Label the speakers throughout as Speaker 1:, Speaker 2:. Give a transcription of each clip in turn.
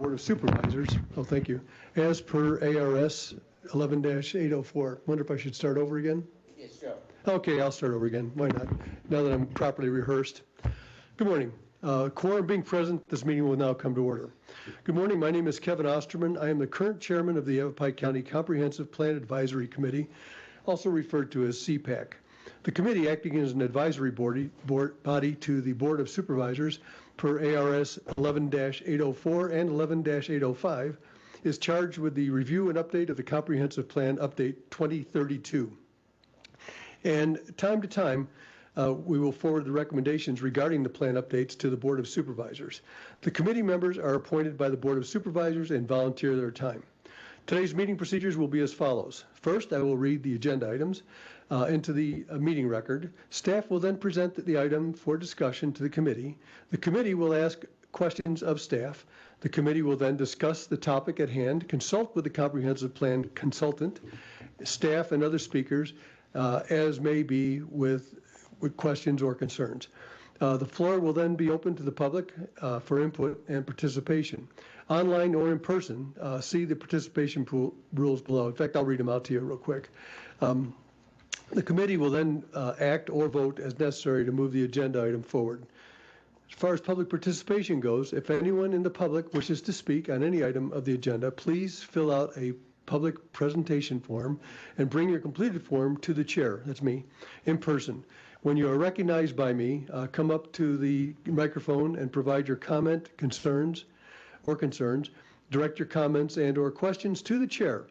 Speaker 1: Board of Supervisors. Oh, thank you. As per ARS 11-804. Wonder if I should start over again?
Speaker 2: Yes, sure.
Speaker 1: Okay, I'll start over again. Why not? Now that I'm properly rehearsed. Good morning. Quorum being present, this meeting will now come to order. Good morning. My name is Kevin Osterman. I am the current chairman of the Cpac County Comprehensive Plan Advisory Committee, also referred to as Cpac. The committee, acting as an advisory body to the Board of Supervisors per ARS 11-804 and 11-805, is charged with the review and update of the Comprehensive Plan Update 2032. And time to time, we will forward the recommendations regarding the plan updates to the Board of Supervisors. The committee members are appointed by the Board of Supervisors and volunteer their time. Today's meeting procedures will be as follows. First, I will read the agenda items into the meeting record. Staff will then present the item for discussion to the committee. The committee will ask questions of staff. The committee will then discuss the topic at hand, consult with the comprehensive plan consultant, staff, and other speakers as may be with questions or concerns. The floor will then be open to the public for input and participation. Online or in person, see the participation rules below. In fact, I'll read them out to you real quick. The committee will then act or vote as necessary to move the agenda item forward. As far as public participation goes, if anyone in the public wishes to speak on any item of the agenda, please fill out a public presentation form and bring your completed form to the chair, that's me, in person. When you are recognized by me, come up to the microphone and provide your comment, concerns, direct your comments and or questions to the chair.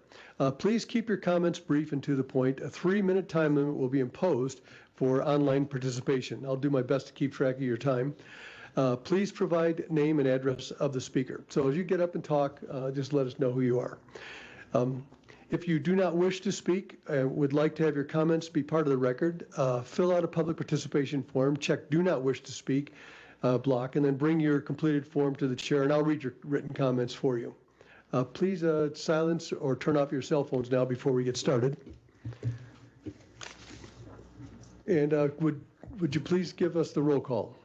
Speaker 1: Please keep your comments brief and to the point. A 3-minute time limit will be imposed for online participation. I'll do my best to keep track of your time. Please provide name and address of the speaker. So as you get up and talk, just let us know who you are. If you do not wish to speak and would like to have your comments be part of the record, fill out a public participation form, check do not wish to speak block, and then bring your completed form to the chair, and I'll read your written comments for you. Please silence or turn off your cell phones now before we get started. And would you please give us the roll call?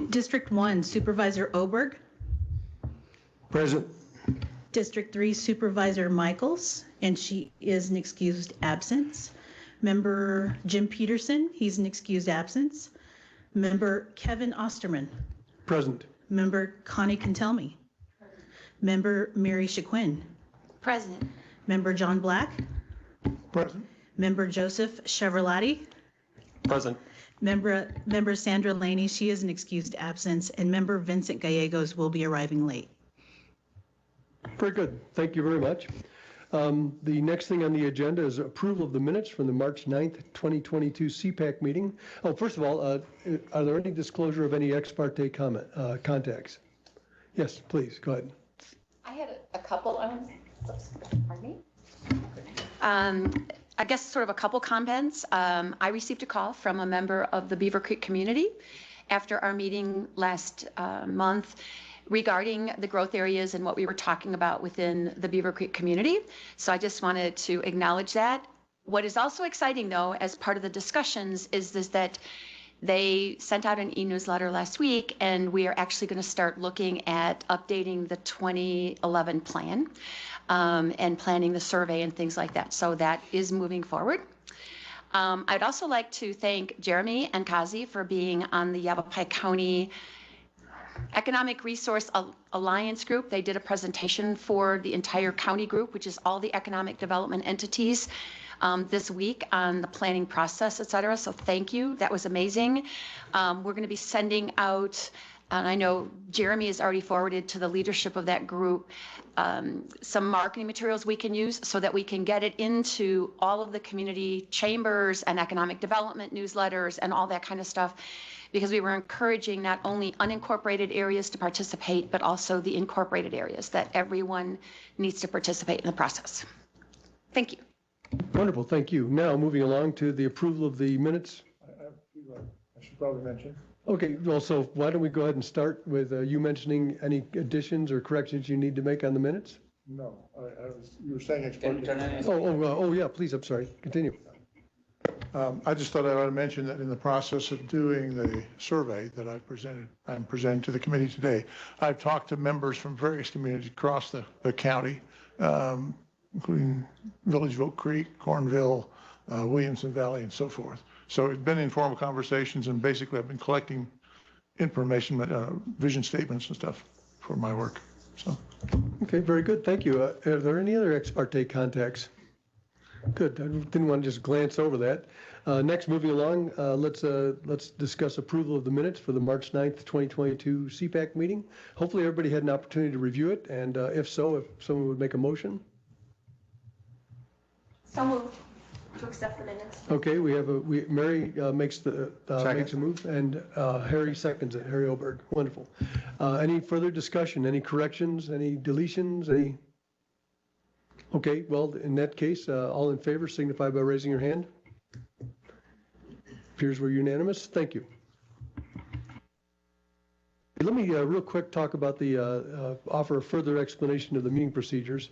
Speaker 3: District 1, Supervisor Oberg.
Speaker 1: Present.
Speaker 3: District 3, Supervisor Michaels, and she is an excused absence. Member Jim Peterson, he's an excused absence. Member Kevin Osterman.
Speaker 1: Present.
Speaker 3: Member Connie Cantelmi. Member Mary Shaquin.
Speaker 4: Present.
Speaker 3: Member John Black.
Speaker 1: Present.
Speaker 3: Member Joseph Chevroletti.
Speaker 1: Present.
Speaker 3: Member Sandra Laney, she is an excused absence, and Member Vincent Gallegos will be arriving late.
Speaker 1: Very good. Thank you very much. The next thing on the agenda is approval of the minutes from the March 9th, 2022 Cpac meeting. Oh, first of all, are there any disclosure of any ex parte contacts? Yes, please, go ahead.
Speaker 4: I had a couple, pardon me. I guess sort of a couple comments. I received a call from a member of the Beaver Creek community after our meeting last month regarding the growth areas and what we were talking about within the Beaver Creek community. So I just wanted to acknowledge that. What is also exciting though, as part of the discussions, is that they sent out an e-newsletter last week, and we are actually going to start looking at updating the 2011 plan and planning the survey and things like that. So that is moving forward. I'd also like to thank Jeremy and Kazi for being on the Yavapai County Economic Resource Alliance group. They did a presentation for the entire county group, which is all the economic development entities, this week on the planning process, et cetera. So thank you. That was amazing. We're going to be sending out, and I know Jeremy has already forwarded to the leadership of that group, some marketing materials we can use so that we can get it into all of the community chambers and economic development newsletters and all that kind of stuff, because we were encouraging not only unincorporated areas to participate, but also the incorporated areas, that everyone needs to participate in the process. Thank you.
Speaker 1: Wonderful, thank you. Now, moving along to the approval of the minutes.
Speaker 5: I should probably mention.
Speaker 1: Okay, well, so why don't we go ahead and start with you mentioning any additions or corrections you need to make on the minutes?
Speaker 5: No, you were saying ex parte.
Speaker 1: Oh, yeah, please, I'm sorry. Continue.
Speaker 5: I just thought I ought to mention that in the process of doing the survey that I'm presenting to the committee today, I've talked to members from various communities across the county, including Village of Oak Creek, Cornville, Williamson Valley, and so forth. So it's been informal conversations, and basically I've been collecting information, vision statements and stuff for my work. So.
Speaker 1: Okay, very good. Thank you. Are there any other ex parte contacts? Good. I didn't want to just glance over that. Next, moving along, let's discuss approval of the minutes for the March 9th, 2022 Cpac meeting. Hopefully everybody had an opportunity to review it, and if so, if someone would make a motion.
Speaker 2: So moved to accept the minutes.
Speaker 1: Okay, Mary makes a move, and Harry seconds it. Harry Oberg. Wonderful. Any further discussion? Any corrections? Any deletions? Any? Okay, well, in that case, all in favor signify by raising your hand. Appears we're unanimous. Thank you. Let me real quick talk about offer a further explanation of the meeting procedures.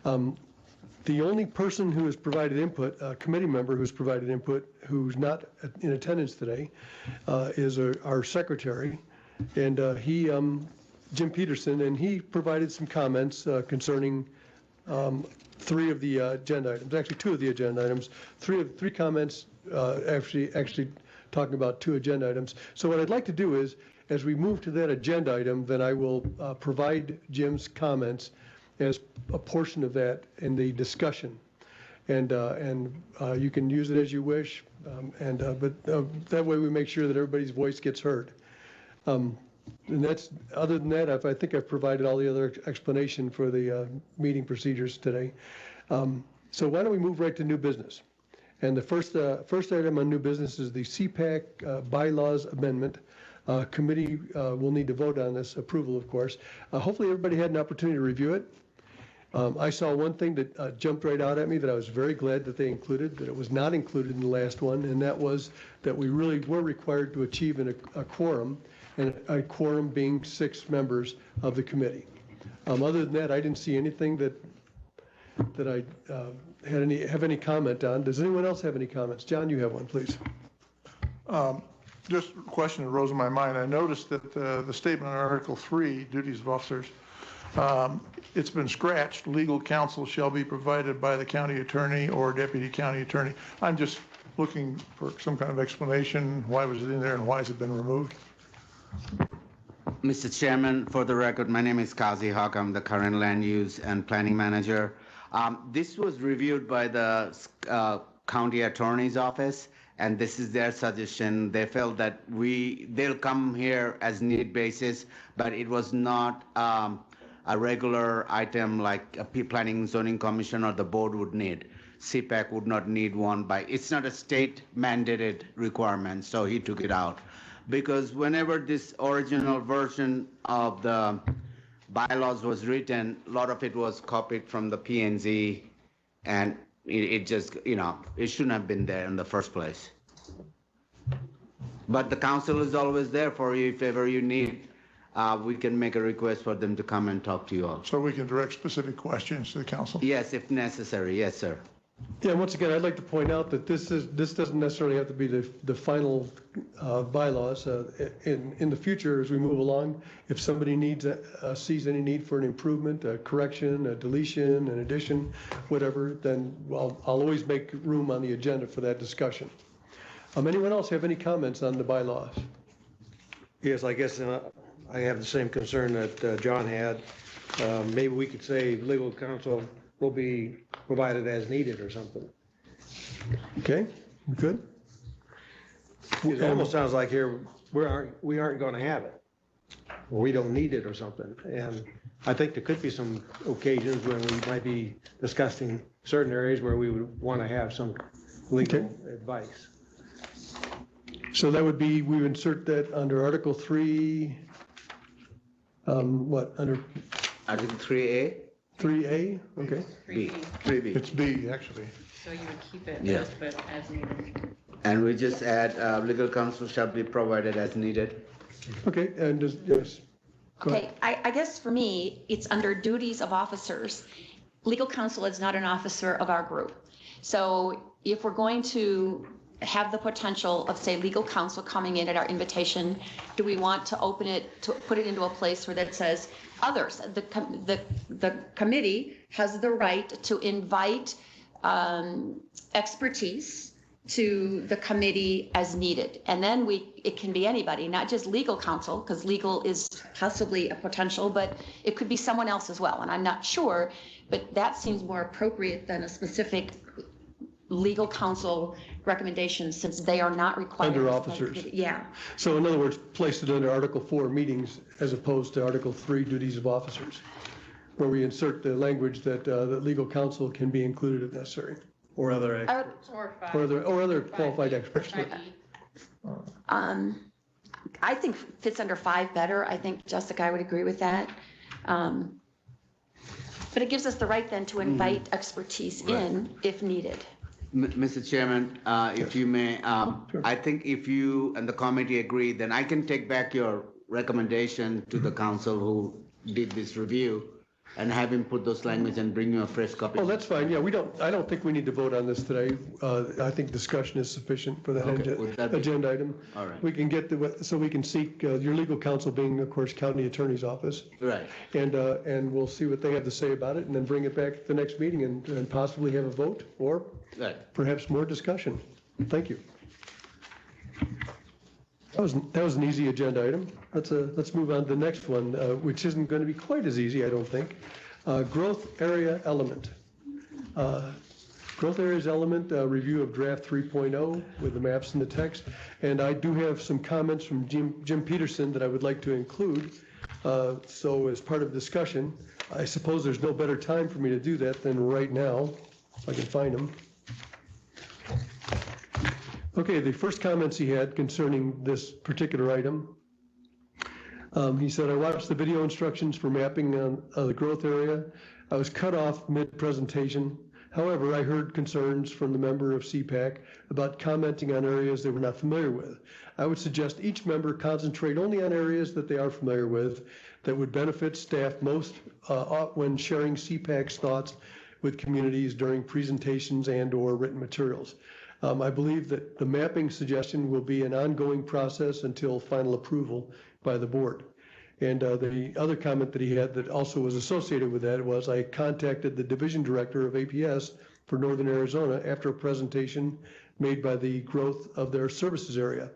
Speaker 1: The only person who has provided input, a committee member who's provided input, who's not in attendance today, is our secretary, and Jim Peterson, and he provided some comments concerning three of the agenda items, actually two of the agenda items, three comments actually talking about two agenda items. So what I'd like to do is, as we move to that agenda item, then I will provide Jim's comments as a portion of that in the discussion, and you can use it as you wish, but that way we make sure that everybody's voice gets heard. And that's, other than that, I think I've provided all the other explanation for the meeting procedures today. So why don't we move right to new business? And the first item on new business is the Cpac bylaws amendment. Committee will need to vote on this approval, of course. Hopefully everybody had an opportunity to review it. I saw one thing that jumped right out at me that I was very glad that they included, that it was not included in the last one, and that was that we really were required to achieve a quorum, and a quorum being 6 members of the committee. Other than that, I didn't see anything that I have any comment on. Does anyone else have any comments? John, you have one, please.
Speaker 5: Just a question that rose in my mind. I noticed that the statement on Article 3, duties of officers, it's been scratched. Legal counsel shall be provided by the county attorney or deputy county attorney. I'm just looking for some kind of explanation. Why was it in there and why has it been removed?
Speaker 6: Mr. Chairman, for the record, my name is Kazi Haq. I'm the current land use and planning manager. This was reviewed by the county attorney's office, and this is their suggestion. They felt that they'll come here as need basis, but it was not a regular item like a planning and zoning commission or the board would need. Cpac would not need one it's not a state mandated requirement, so he took it out. Because whenever this original version of the bylaws was written, a lot of it was copied from the P&Z, and it just, it shouldn't have been there in the first place. But the council is always there for you if ever you need. We can make a request for them to come and talk to you all.
Speaker 5: So we can direct specific questions to the council?
Speaker 6: Yes, if necessary. Yes, sir.
Speaker 1: Yeah, once again, I'd like to point out that this doesn't necessarily have to be the final bylaws. In the future, as we move along, if somebody sees any need for an improvement, a correction, a deletion, an addition, whatever, then I'll always make room on the agenda for that discussion. Anyone else have any comments on the bylaws?
Speaker 7: Yes, I guess I have the same concern that John had. Maybe we could say legal counsel will be provided as needed or something.
Speaker 1: Okay, good.
Speaker 7: It almost sounds like here we aren't going to have it, or we don't need it or something. And I think there could be some occasions when we might be discussing certain areas where we would want to have some legal advice.
Speaker 1: So that would be, we would insert that under Article 3, under
Speaker 6: Article 3A?
Speaker 1: 3A, okay.
Speaker 6: B. 3B.
Speaker 5: It's B, actually.
Speaker 8: So you would keep it,
Speaker 6: Yeah.
Speaker 8: just but as needed.
Speaker 6: And we just add legal counsel shall be provided as needed.
Speaker 1: Okay, and yes. Go
Speaker 4: Okay, I guess for me, it's under duties of officers. Legal counsel is not an officer of our group. So if we're going to have the potential of, say, legal counsel coming in at our invitation? Do we want to open it, to put it into a place where that says others? The committee has the right to invite expertise to the committee as needed. And then it can be anybody, not just legal counsel, because legal is possibly a potential, but it could be someone else as well. And I'm not sure, but that seems more appropriate than a specific legal counsel recommendation, since they are not required.
Speaker 1: Under officers.
Speaker 4: Yeah.
Speaker 1: So in other words, place it under Article 4 meetings as opposed to Article 3 duties of officers, where we insert the language that that legal counsel can be included if necessary.
Speaker 7: Or other experts.
Speaker 1: Or other qualified experts.
Speaker 4: I think fits under 5 better. I think Jessica, I would agree with that. But it gives us the right then to invite expertise in if needed.
Speaker 6: Mr. Chairman, if you may, I think if you and the committee agree, then I can take back your recommendation to the council who did this review and have him put those language and bring you a fresh copy.
Speaker 1: Oh, that's fine. Yeah, I don't think we need to vote on this today. I think discussion is sufficient for that agenda item.
Speaker 6: All right.
Speaker 1: We can get so we can seek your legal counsel being, of course, county attorney's office.
Speaker 6: Right.
Speaker 1: And we'll see what they have to say about it and then bring it back at the next meeting and possibly have a vote or perhaps more discussion. Thank you. That was an easy agenda item. Let's move on to the next one, which isn't going to be quite as easy, I don't think. Growth area element. Growth areas element, review of draft 3.0 with the maps and the text. And I do have some comments from Jim Peterson that I would like to include. So as part of discussion, I suppose there's no better time for me to do that than right now, if I can find them. Okay, the first comments he had concerning this particular item. He said, I watched the video instructions for mapping on the growth area. I was cut off mid-presentation. However, I heard concerns from the member of Cpac about commenting on areas they were not familiar with. I would suggest each member concentrate only on areas that they are familiar with that would benefit staff most when sharing Cpac's thoughts with communities during presentations and or written materials. I believe that the mapping suggestion will be an ongoing process until final approval by the board. And the other comment that he had that also was associated with that was I contacted the division director of APS for Northern Arizona after a presentation made by the growth of their services area.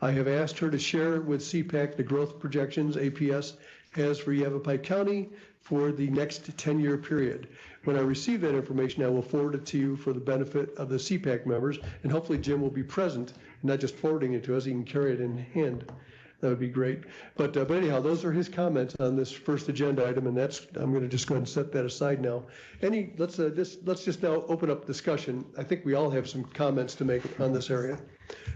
Speaker 1: I have asked her to share with Cpac the growth projections APS has for Yavapai County for the next 10-year period. When I receive that information, I will forward it to you for the benefit of the Cpac members, and hopefully Jim will be present, and not just forwarding it to us, he can carry it in hand. That would be great. But anyhow, those are his comments on this first agenda item, and I'm going to just go ahead and set that aside now. Let's just now open up discussion. I think we all have some comments to make on this area.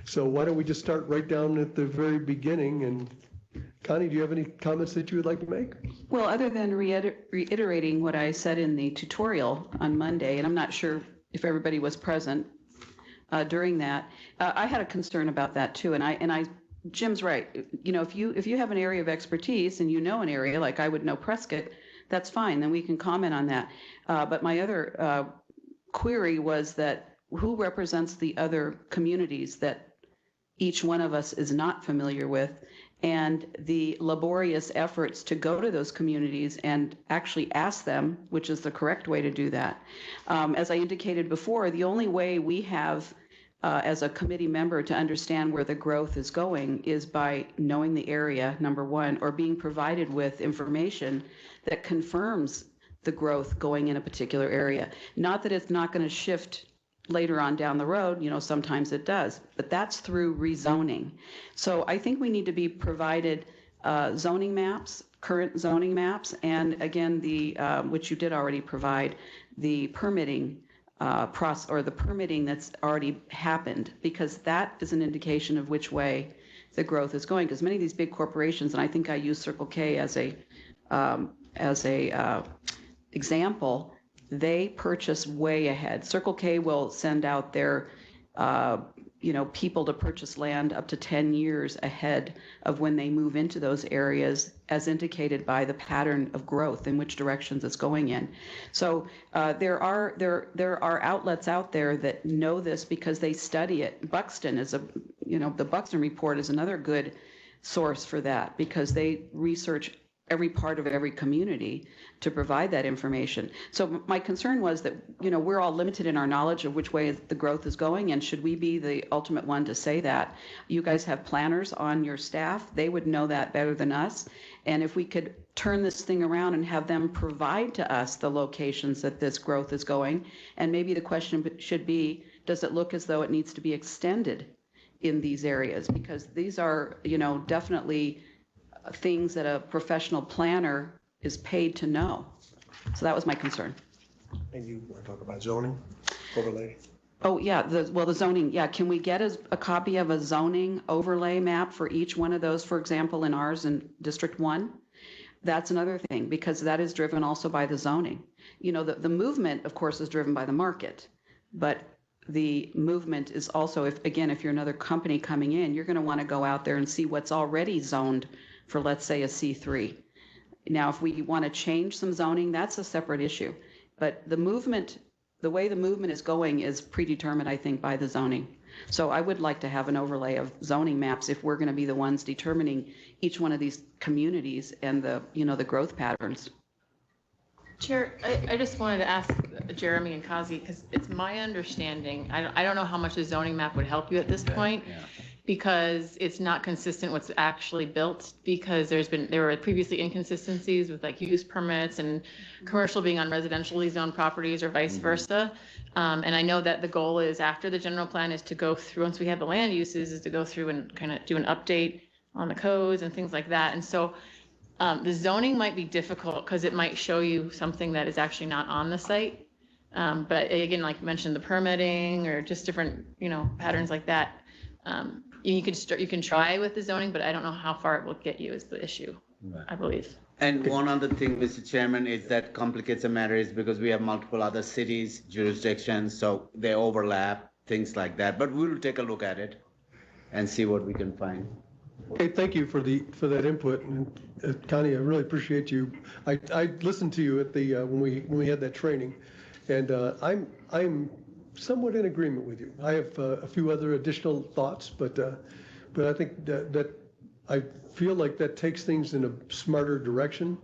Speaker 1: So why don't we just start right down at the very beginning, and Connie, do you have any comments that you would like to make?
Speaker 8: Well, other than reiterating what I said in the tutorial on Monday, and I'm not sure if everybody was present during that, I had a concern about that too. And Jim's right. You know, if you have an area of expertise and you know an area, like I would know Prescott, that's fine. Then we can comment on that. But my other query was that who represents the other communities that each one of us is not familiar with, and the laborious efforts to go to those communities and actually ask them, which is the correct way to do that. As I indicated before, the only way we have as a committee member to understand where the growth is going is by knowing the area, number one, or being provided with information that confirms the growth going in a particular area. Not that it's not going to shift later on down the road, you know, sometimes it does, but that's through rezoning. So I think we need to be provided zoning maps, current zoning maps, and again, which you did already provide, the permitting process, or the permitting that's already happened, because that is an indication of which way the growth is going. Because many of these big corporations, and I think I use Circle K as a example, they purchase way ahead. Circle K will send out their people to purchase land up to 10 years ahead of when they move into those areas, as indicated by the pattern of growth in which directions it's going in. So there are outlets out there that know this because they study it. Buxton is the Buxton report is another good source for that, because they research every part of every community to provide that information. So my concern was that, we're all limited in our knowledge of which way the growth is going, and should we be the ultimate one to say that? You guys have planners on your staff. They would know that better than us. And if we could turn this thing around and have them provide to us the locations that this growth is going, and maybe the question should be, does it look as though it needs to be extended in these areas? Because these are, definitely things that a professional planner is paid to know. So that was my concern.
Speaker 7: And you want to talk about zoning overlay?
Speaker 8: Oh, yeah, the zoning, yeah. Can we get a copy of a zoning overlay map for each one of those, for example, in ours in District 1? That's another thing, because that is driven also by the zoning. The movement, of course, is driven by the market, but the movement is also, if you're another company coming in, you're going to want to go out there and see what's already zoned for, let's say, a C3. Now, if we want to change some zoning, that's a separate issue. But the way the movement is going is predetermined, I think, by the zoning. So I would like to have an overlay of zoning maps if we're going to be the ones determining each one of these communities and the growth patterns.
Speaker 9: Chair, I just wanted to ask Jeremy and Kazi, because it's my understanding, I don't know how much the zoning map would help you at this point, because it's not consistent what's actually built, because there were previously inconsistencies with like use permits and commercial being on residentially zoned properties or vice versa. And I know that the goal is, after the general plan, is to go through, once we have the land uses, is to go through and kind of do an update on the codes and things like that. And so the zoning might be difficult because it might show you something that is actually not on the site. But again, like you mentioned, the permitting or just different, patterns like that. You can try with the zoning, but I don't know how far it will get you is the issue, I believe.
Speaker 6: And one other thing, Mr. Chairman, is that complicates the matter is because we have multiple other cities, jurisdictions, so they overlap, things like that. But we'll take a look at it and see what we can find.
Speaker 1: Okay, thank you for that input, and Connie, I really appreciate you. I listened to you at the when we had that training, and I'm somewhat in agreement with you. I have a few other additional thoughts, but I think that I feel like that takes things in a smarter direction.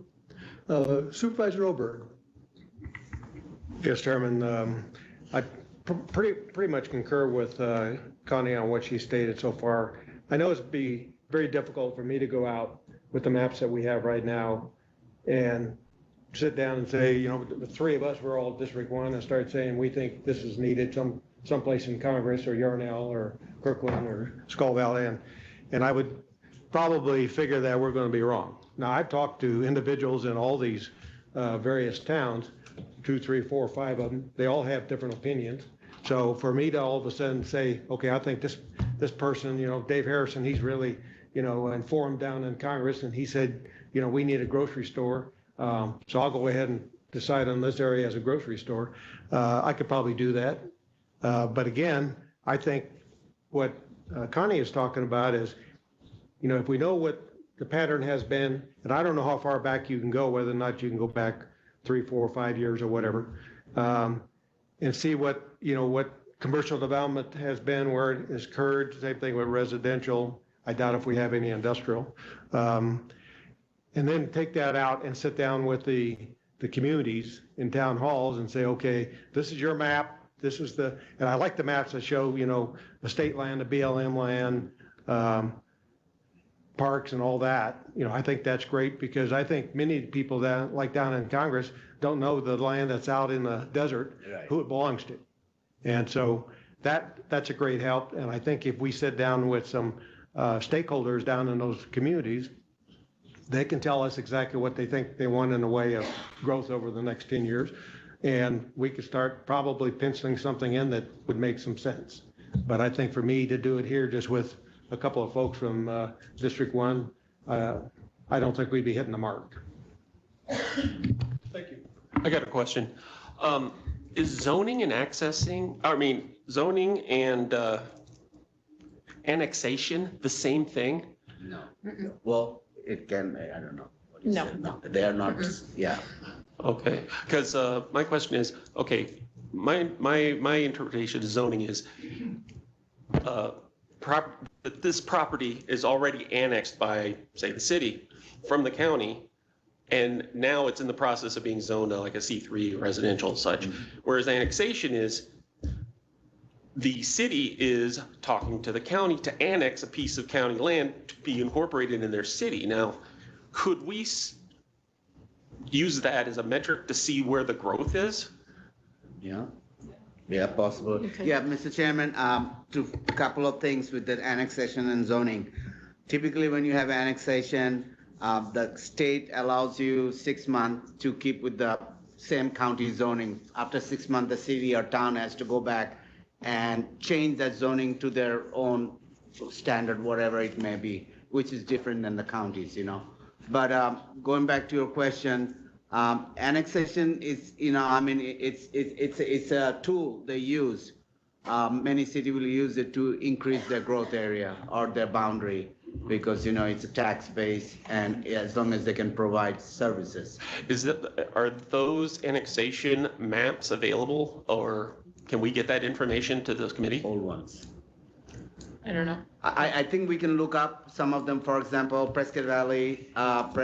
Speaker 1: Supervisor Oberg.
Speaker 7: Yes, Chairman. I pretty much concur with Connie on what she stated so far. I know it'd be very difficult for me to go out with the maps that we have right now and sit down and say, the three of us, we're all District 1, and start saying we think this is needed someplace in Congress or Yarnell or Kirkland or Skull Valley, and I would probably figure that we're going to be wrong. Now, I've talked to individuals in all these various towns, 2, 3, 4, 5 of them. They all have different opinions. So for me to all of a sudden say, okay, I think this person, Dave Harrison, he's really, informed down in Congress, and he said, we need a grocery store. So I'll go ahead and decide on this area as a grocery store. I could probably do that. But again, I think what Connie is talking about is, if we know what the pattern has been, and I don't know how far back you can go, whether or not you can go back 3, 4, 5 years or whatever, and see what commercial development has been, where it has occurred. Same thing with residential. I doubt if we have any industrial. And then take that out and sit down with the communities in town halls and say, okay, this is your map. This is and I like the maps that show, the state land, the BLM land, parks and all that. I think that's great, because I think many people down in Congress don't know the land that's out in the desert, right, who it belongs to. And so that's a great help. And I think if we sit down with some stakeholders down in those communities, they can tell us exactly what they think they want in the way of growth over the next 10 years. And we could start probably penciling something in that would make some sense. But I think for me to do it here just with a couple of folks from District 1, I don't think we'd be hitting the mark.
Speaker 1: Thank you.
Speaker 10: I got a question. Is zoning and annexation the same thing?
Speaker 6: No. Well, it can, I don't know. What you
Speaker 9: No.
Speaker 6: said. No, they are not, yeah.
Speaker 10: Okay, because my question is, okay, my interpretation of zoning is this property is already annexed by, say, the city from the county, and now it's in the process of being zoned to like a C3 residential and such. Whereas annexation is the city is talking to the county to annex a piece of county land to be incorporated in their city. Now, could we use that as a metric to see where the growth is?
Speaker 6: Yeah. Yeah, possible.
Speaker 9: Okay.
Speaker 6: Yeah, Mr. Chairman, to a couple of things with the annexation and zoning. Typically, when you have annexation, the state allows you 6 months to keep with the same county zoning. After 6 months, the city or town has to go back and change that zoning to their own standard, whatever it may be, which is different than the counties, you know. But going back to your question, annexation is, you know, I mean, it's a tool they use. Many cities will use it to increase their growth area or their boundary because, you know, it's a tax base and as long as they can provide services.
Speaker 10: Are those annexation maps available, or can we get that information to this committee?
Speaker 6: Old ones.
Speaker 9: I don't know.
Speaker 6: I think we can look up some of them, for example, Prescott Valley,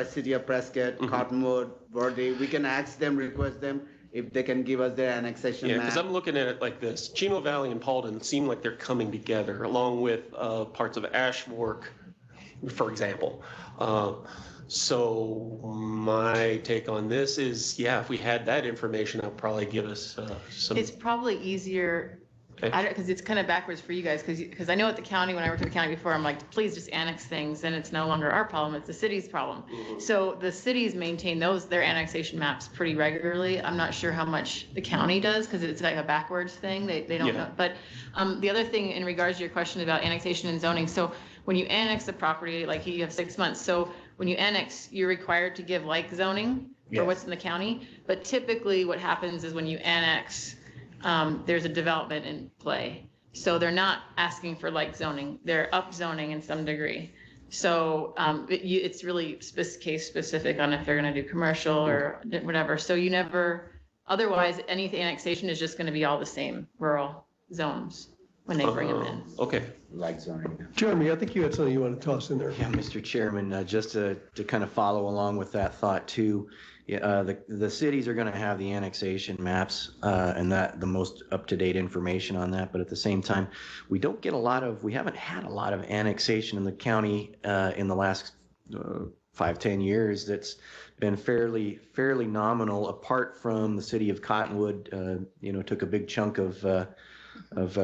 Speaker 6: City of Prescott, Cottonwood, Verde. We can ask them, request them if they can give us their annexation
Speaker 10: Yeah,
Speaker 6: map.
Speaker 10: because I'm looking at it like this. Chino Valley and Paulden seem like they're coming together, along with parts of Ashfork, for example. So my take on this is, yeah, if we had that information, that'd probably give us some.
Speaker 9: It's probably easier, because it's kind of backwards for you guys, because I know at the county, when I worked at the county before, I'm like, please just annex things, and it's no longer our problem, it's the city's problem. So the cities maintain their annexation maps pretty regularly. I'm not sure how much the county does, because it's like a backwards thing, they don't know. But the other thing in regards to your question about annexation and zoning, so when you annex the property, like you have 6 months, so when you annex, you're required to give like zoning for what's in the county, but typically what happens is when you annex, there's a development in play. So they're not asking for like zoning, they're up zoning in some degree. So it's really case specific on if they're gonna do commercial or whatever. So you never, otherwise any annexation is just gonna be all the same rural zones when they bring them in.
Speaker 10: Okay.
Speaker 6: Like zoning.
Speaker 1: Jeremy, I think you had something you want to toss in there.
Speaker 11: Yeah, Mr. Chairman, just to kind of follow along with that thought too, the cities are going to have the annexation maps and that the most up-to-date information on that. But at the same time, we haven't had a lot of annexation in the county in the last 5-10 years. That's been fairly nominal. Apart from the city of Cottonwood, took a big chunk of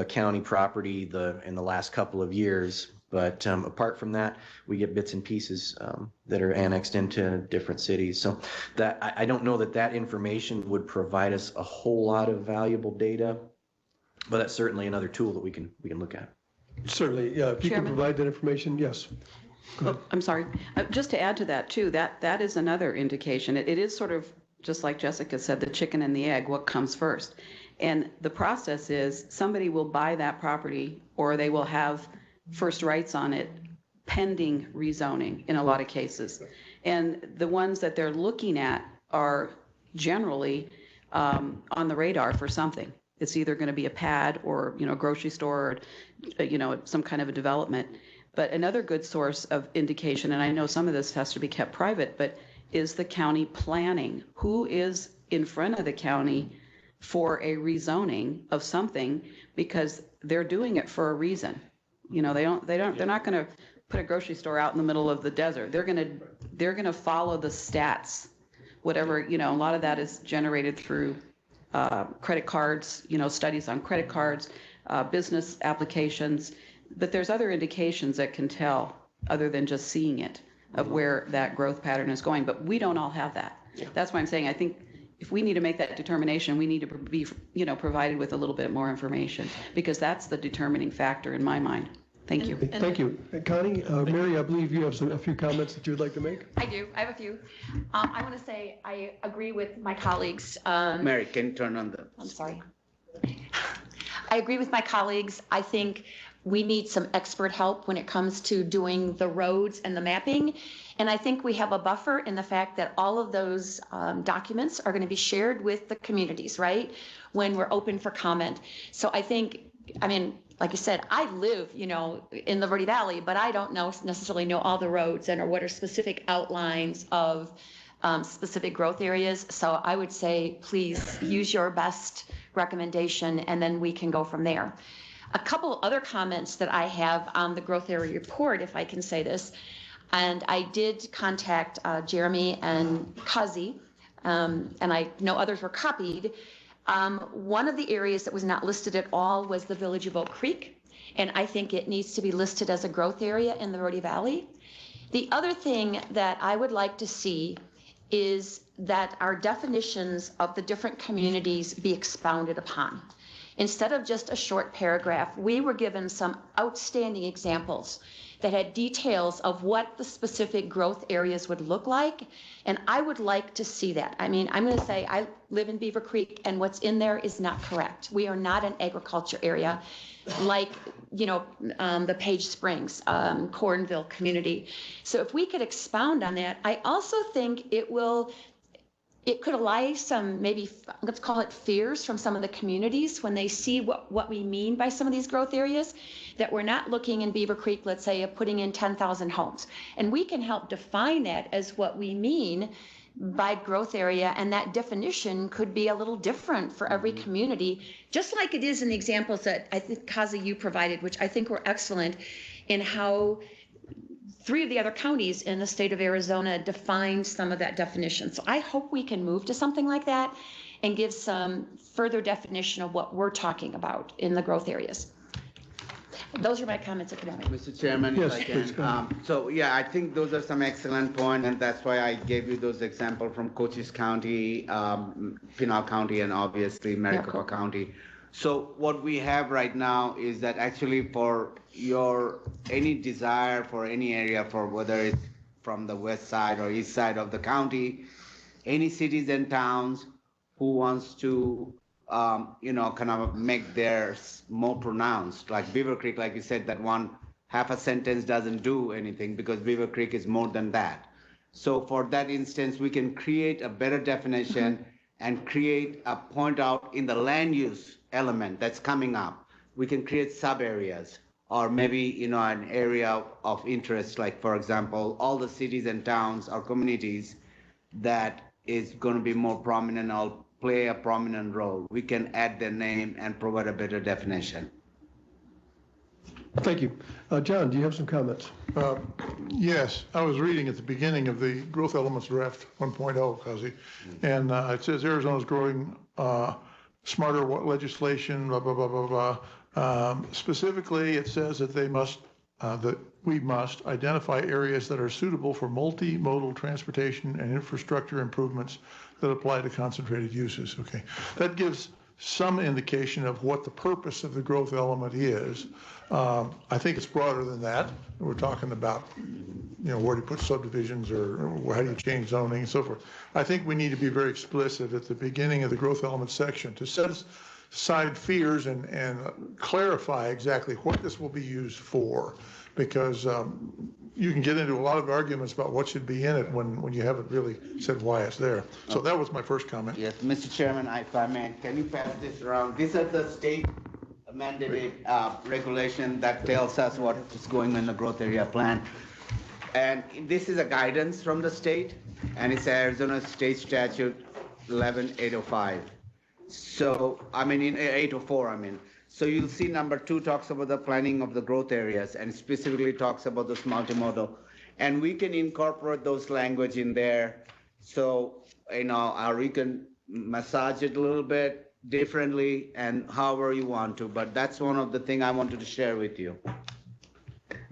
Speaker 11: county property in the last couple of years. But apart from that, we get bits and pieces that are annexed into different cities. So that I don't know that information would provide us a whole lot of valuable data, but that's certainly another tool that we can look at.
Speaker 1: Certainly, yeah, if you can
Speaker 8: Chairman?
Speaker 1: provide that information, yes.
Speaker 8: Oh, I'm sorry. Just to add to that too, that is another indication. It is sort of just like Jessica said, the chicken and the egg, what comes first? And the process is somebody will buy that property or they will have first rights on it pending rezoning in a lot of cases. And the ones that they're looking at are generally on the radar for something. It's either going to be a pad or, a grocery store or, some kind of a development. But another good source of indication, and I know some of this has to be kept private, but is the county planning. Who is in front of the county for a rezoning of something, because they're doing it for a reason. They're not going to put a grocery store out in the middle of the desert. They're going to follow the stats, whatever, a lot of that is generated through credit cards, studies on credit cards, business applications, but there's other indications that can tell other than just seeing it of where that growth pattern is going, but we don't all have that. That's why I'm saying I think if we need to make that determination, we need to be, provided with a little bit more information, because that's the determining factor in my mind. Thank you.
Speaker 1: Thank you. Connie, Mary, I believe you have a few comments that you would like to make.
Speaker 2: I do. I have a few. I want to say I agree with my colleagues.
Speaker 6: Mary, can you turn on the...
Speaker 2: I'm sorry. I agree with my colleagues. I think
Speaker 4: we need some expert help when it comes to doing the roads and the mapping. And I think we have a buffer in the fact that all of those documents are going to be shared with the communities, right? When we're open for comment. So I think, I mean, like I said, I live, in the Verde Valley, but I don't necessarily know all the roads and or what are specific outlines of specific growth areas. So I would say, please use your best recommendation, and then we can go from there. A couple other comments that I have on the growth area report, if I can say this, and I did contact Jeremy and Kazi, and I know others were copied. One of the areas that was not listed at all was the Village of Oak Creek, and I think it needs to be listed as a growth area in the Verde Valley. The other thing that I would like to see is that our definitions of the different communities be expounded upon. Instead of just a short paragraph, we were given some outstanding examples that had details of what the specific growth areas would look like, and I would like to see that. I mean, I'm going to say I live in Beaver Creek, and what's in there is not correct. We are not an agriculture area like, the Page Springs, Cornville community. So if we could expound on that, I also think it could allay some, maybe, let's call it fears from some of the communities when they see what we mean by some of these growth areas, that we're not looking in Beaver Creek, let's say, of putting in 10,000 homes. And we can help define that as what we mean by growth area, and that definition could be a little different for every community, just like it is in the examples that I think, Kazi, you provided, which I think were excellent in how 3 of the other counties in the state of Arizona define some of that definition. So I hope we can move to something like that and give some further definition of what we're talking about in the growth areas. Those are my comments at the moment.
Speaker 6: Mr. Chairman,
Speaker 1: Yes,
Speaker 6: if I
Speaker 1: please, go ahead.
Speaker 6: can. So, yeah, I think those are some excellent points, and that's why I gave you those examples from Cochise County, Pinal County, and obviously Maricopa County. So what we have right now is that actually for any desire for any area, for whether it's from the west side or east side of the county, any cities and towns who wants to kind of make theirs more pronounced, like Beaver Creek, like you said, that one half a sentence doesn't do anything because Beaver Creek is more than that. So for that instance, we can create a better definition and create a point out in the land use element that's coming up. We can create sub areas, or maybe an area of interest, like for example, all the cities and towns or communities that is going to be more prominent or play a prominent role. We can add their name and provide a better definition.
Speaker 1: Thank you. John, do you have some comments?
Speaker 5: Yes, I was reading at the beginning of the Growth Elements Draft 1.0, Kazi, and it says Arizona's growing smarter legislation, blah, blah, blah, blah, blah. Specifically, it says that we must identify areas that are suitable for multimodal transportation and infrastructure improvements that apply to concentrated uses. Okay, that gives some indication of what the purpose of the growth element is. I think it's broader than that. We're talking about, where do you put subdivisions, or how do you change zoning and so forth. I think we need to be very explicit at the beginning of the growth element section to set aside fears and clarify exactly what this will be used for, because you can get into a lot of arguments about what should be in it when you haven't really said why it's there. So that was my first comment.
Speaker 6: Yes, Mr. Chairman, if I may, can you pass this around? These are the state mandated regulation that tells us what is going in the growth area plan. And this is a guidance from the state, and it's Arizona State Statute 11805. So, in 804, So you'll see number 2 talks about the planning of the growth areas and specifically talks about this multimodal. And we can incorporate those language in there. So, or we can massage it a little bit differently and however you want to. But that's one of the things I wanted to share with you.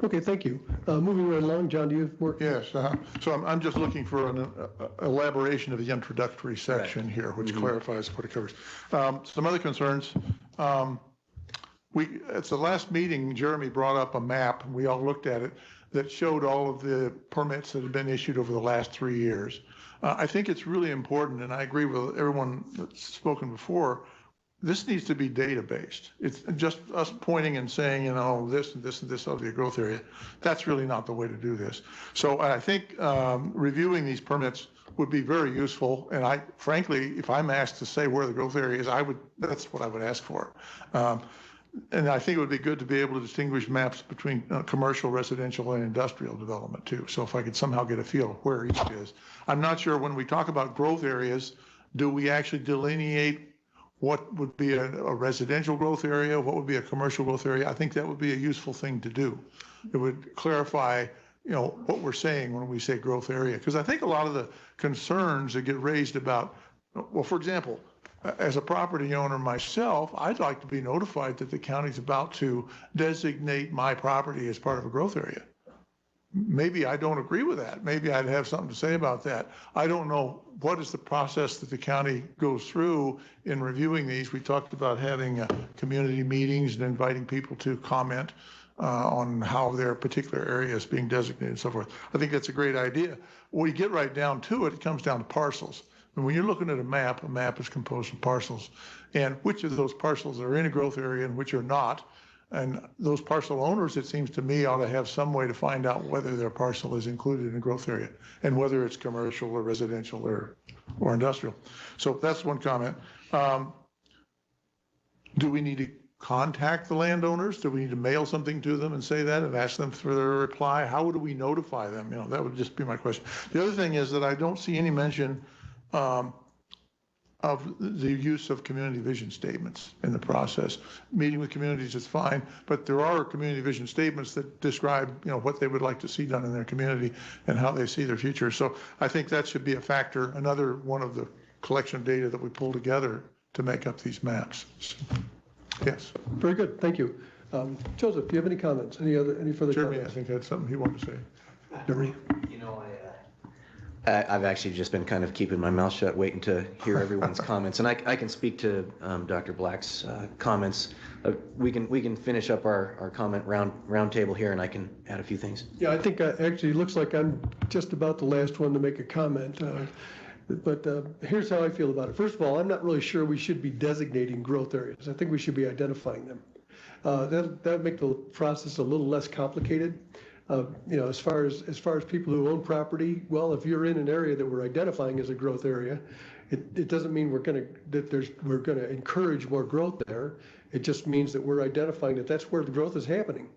Speaker 1: Okay, thank you. Moving right along, John, do you have work?
Speaker 5: Yes, so I'm just looking for an elaboration of the introductory section here, which clarifies what it covers. Some other concerns. At the last meeting, Jeremy brought up a map, and we all looked at it, that showed all of the permits that have been issued over the last 3 years. I think it's really important, and I agree with everyone that's spoken before, this needs to be data-based. It's just us pointing and saying, you know, this and this and this ought to be a growth area. That's really not the way to do this. So I think reviewing these permits would be very useful. And I, frankly, if I'm asked to say where the growth area is, that's what I would ask for. And I think it would be good to be able to distinguish maps between commercial, residential, and industrial development too. So if I could somehow get a feel of where each is. I'm not sure when we talk about growth areas, do we actually delineate what would be a residential growth area, what would be a commercial growth area? I think that would be a useful thing to do. It would clarify, you know, what we're saying when we say growth area. Because I think a lot of the concerns that get raised about, well, for example, as a property owner myself, I'd like to be notified that the county's about to designate my property as part of a growth area. Maybe I don't agree with that. Maybe I'd have something to say about that. I don't know what is the process that the county goes through in reviewing these. We talked about having community meetings and inviting people to comment on how their particular area is being designated and so forth. I think that's a great idea. When you get right down to it, it comes down to parcels. And when you're looking at a map is composed of parcels. And which of those parcels are in a growth area and which are not. And those parcel owners, it seems to me, ought to have some way to find out whether their parcel is included in a growth area and whether it's commercial or residential or industrial. So that's one comment. Do we need to contact the landowners? Do we need to mail something to them and say that and ask them for their reply? How would we notify them? You know, that would just be my question. The other thing is that I don't see any mention of the use of community vision statements in the process. Meeting with communities is fine, but there are community vision statements that describe, you know, what they would like to see done in their community and how they see their future. So I think that should be a factor, another one of the collection of data that we pull together to make up these maps. So, yes.
Speaker 1: Very good, thank you. Joseph, do you have any comments? Any further
Speaker 5: Jeremy,
Speaker 1: comments?
Speaker 5: I think that's something he wanted to say.
Speaker 1: Jeremy?
Speaker 11: You know, I've actually just been kind of keeping my mouth shut, waiting to hear everyone's comments. And I can speak to Dr. Black's comments. We can finish up our comment round table here, and I can add a few things.
Speaker 1: Yeah, I think actually it looks like I'm just about the last one to make a comment. But here's how I feel about it. First of all, I'm not really sure we should be designating growth areas. I think we should be identifying them. That would make the process a little less complicated. You know, as far as people who own property, well, if you're in an area that we're identifying as a growth area, it doesn't mean we're going to encourage more growth there. It just means that we're identifying that that's where the growth is happening.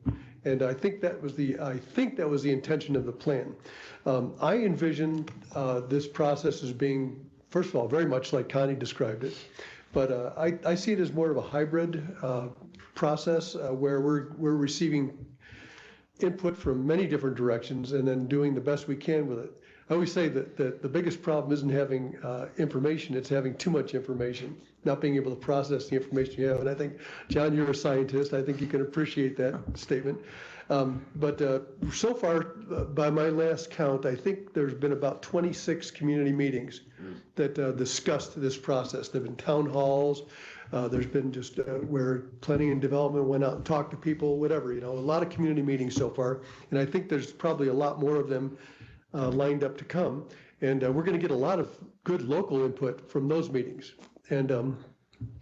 Speaker 1: And I think that was the intention of the plan. I envision this process as being, first of all, very much like Connie described it, but I see it as more of a hybrid process where we're receiving input from many different directions and then doing the best we can with it. I always say that the biggest problem isn't having information, it's having too much information, not being able to process the information you have. And I think, John, you're a scientist. I think you can appreciate that statement. But so far, by my last count, I think there's been about 26 community meetings that discussed this process. There have been town halls. There's been just where planning and development went out and talked to people, whatever, you know, a lot of community meetings so far. And I think there's probably a lot more of them lined up to come. And we're going to get a lot of good local input from those meetings and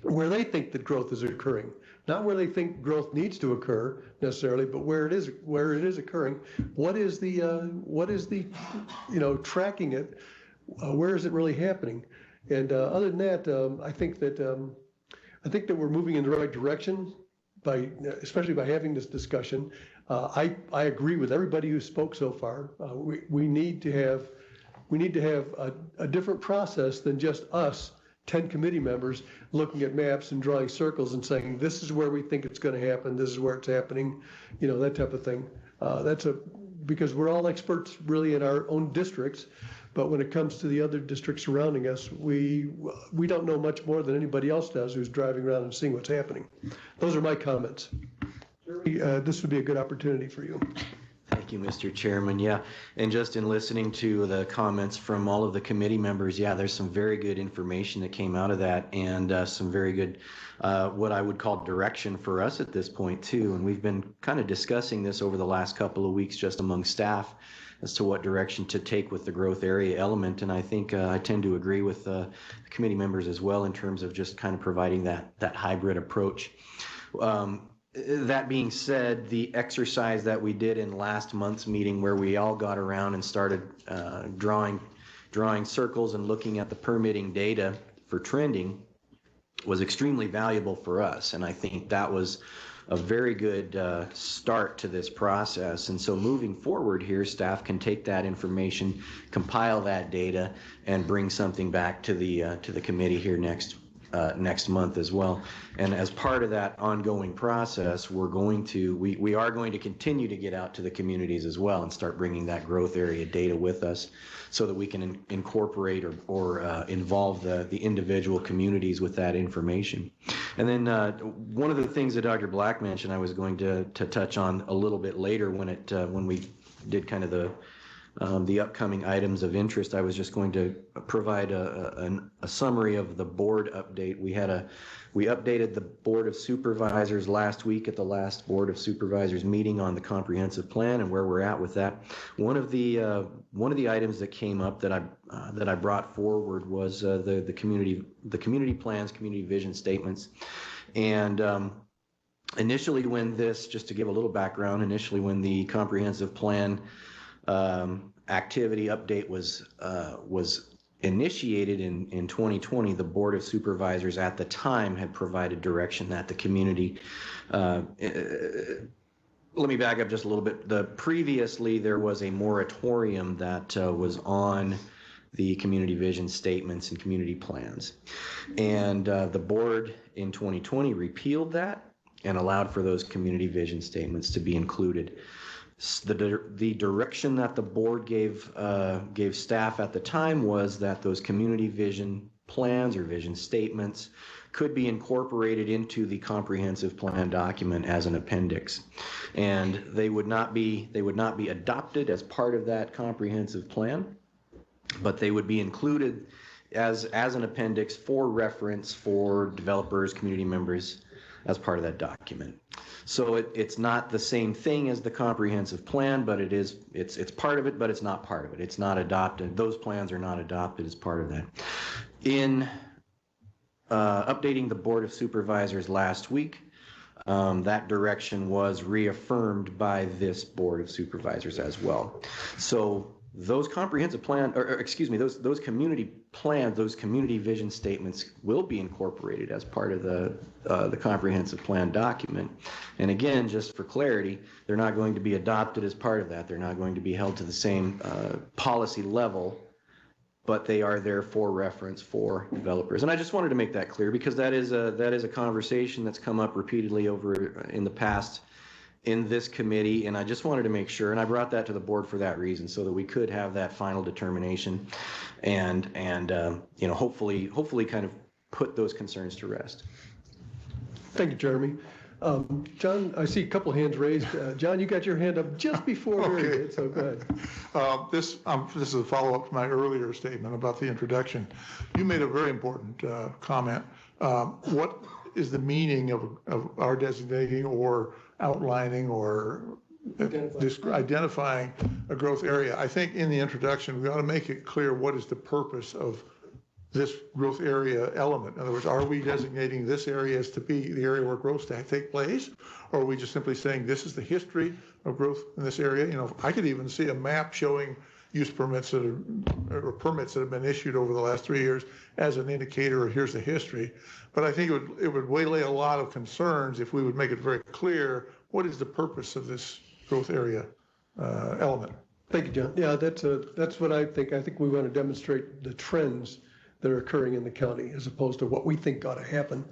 Speaker 1: where they think that growth is occurring. Not where they think growth needs to occur necessarily, but where it is occurring. What is the you know, tracking it? Where is it really happening? And other than that, I think that we're moving in the right direction especially by having this discussion. I agree with everybody who spoke so far. We need to have a different process than just us 10 committee members looking at maps and drawing circles and saying, this is where we think it's going to happen, this is where it's happening, you know, that type of thing. Because we're all experts really in our own districts, but when it comes to the other districts surrounding us, we don't know much more than anybody else does who's driving around and seeing what's happening. Those are my comments. This would be a good opportunity for you.
Speaker 11: Thank you, Mr. Chairman. Yeah, and just in listening to the comments from all of the committee members, yeah, there's some very good information that came out of that and some very good, what I would call direction for us at this point too. And we've been kind of discussing this over the last couple of weeks just among staff as to what direction to take with the growth area element. And I think I tend to agree with the committee members as well in terms of just kind of providing that hybrid approach. That being said, the exercise that we did in last month's meeting where we all got around and started drawing circles and looking at the permitting data for trending was extremely valuable for us. And I think that was a very good start to this process. And so moving forward here, staff can take that information, compile that data, and bring something back to the committee here next month as well. And as part of that ongoing process, we are going to continue to get out to the communities as well and start bringing that growth area data with us so that we can incorporate or involve the individual communities with that information. And then one of the things that Dr. Black mentioned I was going to touch on a little bit later when we did kind of the upcoming items of interest. I was just going to provide a summary of the board update. We updated the Board of Supervisors last week at the last Board of Supervisors meeting on the comprehensive plan and where we're at with that. One of the items that came up that I brought forward was the community plans, community vision statements, and initially just to give a little background, initially when the comprehensive plan activity update was initiated in 2020, the Board of Supervisors at the time had provided direction that the community, let me back up just a little bit. Previously there was a moratorium that was on the community vision statements and community plans. And the board in 2020 repealed that and allowed for those community vision statements to be included. The direction that the board gave staff at the time was that those community vision plans or vision statements could be incorporated into the comprehensive plan document as an appendix, and they would not be adopted as part of that comprehensive plan, but they would be included as an appendix for reference for developers, community members, as part of that document. So it's not the same thing as the comprehensive plan, but it's part of it, but it's not part of it. It's not adopted. Those plans are not adopted as part of that. In updating the Board of Supervisors last week, that direction was reaffirmed by this Board of Supervisors as well. So those comprehensive plan, those community plans, those community vision statements will be incorporated as part of the comprehensive plan document. And again, just for clarity, they're not going to be adopted as part of that. They're not going to be held to the same policy level, but they are there for reference for developers. And I just wanted to make that clear because that is a conversation that's come up repeatedly over in the past in this committee, and I just wanted to make sure, and I brought that to the board for that reason, so that we could have that final determination and hopefully kind of put those concerns to rest.
Speaker 1: Thank you, Jeremy. John, I see a couple hands raised. John, you got your hand up just before Mary did, so go ahead.
Speaker 5: This is a follow-up to my earlier statement about the introduction. You made a very important comment. What is the meaning of our designating or outlining or identifying a growth area? I think in the introduction, we ought to make it clear what is the purpose of this growth area element. In other words, are we designating this area as to be the area where growth take place? Or are we just simply saying this is the history of growth in this area? You know, I could even see a map showing use permits that have been issued over the last 3 years as an indicator of here's the history. But I think it would waylay a lot of concerns if we would make it very clear what is the purpose of this growth area element.
Speaker 1: Thank you, John. Yeah, that's what I think. I think we want to demonstrate the trends that are occurring in the county as opposed to what we think ought to happen.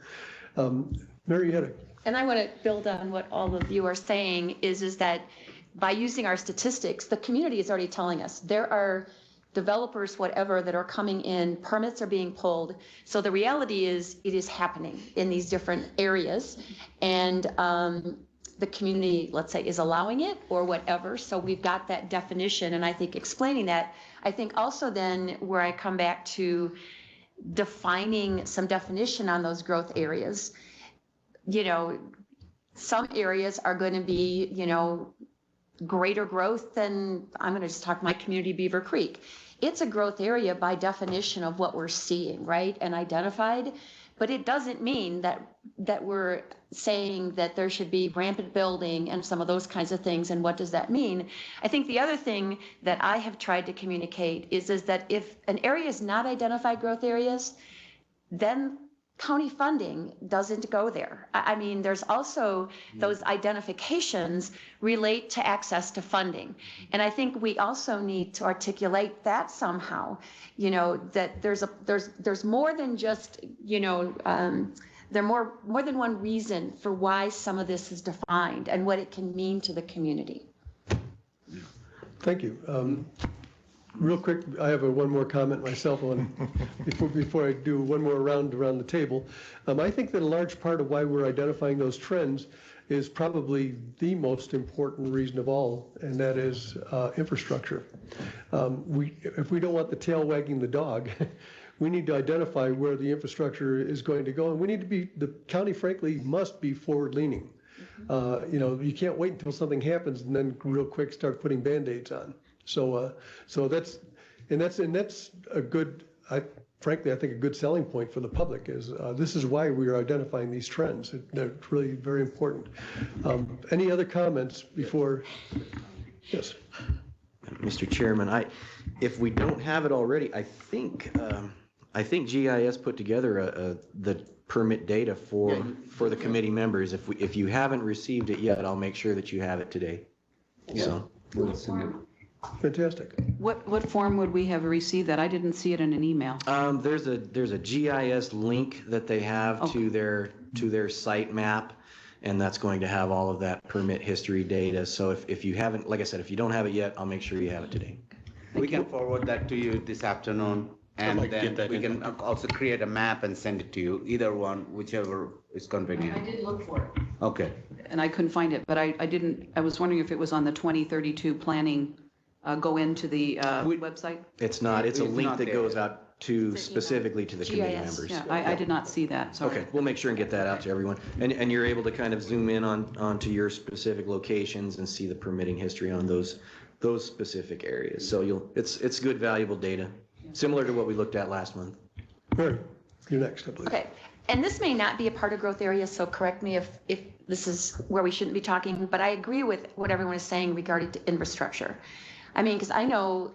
Speaker 1: Mary, you had a...
Speaker 4: And I want to build on what all of you are saying is that by using our statistics, the community is already telling us there are developers, whatever, that are coming in, permits are being pulled. So the reality is it is happening in these different areas. And the community, let's say, is allowing it or whatever. So we've got that definition. And I think explaining that, I think also then where I come back to defining some definition on those growth areas, you know, some areas are going to be, you know, greater growth than, I'm going to just talk my community, Beaver Creek. It's a growth area by definition of what we're seeing, right, and identified. But it doesn't mean that we're saying that there should be rampant building and some of those kinds of things. And what does that mean? I think the other thing that I have tried to communicate is that if an area is not identified growth areas, then county funding doesn't go there. I mean, there's also those identifications relate to access to funding. And I think we also need to articulate that somehow, you know, that there's more than just, you know, there are more than one reason for why some of this is defined and what it can mean to the community.
Speaker 1: Thank you. Real quick, I have one more comment myself on before I do one more round around the table. I think that a large part of why we're identifying those trends is probably the most important reason of all, and that is infrastructure. If we don't want the tail wagging the dog, we need to identify where the infrastructure is going to go, and we need to be, the county frankly must be forward-leaning. You know, you can't wait until something happens and then real quick start putting Band-Aids on. So that's a good, frankly, I think a good selling point for the public is this is why we are identifying these trends. They're really very important. Any other comments before? Yes.
Speaker 11: Mr. Chairman, if we don't have it already, I think GIS put together the permit data for the committee members. If you haven't received it yet, I'll make sure that you have it today.
Speaker 1: Yeah.
Speaker 11: So.
Speaker 1: Fantastic.
Speaker 8: What form would we have received that? I didn't see it in an email.
Speaker 11: There's a GIS link that they have to their site map, and that's going to have all of that permit history data. So if you haven't, like I said, if you don't have it yet, I'll make sure you have it today.
Speaker 6: We can forward that to you this afternoon, and then we can also create a map and send it to you. Either one, whichever is convenient.
Speaker 8: I did look for it.
Speaker 6: Okay.
Speaker 8: And I couldn't find it, but I didn't, I was wondering if it was on the 2032 planning, go into the website?
Speaker 11: It's not. It's a
Speaker 6: It's
Speaker 11: link
Speaker 6: not
Speaker 11: that
Speaker 6: there.
Speaker 11: goes out to specifically to the committee
Speaker 4: GIS.
Speaker 11: members.
Speaker 8: Yeah, I did not see that, sorry.
Speaker 11: Okay, we'll make sure and get that out to everyone. And you're able to kind of zoom in onto your specific locations and see the permitting history on those specific areas. So it's good, valuable data, similar to what we looked at last month.
Speaker 1: Mary, you're next, I believe.
Speaker 4: Okay, and this may not be a part of growth areas, so correct me if this is where we shouldn't be talking, but I agree with what everyone is saying regarding to infrastructure. I mean, because I know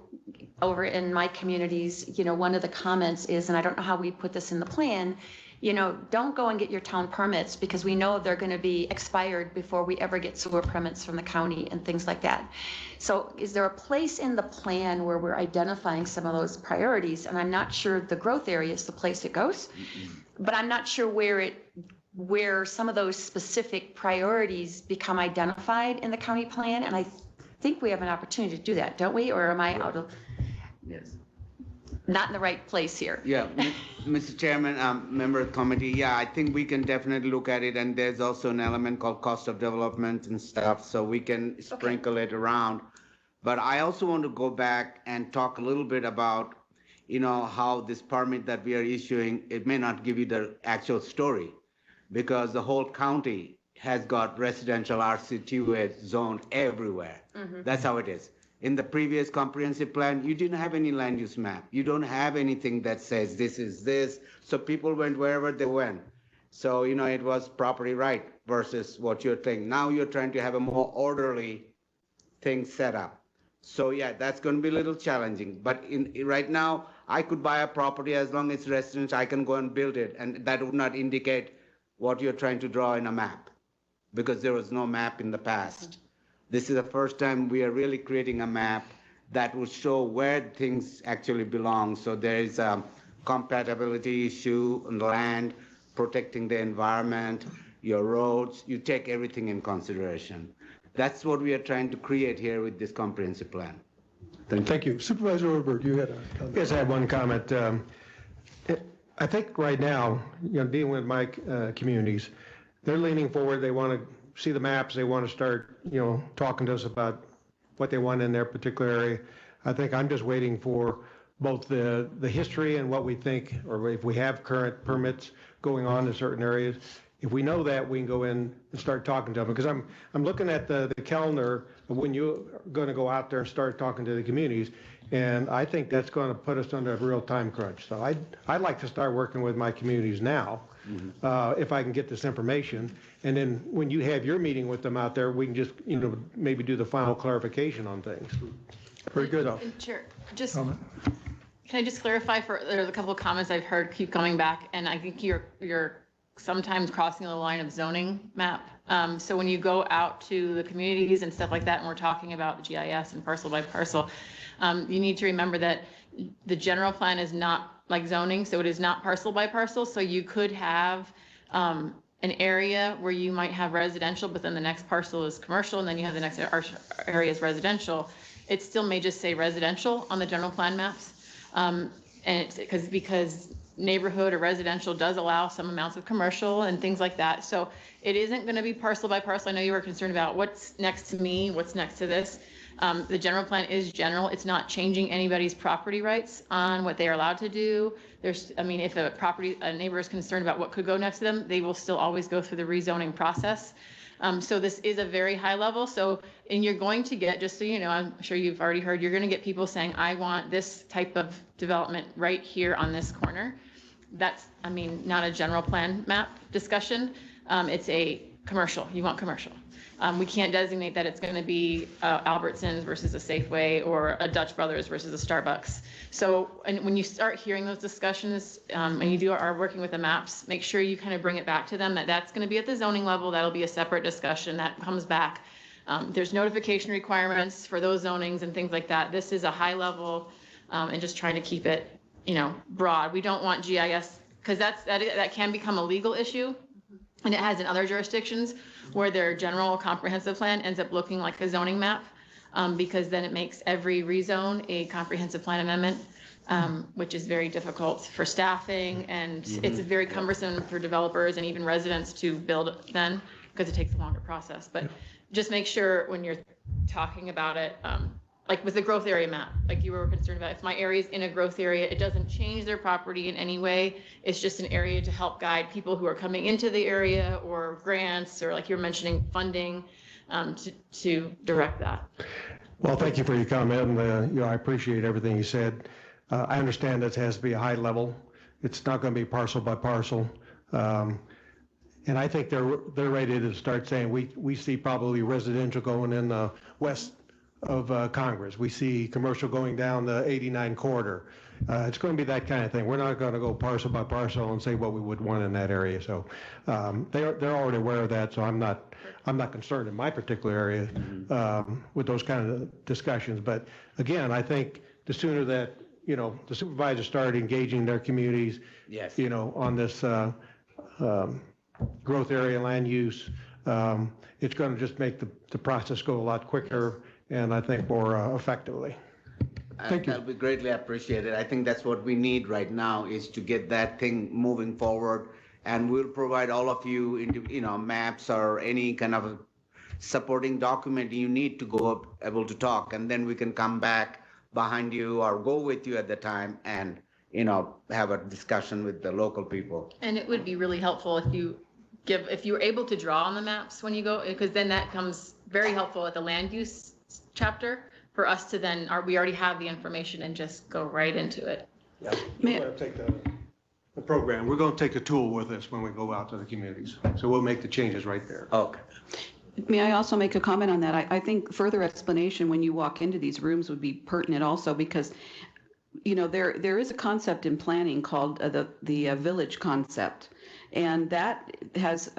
Speaker 4: over in my communities, you know, one of the comments is, and I don't know how we put this in the plan, you know, don't go and get your town permits because we know they're going to be expired before we ever get sewer permits from the county and things like that. So is there a place in the plan where we're identifying some of those priorities? And I'm not sure the growth area is the place it goes, but I'm not sure where some of those specific priorities become identified in the county plan. And I think we have an opportunity to do that, don't we? Or am I out of?
Speaker 6: Yes.
Speaker 4: Not in the right place here.
Speaker 6: Yeah, Mr. Chairman, member of the committee, yeah, I think we can definitely look at it, and there's also an element called cost of development and stuff, so we can sprinkle it around. But I also want to go back and talk a little bit about, you know, how this permit that we are issuing, it may not give you the actual story, because the whole county has got residential RC2 zoned everywhere. That's how it is. In the previous comprehensive plan, you didn't have any land use map. You don't have anything that says this is this. So people went wherever they went. So, you know, it was property right versus what you're saying. Now you're trying to have a more orderly thing set up. So yeah, that's going to be a little challenging. But right now, I could buy a property as long as it's residential, I can go and build it. And that would not indicate what you're trying to draw in a map, because there was no map in the past. This is the first time we are really creating a map that will show where things actually belong. So there is a compatibility issue on the land, protecting the environment, your roads, you take everything in consideration. That's what we are trying to create here with this comprehensive plan.
Speaker 1: Thank you. Supervisor Overberg, you had a comment.
Speaker 7: Yes, I have one comment. I think right now, you know, dealing with my communities, they're leaning forward. They want to see the maps. They want to start, you know, talking to us about what they want in their particular area. I think I'm just waiting for both the history and what we think, or if we have current permits going on in certain areas, If we know that, we can go in and start talking to them, because I'm looking at the calendar of when you're going to go out there and start talking to the communities, and I think that's going to put us under a real time crunch. So I'd like to start working with my communities now, if I can get this information, and then when you have your meeting with them out there, we can just, maybe do the final clarification on things. Very good.
Speaker 9: And Chair, can I just clarify, there's a couple of comments I've heard keep coming back, and I think you're sometimes crossing the line of zoning map. So when you go out to the communities and stuff like that, and we're talking about GIS and parcel by parcel, you need to remember that the general plan is not like zoning, so it is not parcel by parcel. So you could have an area where you might have residential, but then the next parcel is commercial, and then you have the next area is residential. It still may just say residential on the general plan maps. And it's because neighborhood or residential does allow some amounts of commercial and things like that. So it isn't going to be parcel by parcel. I know you were concerned about what's next to me, what's next to this. The general plan is general. It's not changing anybody's property rights on what they are allowed to do. If a neighbor is concerned about what could go next to them, they will still always go through the rezoning process. So this is a very high level. And you're going to get, just so you know, I'm sure you've already heard, you're going to get people saying, I want this type of development right here on this corner. That's, not a general plan map discussion. It's a commercial. You want commercial. We can't designate that it's going to be Albertsons versus a Safeway or a Dutch Brothers versus a Starbucks. So, and when you start hearing those discussions and you are working with the maps, make sure you kind of bring it back to them that that's going to be at the zoning level. That'll be a separate discussion that comes back. There's notification requirements for those zonings and things like that. This is a high level and just trying to keep it, broad. We don't want GIS, because that can become a legal issue, and it has in other jurisdictions where their general comprehensive plan ends up looking like a zoning map, because then it makes every rezone a comprehensive plan amendment, which is very difficult for staffing, and it's very cumbersome for developers and even residents to build then, because it takes a longer process. But just make sure when you're talking about it, like with the growth area map, like you were concerned about, if my area is in a growth area, it doesn't change their property in any way. It's just an area to help guide people who are coming into the area, or grants, or like you're mentioning, funding, to direct that.
Speaker 7: Well, thank you for your comment, and I appreciate everything you said. I understand that it has to be a high level. It's not going to be parcel by parcel. And I think they're ready to start saying, we see probably residential going in the west of Congress. We see commercial going down the 89 corridor. It's going to be that kind of thing. We're not going to go parcel by parcel and say what we would want in that area. So they're already aware of that. So I'm not concerned in my particular area with those kind of discussions. But again, I think the sooner that the supervisors start engaging their communities,
Speaker 6: yes,
Speaker 7: on this growth area land use, it's going to just make the process go a lot quicker, and I think more effectively. Thank you.
Speaker 6: That'll be greatly appreciated. I think that's what we need right now, is to get that thing moving forward, and we'll provide all of you into maps or any kind of supporting document you need to go up able to talk, and then we can come back behind you or go with you at the time and have a discussion with the local people.
Speaker 9: And it would be really helpful if you were able to draw on the maps when you go, because then that comes very helpful at the land use chapter for us to then, we already have the information and just go right into it.
Speaker 7: Yeah, we're going to take the program. We're going to take the tool with us when we go out to the communities. So we'll make the changes right there.
Speaker 6: Okay.
Speaker 8: May I also make a comment on that? I think further explanation when you walk into these rooms would be pertinent also, because there is a concept in planning called the village concept, and that has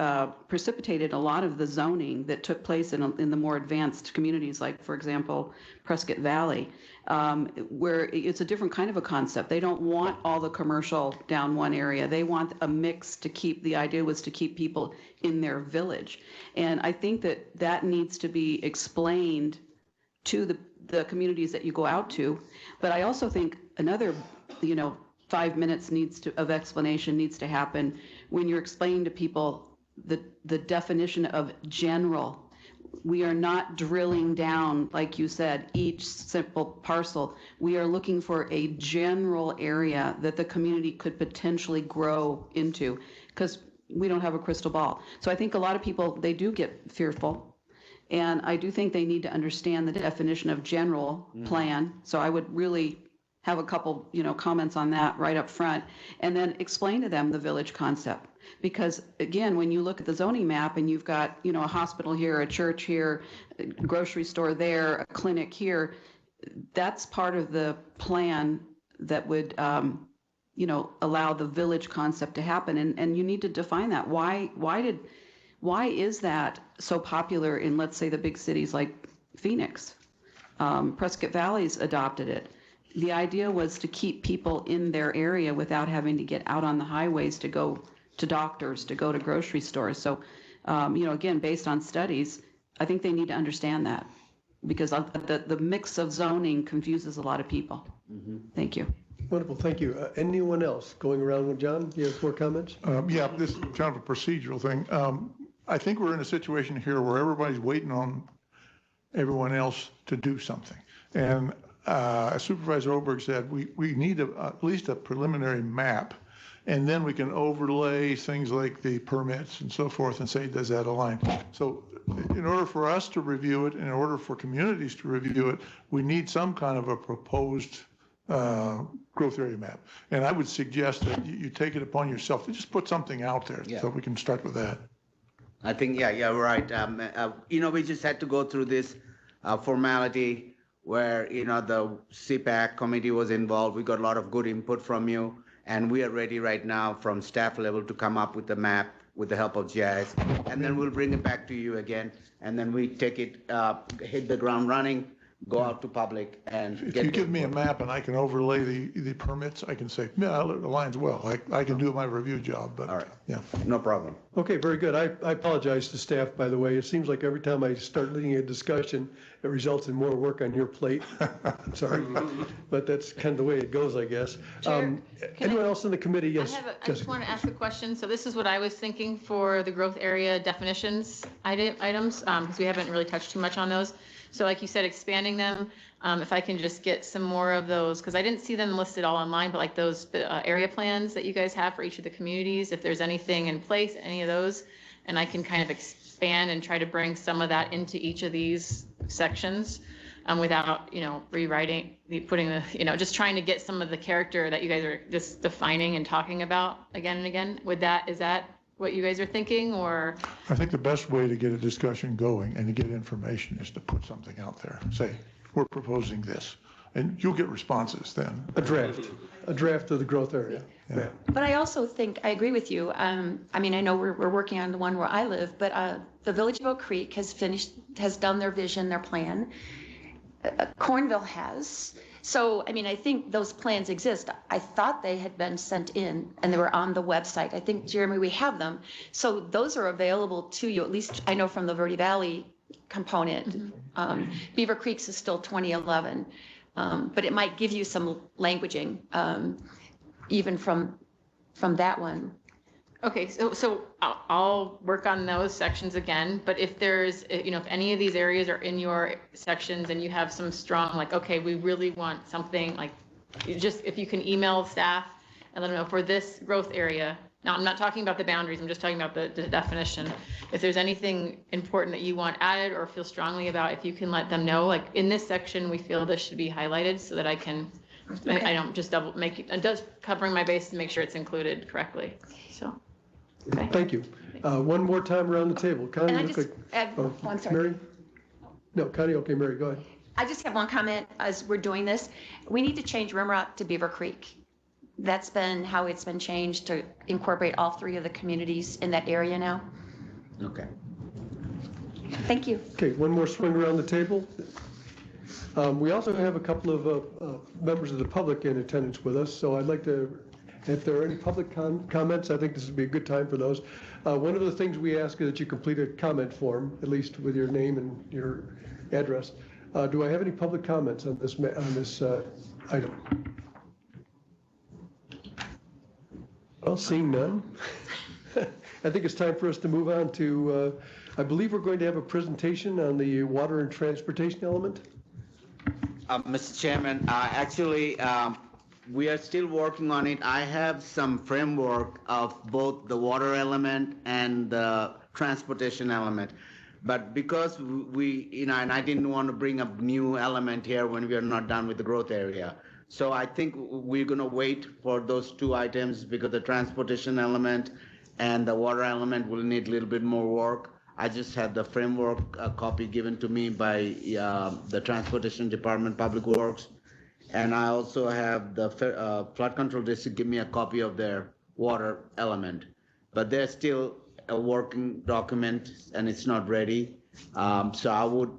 Speaker 8: precipitated a lot of the zoning that took place in the more advanced communities, like, for example, Prescott Valley, where it's a different kind of a concept. They don't want all the commercial down one area. They want a mix the idea was to keep people in their village. And I think that needs to be explained to the communities that you go out to. But I also think another, 5 minutes of explanation needs to happen when you're explaining to people the definition of general. We are not drilling down, like you said, each simple parcel. We are looking for a general area that the community could potentially grow into. Because we don't have a crystal ball. So I think a lot of people, they do get fearful. And I do think they need to understand the definition of general plan. So I would really have a couple, comments on that right up front, and then explain to them the village concept. Because again, when you look at the zoning map and you've got, a hospital here, a church here, a grocery store there, a clinic here, that's part of the plan that would, allow the village concept to happen. And you need to define that. Why is that so popular in, let's say, the big cities like Phoenix? Prescott Valley's adopted it. The idea was to keep people in their area without having to get out on the highways to go to doctors, to go to grocery stores. So, again, based on studies, I think they need to understand that, because the mix of zoning confuses a lot of people. Thank you.
Speaker 1: Wonderful, thank you. Anyone else going around with John? Do you have more comments?
Speaker 5: Yeah, this is kind of a procedural thing. I think we're in a situation here where everybody's waiting on everyone else to do something. And as Supervisor Oberg said, we need at least a preliminary map, and then we can overlay things like the permits and so forth and say, does that align? So in order for us to review it, in order for communities to review it, we need some kind of a proposed growth area map. And I would suggest that you take it upon yourself to just put something out there so we can start with that.
Speaker 6: I think, yeah, right. We just had to go through this formality where, the Cpac committee was involved. We got a lot of good input from you, and we are ready right now from staff level to come up with the map with the help of Jazz. And then we'll bring it back to you again, and then we take it, hit the ground running, go out to public and
Speaker 5: If
Speaker 6: get.
Speaker 5: you give me a map and I can overlay the permits, I can say, yeah, it aligns well. I can do my review job, but,
Speaker 6: All right.
Speaker 5: yeah.
Speaker 6: No problem.
Speaker 1: Okay, very good. I apologize to staff, by the way. It seems like every time I start leading a discussion, it results in more work on your plate. I'm sorry, but that's kind of the way it goes, I guess.
Speaker 9: Chair,
Speaker 1: Anyone else in the committee? Yes,
Speaker 9: I just
Speaker 1: Jessica.
Speaker 9: want to ask a question. So this is what I was thinking for the growth area definitions items, because we haven't really touched too much on those. So like you said, expanding them, if I can just get some more of those, because I didn't see them listed all online, but like those area plans that you guys have for each of the communities, if there's anything in place, any of those, and I can kind of expand and try to bring some of that into each of these sections without, rewriting, putting the, just trying to get some of the character that you guys are just defining and talking about again and again. Is that what you guys are thinking, or?
Speaker 5: I think the best way to get a discussion going and to get information is to put something out there. Say, we're proposing this, and you'll get responses then.
Speaker 1: A draft of the growth area.
Speaker 5: Yeah.
Speaker 4: But I also think, I agree with you. I know we're working on the one where I live, but the Village of Oak Creek has done their vision, their plan. Cornville has. So, I think those plans exist. I thought they had been sent in and they were on the website. I think, Jeremy, we have them. So those are available to you, at least I know from the Verde Valley component. Beaver Creek's is still 2011, but it might give you some languaging even from that one.
Speaker 9: Okay, so I'll work on those sections again, but if there's, if any of these areas are in your sections and you have some strong, like, okay, we really want something, like, if you can email staff and let them know for this growth area. Now, I'm not talking about the boundaries, I'm just talking about the definition. If there's anything important that you want added or feel strongly about, if you can let them know, like, in this section, we feel this should be highlighted so that I can, I don't just double make it, just covering my base to make sure it's included correctly, so. Okay.
Speaker 1: Thank you. One more time around the table. Connie,
Speaker 4: And I
Speaker 1: look
Speaker 4: just
Speaker 1: like-
Speaker 4: add,
Speaker 1: oh,
Speaker 4: one sorry.
Speaker 1: Mary? No, Connie, okay, Mary, go ahead.
Speaker 4: I just have one comment as we're doing this. We need to change Rimrock to Beaver Creek. That's been how it's been changed to incorporate all three of the communities in that area now.
Speaker 6: Okay.
Speaker 4: Thank you.
Speaker 1: Okay, one more swing around the table. We also have a couple of members of the public in attendance with us, so I'd like to, if there are any public comments, I think this would be a good time for those. One of the things we ask is that you complete a comment form, at least with your name and your address. Do I have any public comments on this item? Well, seeing none, I think it's time for us to move on to, I believe we're going to have a presentation on the water and transportation element.
Speaker 6: Mr. Chairman, actually, We are still working on it. I have some framework of both the water element and the transportation element. But because and I didn't want to bring up new element here when we are not done with the growth area. So I think we're going to wait for those two items because the transportation element and the water element will need a little bit more work. I just had the framework copy given to me by the Transportation Department, Public Works. And I also have the flood control district give me a copy of their water element. But they're still a working document and it's not ready. So I would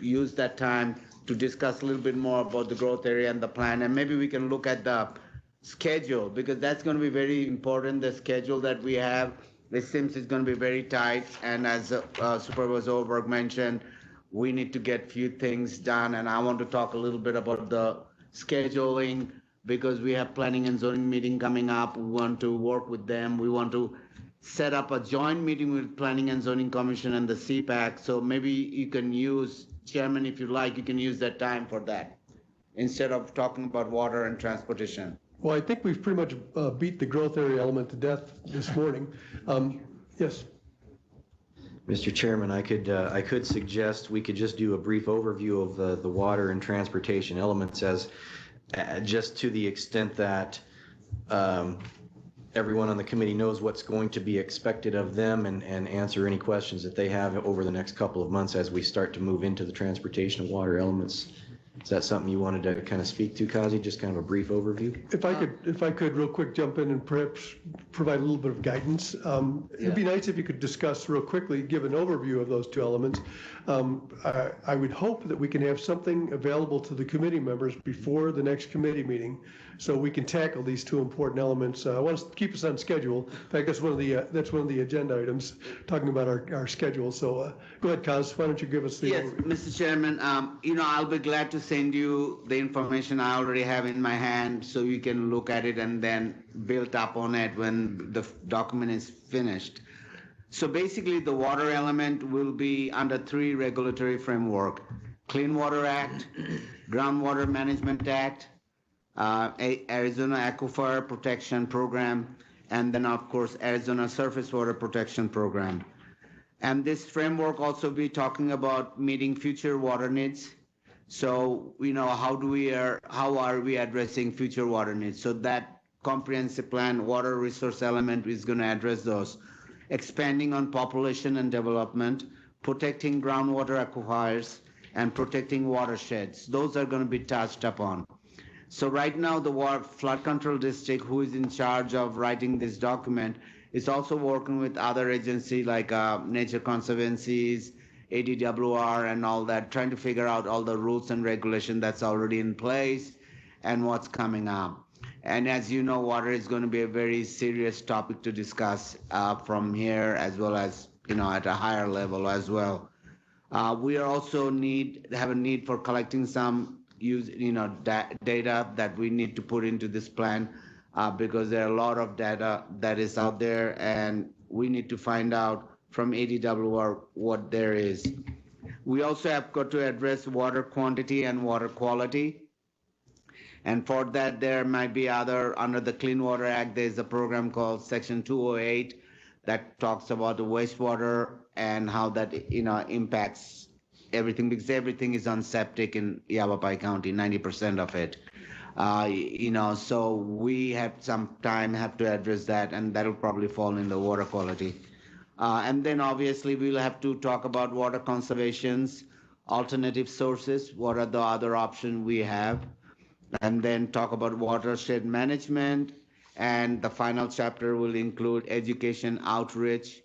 Speaker 6: use that time to discuss a little bit more about the growth area and the plan. And maybe we can look at the schedule because that's going to be very important. The schedule that we have, it seems it's going to be very tight. And as Supervisor Oberg mentioned, we need to get few things done. And I want to talk a little bit about the scheduling because we have planning and zoning meeting coming up. We want to work with them. We want to set up a joint meeting with Planning and Zoning Commission and the Cpac. So maybe you can use, Chairman, if you like, you can use that time for that instead of talking about water and transportation.
Speaker 1: Well, I think we've pretty much beat the growth area element to death this morning. Yes.
Speaker 11: Mr. Chairman, I could suggest we could just do a brief overview of the water and transportation elements as just to the extent that everyone on the committee knows what's going to be expected of them and answer any questions that they have over the next couple of months as we start to move into the transportation of water elements. Is that something you wanted to kind of speak to, Kazi? Just kind of a brief overview?
Speaker 1: If I could real quick jump in and perhaps provide a little bit of guidance. It'd be nice if you could discuss real quickly, give an overview of those two elements. I would hope that we can have something available to the committee members before the next committee meeting so we can tackle these two important elements. I want to keep us on schedule. In fact, that's one of the agenda items, talking about our schedule. So go ahead, Kaz, why don't you give us the
Speaker 6: Yes,
Speaker 1: overview?
Speaker 6: Mr. Chairman, I'll be glad to send you the information I already have in my hand so you can look at it and then build up on it when the document is finished. So basically the water element will be under three regulatory framework: Clean Water Act, Groundwater Management Act, Arizona Aquifer Protection Program, and then of course Arizona Surface Water Protection Program. And this framework also be talking about meeting future water needs. So, how are we addressing future water needs? So that comprehensive plan, water resource element is going to address those. Expanding on population and development, protecting groundwater aquifers, and protecting watersheds. Those are going to be touched upon. So right now, the Flood Control District, who is in charge of writing this document, is also working with other agencies like Nature Conservancies, ADWR and all that, trying to figure out all the rules and regulation that's already in place and what's coming up. And as you know, water is going to be a very serious topic to discuss from here as well as, at a higher level as well. We are also have a need for collecting some data that we need to put into this plan because there are a lot of data that is out there and we need to find out from ADWR what there is. We also have got to address water quantity and water quality. And for that, there might be under the Clean Water Act, there's a program called Section 208 that talks about the wastewater and how that, impacts everything, because everything is on septic in Yavapai County, 90% of it. So we have to address that, and that'll probably fall in the water quality. And then obviously we'll have to talk about water conservations, alternative sources, what are the other options we have, and then talk about watershed management, and the final chapter will include education, outreach,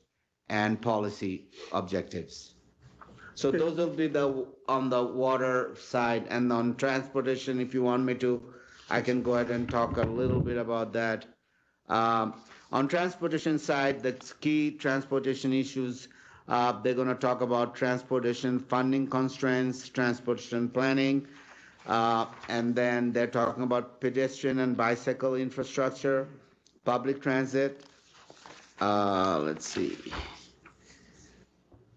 Speaker 6: and policy objectives. So those will be on the water side, and on transportation, if you want me to, I can go ahead and talk a little bit about that. On transportation side, the key transportation issues, they're going to talk about transportation funding constraints, transportation planning, and then they're talking about pedestrian and bicycle infrastructure, public transit. Let's see.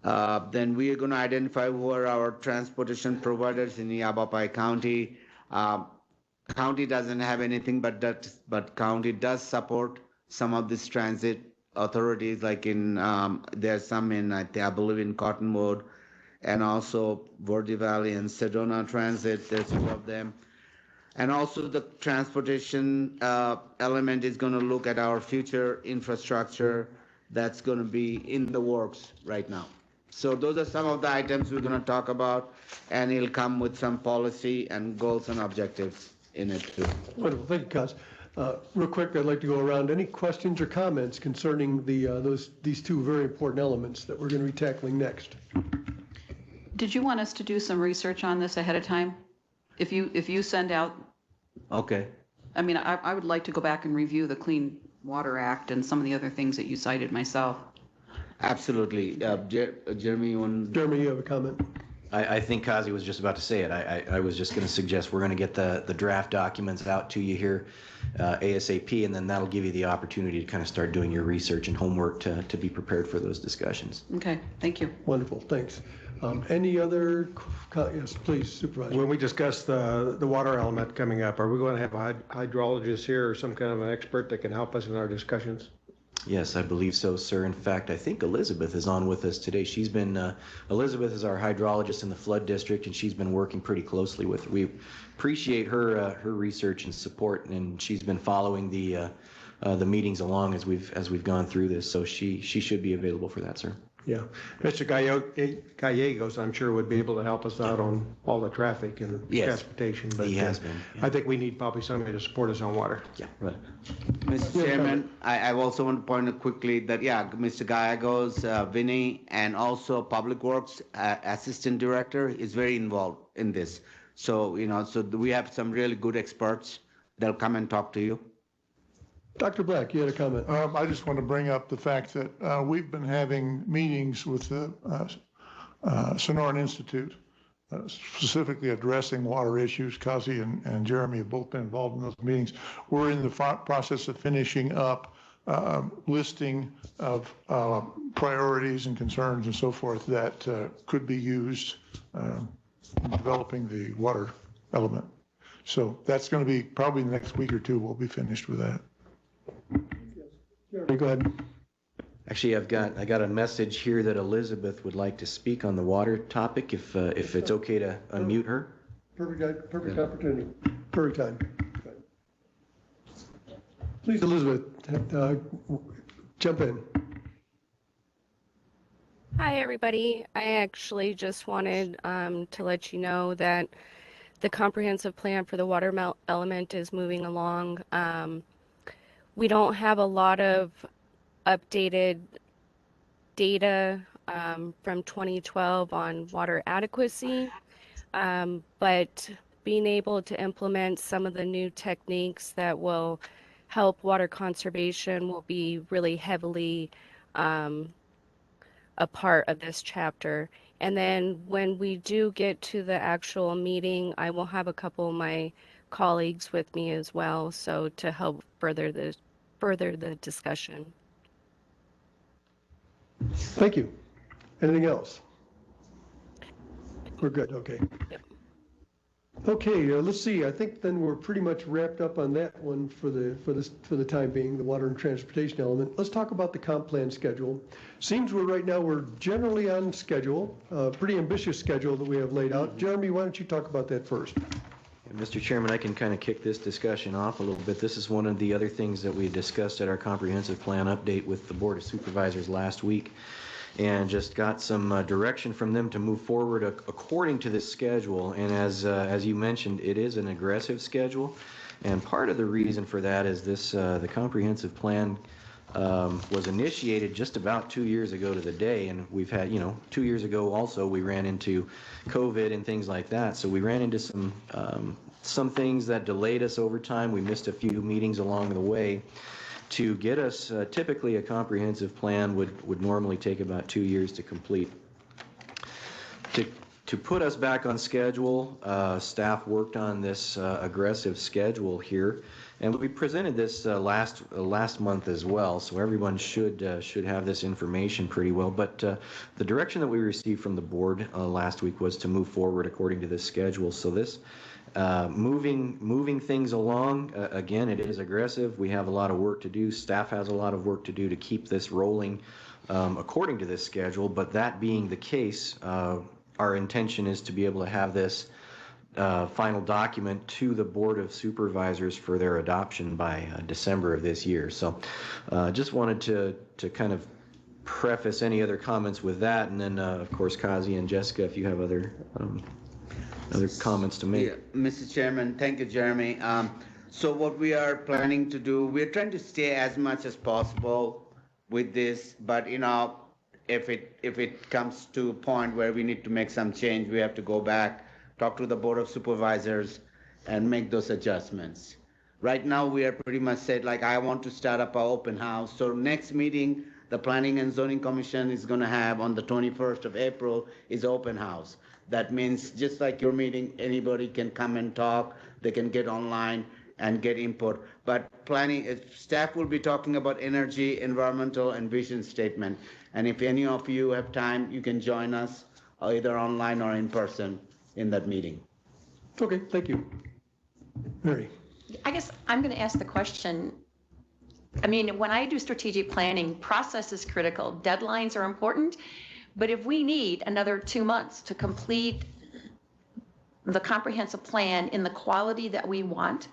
Speaker 6: Then we are going to identify who are our transportation providers in Yavapai County. County doesn't have anything, but county does support some of these transit authorities, like there's some I believe in Cottonwood, and also Verde Valley and Sedona Transit. There's two of them. And also the transportation element is going to look at our future infrastructure that's going to be in the works right now. So those are some of the items we're going to talk about, and it'll come with some policy and goals and objectives in it too.
Speaker 1: Wonderful, thank you, Cos. Real quick, I'd like to go around. Any questions or comments concerning these two very important elements that we're going to be tackling next?
Speaker 8: Did you want us to do some research on this ahead of time? If you send out,
Speaker 6: Okay.
Speaker 8: I mean, I would like to go back and review the Clean Water Act and some of the other things that you cited myself.
Speaker 6: Absolutely. Jeremy, you want?
Speaker 1: Jeremy, you have a comment?
Speaker 11: I think Kazi was just about to say it. I was just going to suggest we're going to get the draft documents out to you here ASAP, and then that'll give you the opportunity to kind of start doing your research and homework to be prepared for those discussions.
Speaker 8: Okay, thank you.
Speaker 1: Wonderful, thanks. Any other, yes, please, Supervisor.
Speaker 7: When we discuss the water element coming up, are we going to have a hydrologist here or some kind of an expert that can help us in our discussions?
Speaker 11: Yes, I believe so, sir. In fact, I think Elizabeth is on with us today. She's been, Elizabeth is our hydrologist in the flood district, and she's been working pretty closely with her. We appreciate her research and support, and she's been following the meetings along as we've gone through this. So she should be available for that, sir.
Speaker 7: Yeah. Mr. Gallegos, I'm sure, would be able to help us out on all the traffic and
Speaker 11: Yes,
Speaker 7: transportation. But
Speaker 11: he has been.
Speaker 7: I think we need probably somebody to support us on water.
Speaker 11: Yeah, right.
Speaker 6: Mr. Chairman, I also want to point out quickly that, Mr. Gallegos, Vinny, and also Public Works Assistant Director is very involved in this. So, so we have some really good experts that'll come and talk to you.
Speaker 1: Dr. Black, you had a comment.
Speaker 5: I just want to bring up the fact that we've been having meetings with the Sonoran Institute, specifically addressing water issues. Kazi and Jeremy have both been involved in those meetings. We're in the process of finishing up listing of priorities and concerns and so forth that could be used in developing the water element. So that's going to be probably the next week or two. We'll be finished with that.
Speaker 1: Go ahead.
Speaker 11: Actually, I got a message here that Elizabeth would like to speak on the water topic. If it's okay to unmute her.
Speaker 1: Perfect opportunity. Perfect time. Please, Elizabeth, jump in.
Speaker 12: Hi, everybody. I actually just wanted to let you know that the comprehensive plan for the water element is moving along. We don't have a lot of updated data from 2012 on water adequacy, but being able to implement some of the new techniques that will help water conservation will be really heavily a part of this chapter. And then when we do get to the actual meeting, I will have a couple of my colleagues with me as well, so to help further the discussion.
Speaker 1: Thank you. Anything else? We're good, okay.
Speaker 12: Yep.
Speaker 1: Okay, let's see. I think then we're pretty much wrapped up on that one for the time being, the water and transportation element. Let's talk about the comp plan schedule. Seems right now we're generally on schedule, pretty ambitious schedule that we have laid out. Jeremy, why don't you talk about that first?
Speaker 11: Mr. Chairman, I can kind of kick this discussion off a little bit. This is one of the other things that we discussed at our comprehensive plan update with the Board of Supervisors last week, and just got some direction from them to move forward according to this schedule. And as you mentioned, it is an aggressive schedule, and part of the reason for that is this: the comprehensive plan was initiated just about 2 years ago to the day, and we've had, 2 years ago also we ran into COVID and things like that, so we ran into some things that delayed us over time. We missed a few meetings along the way. To get us, typically a comprehensive plan would normally take about 2 years to complete. To put us back on schedule, staff worked on this aggressive schedule here, and we presented this last month as well, so everyone should have this information pretty well. But the direction that we received from the board last week was to move forward according to this schedule. So this moving things along. Again, it is aggressive. We have a lot of work to do. Staff has a lot of work to do to keep this rolling according to this schedule. But that being the case, our intention is to be able to have this final document to the Board of Supervisors for their adoption by December of this year. So just wanted to kind of preface any other comments with that, and then of course Kazi and Jessica, if you have other comments to make.
Speaker 6: Yeah, Mr. Chairman, thank you, Jeremy. So what we are planning to do, we're trying to stay as much as possible with this, but if it comes to a point where we need to make some change, we have to go back, talk to the Board of Supervisors, and make those adjustments. Right now, we are pretty much said, like, I want to start up our open house. So next meeting, the Planning and Zoning Commission is going to have on the 21st of April is open house. That means just like your meeting, anybody can come and talk. They can get online and get input. But staff will be talking about energy, environmental, and vision statement. And if any of you have time, you can join us either online or in person in that meeting.
Speaker 1: Okay, thank you. Mary.
Speaker 4: I guess I'm going to ask the question. I mean, when I do strategic planning, process is critical. Deadlines are important. But if we need another 2 months to complete the comprehensive plan in the quality that we want,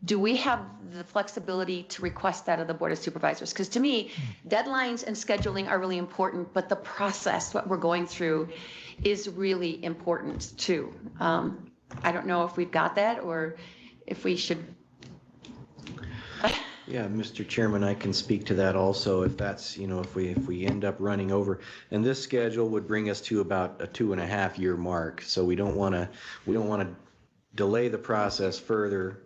Speaker 4: do we have the flexibility to request that of the Board of Supervisors? Because to me, deadlines and scheduling are really important, but the process, what we're going through, is really important too. I don't know if we've got that or if we should.
Speaker 11: Yeah, Mr. Chairman, I can speak to that also if that's, if we end up running over. And this schedule would bring us to about a 2.5-year mark. So we don't want to delay the process further,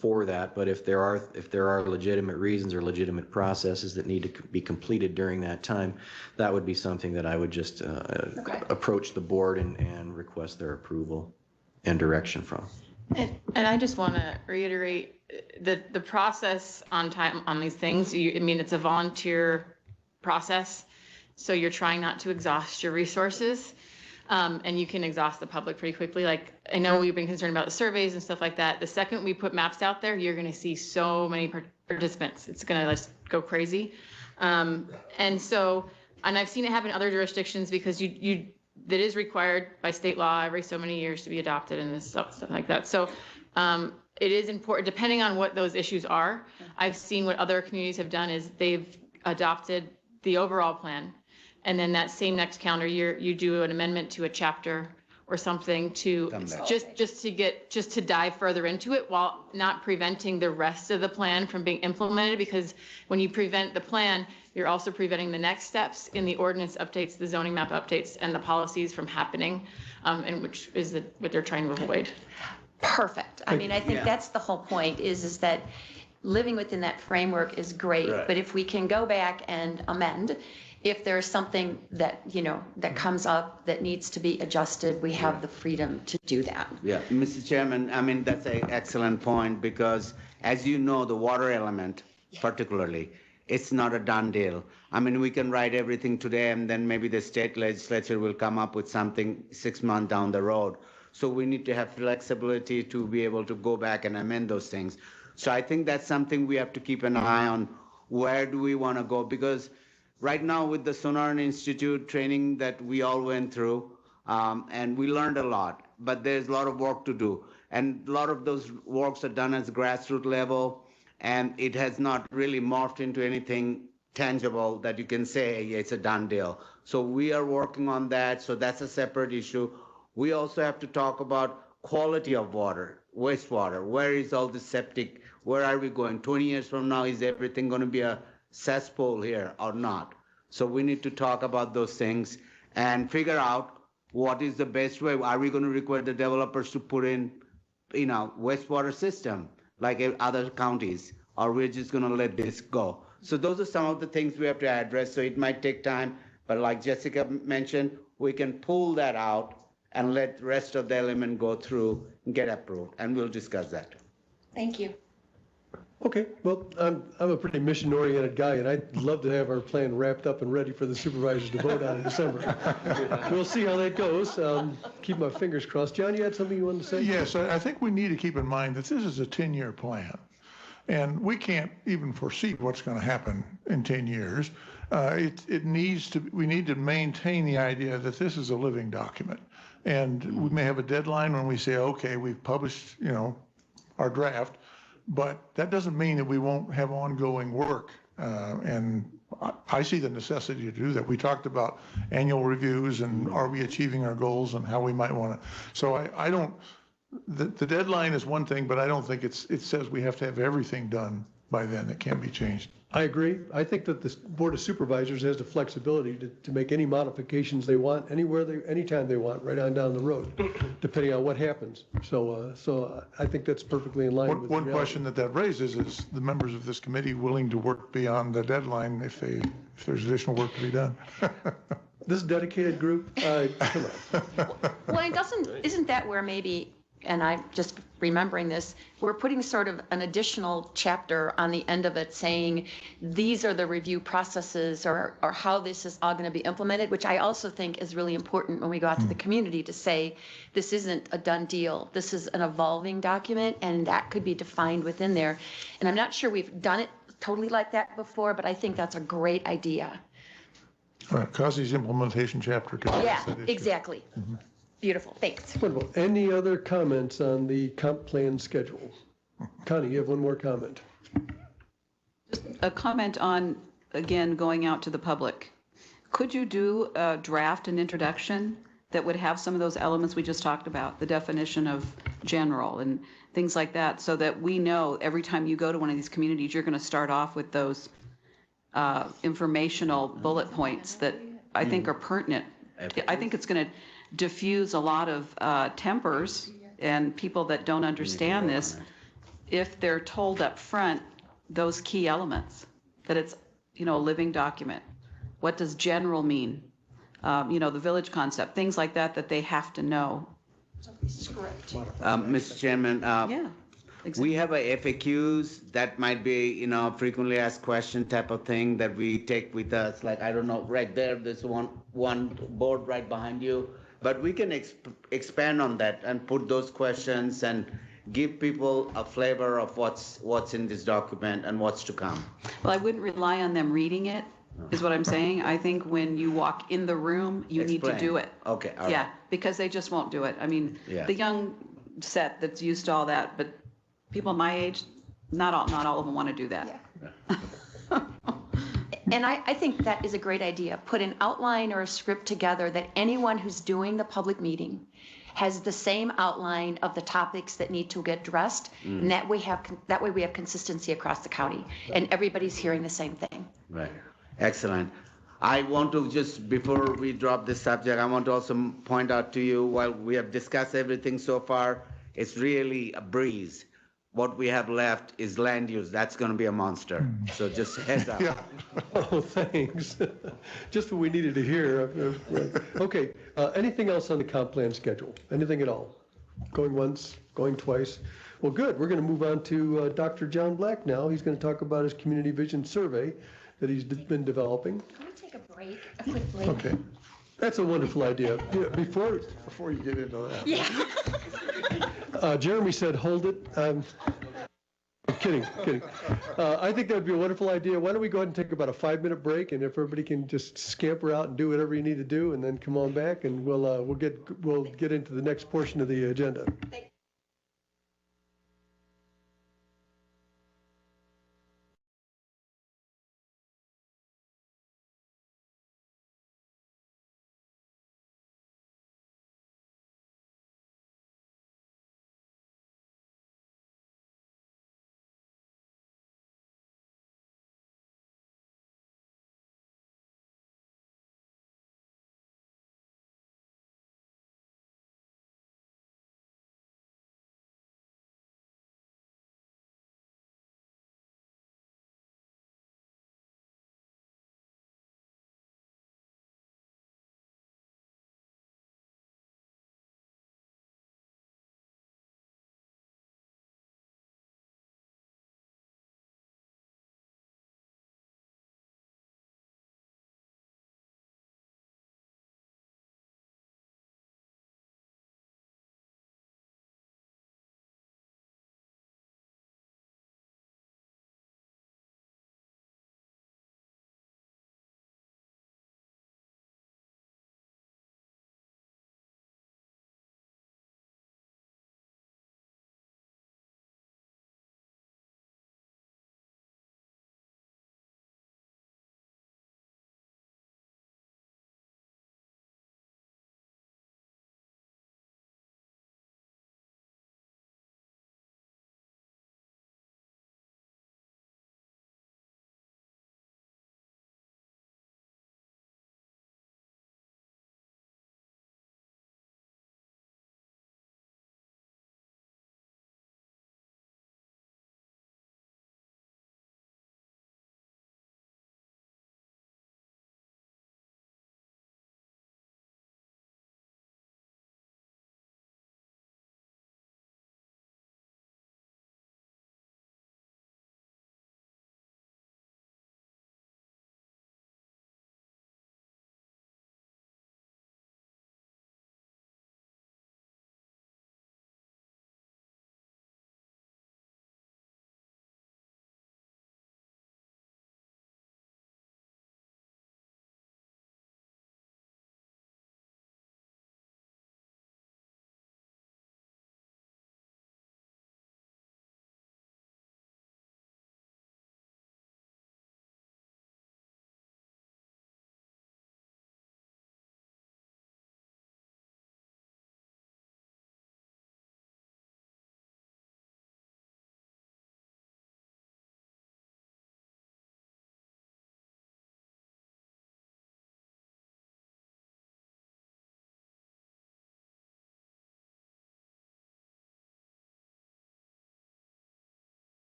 Speaker 11: for that. But if there are legitimate reasons or legitimate processes that need to be completed during that time, that would be something that I would just approach the board and request their approval and direction from.
Speaker 9: And I just want to reiterate the process on time on these things. It's a volunteer process, so you're trying not to exhaust your resources, and you can exhaust the public pretty quickly. Like, I know we've been concerned about the surveys and stuff like that. The second we put maps out there, you're going to see so many participants. It's going to just go crazy. And I've seen it happen in other jurisdictions because that is required by state law every so many years to be adopted and stuff like that. So it is important, depending on what those issues are. I've seen what other communities have done is they've adopted the overall plan, and then that same next calendar year, you do an amendment to a chapter or something to just to dive further into it while not preventing the rest of the plan from being implemented, because when you prevent the plan, you're also preventing the next steps in the ordinance updates, the zoning map updates, and the policies from happening, and which is what they're trying to avoid.
Speaker 4: Perfect. I mean, I think that's the whole point is that living within that framework is great, but if we can go back and amend, if there's something that, that comes up that needs to be adjusted, we have the freedom to do that.
Speaker 6: Yeah, Mr. Chairman, that's an excellent point because, as you know, the water element particularly, it's not a done deal. We can write everything today and then maybe the state legislature will come up with something 6 months down the road. So we need to have flexibility to be able to go back and amend those things. So I think that's something we have to keep an eye on. Where do we want to go? Because right now with the Sonoran Institute training that we all went through, and we learned a lot, but there's a lot of work to do. And a lot of those works are done at grassroots level, and it has not really morphed into anything tangible that you can say, hey, it's a done deal. So we are working on that, so that's a separate issue. We also have to talk about quality of water, wastewater. Where is all the septic? Where are we going? 20 years from now, is everything going to be a cesspool here or not? So we need to talk about those things and figure out what is the best way. Are we going to require the developers to put in, wastewater system like other counties, or we're just going to let this go? So those are some of the things we have to address. So it might take time, but like Jessica mentioned, we can pull that out and let the rest of the element go through and get approved, and we'll discuss that.
Speaker 4: Thank you.
Speaker 1: Okay, well, I'm a pretty mission-oriented guy, and I'd love to have our plan wrapped up and ready for the supervisors to vote on in December. We'll see how that goes. Keep my fingers crossed. John, you had something you wanted to say?
Speaker 5: Yes, I think we need to keep in mind that this is a 10-year plan. And we can't even foresee what's going to happen in 10 years. We need to maintain the idea that this is a living document. And we may have a deadline when we say, okay, we've published, our draft, but that doesn't mean that we won't have ongoing work. And I see the necessity to do that. We talked about annual reviews and are we achieving our goals and how we might want to. So I don't, the deadline is one thing, but I don't think it says we have to have everything done by then. It can be changed.
Speaker 1: I agree. I think that the Board of Supervisors has the flexibility to make any modifications they want, anytime they want, right on down the road, depending on what happens. So I think that's perfectly in line with
Speaker 5: One
Speaker 1: reality.
Speaker 5: question that raises is the members of this committee willing to work beyond the deadline if there's additional work to be done?
Speaker 1: This dedicated group, come on.
Speaker 4: Well, isn't that where maybe, and I'm just remembering this, we're putting sort of an additional chapter on the end of it saying, these are the review processes or how this is all going to be implemented, which I also think is really important when we go out to the community to say, this isn't a done deal. This is an evolving document, and that could be defined within there. And I'm not sure we've done it totally like that before, but I think that's a great idea.
Speaker 5: Kazi's implementation chapter could address
Speaker 4: Yeah,
Speaker 5: that issue.
Speaker 4: exactly. Beautiful, thanks.
Speaker 1: Wonderful. Any other comments on the comp plan schedule? Connie, you have one more comment.
Speaker 8: A comment on, again, going out to the public. Could you do a draft and introduction that would have some of those elements we just talked about, the definition of general and things like that, so that we know every time you go to one of these communities, you're going to start off with those informational bullet points that I think are pertinent. I think it's going to diffuse a lot of tempers and people that don't understand this if they're told up front those key elements, that it's, a living document. What does general mean? The village concept, things like that, that they have to know.
Speaker 6: Mr. Chairman,
Speaker 8: Yeah.
Speaker 6: we have a FAQs that might be, frequently asked question type of thing that we take with us. Like, I don't know, right there, there's one board right behind you. But we can expand on that and put those questions and give people a flavor of what's in this document and what's to come.
Speaker 8: Well, I wouldn't rely on them reading it, is what I'm saying. I think when you walk in the room, you need to
Speaker 6: Explain.
Speaker 8: do it.
Speaker 6: Okay, all right.
Speaker 8: Yeah, because they just won't do it. I mean,
Speaker 6: Yeah.
Speaker 8: the young set that's used to all that, but people my age, not all of them want to do that.
Speaker 4: Yeah. And I think that is a great idea. Put an outline or a script together that anyone who's doing the public meeting has the same outline of the topics that need to get addressed. And that way we have consistency across the county and everybody's hearing the same thing.
Speaker 6: Right. Excellent. I want to just, before we drop this subject, I want to also point out to you, while we have discussed everything so far, it's really a breeze. What we have left is land use. That's going to be a monster. So just heads up.
Speaker 5: Yeah.
Speaker 1: Oh, thanks. Just what we needed to hear. Okay, anything else on the comp plan schedule? Anything at all? Going once, going twice? Well, good. We're going to move on to Dr. John Black now. He's going to talk about his community vision survey that he's been developing.
Speaker 4: Can we take a break, a quick break?
Speaker 1: Okay. That's a wonderful idea. Yeah,
Speaker 5: Before you get into that.
Speaker 4: Yeah.
Speaker 1: Jeremy said, hold it. Kidding. I think that would be a wonderful idea. Why don't we go ahead and take about a 5-minute break, and if everybody can just scamper out and do whatever you need to do, and then come on back, and we'll get into the next portion of the agenda.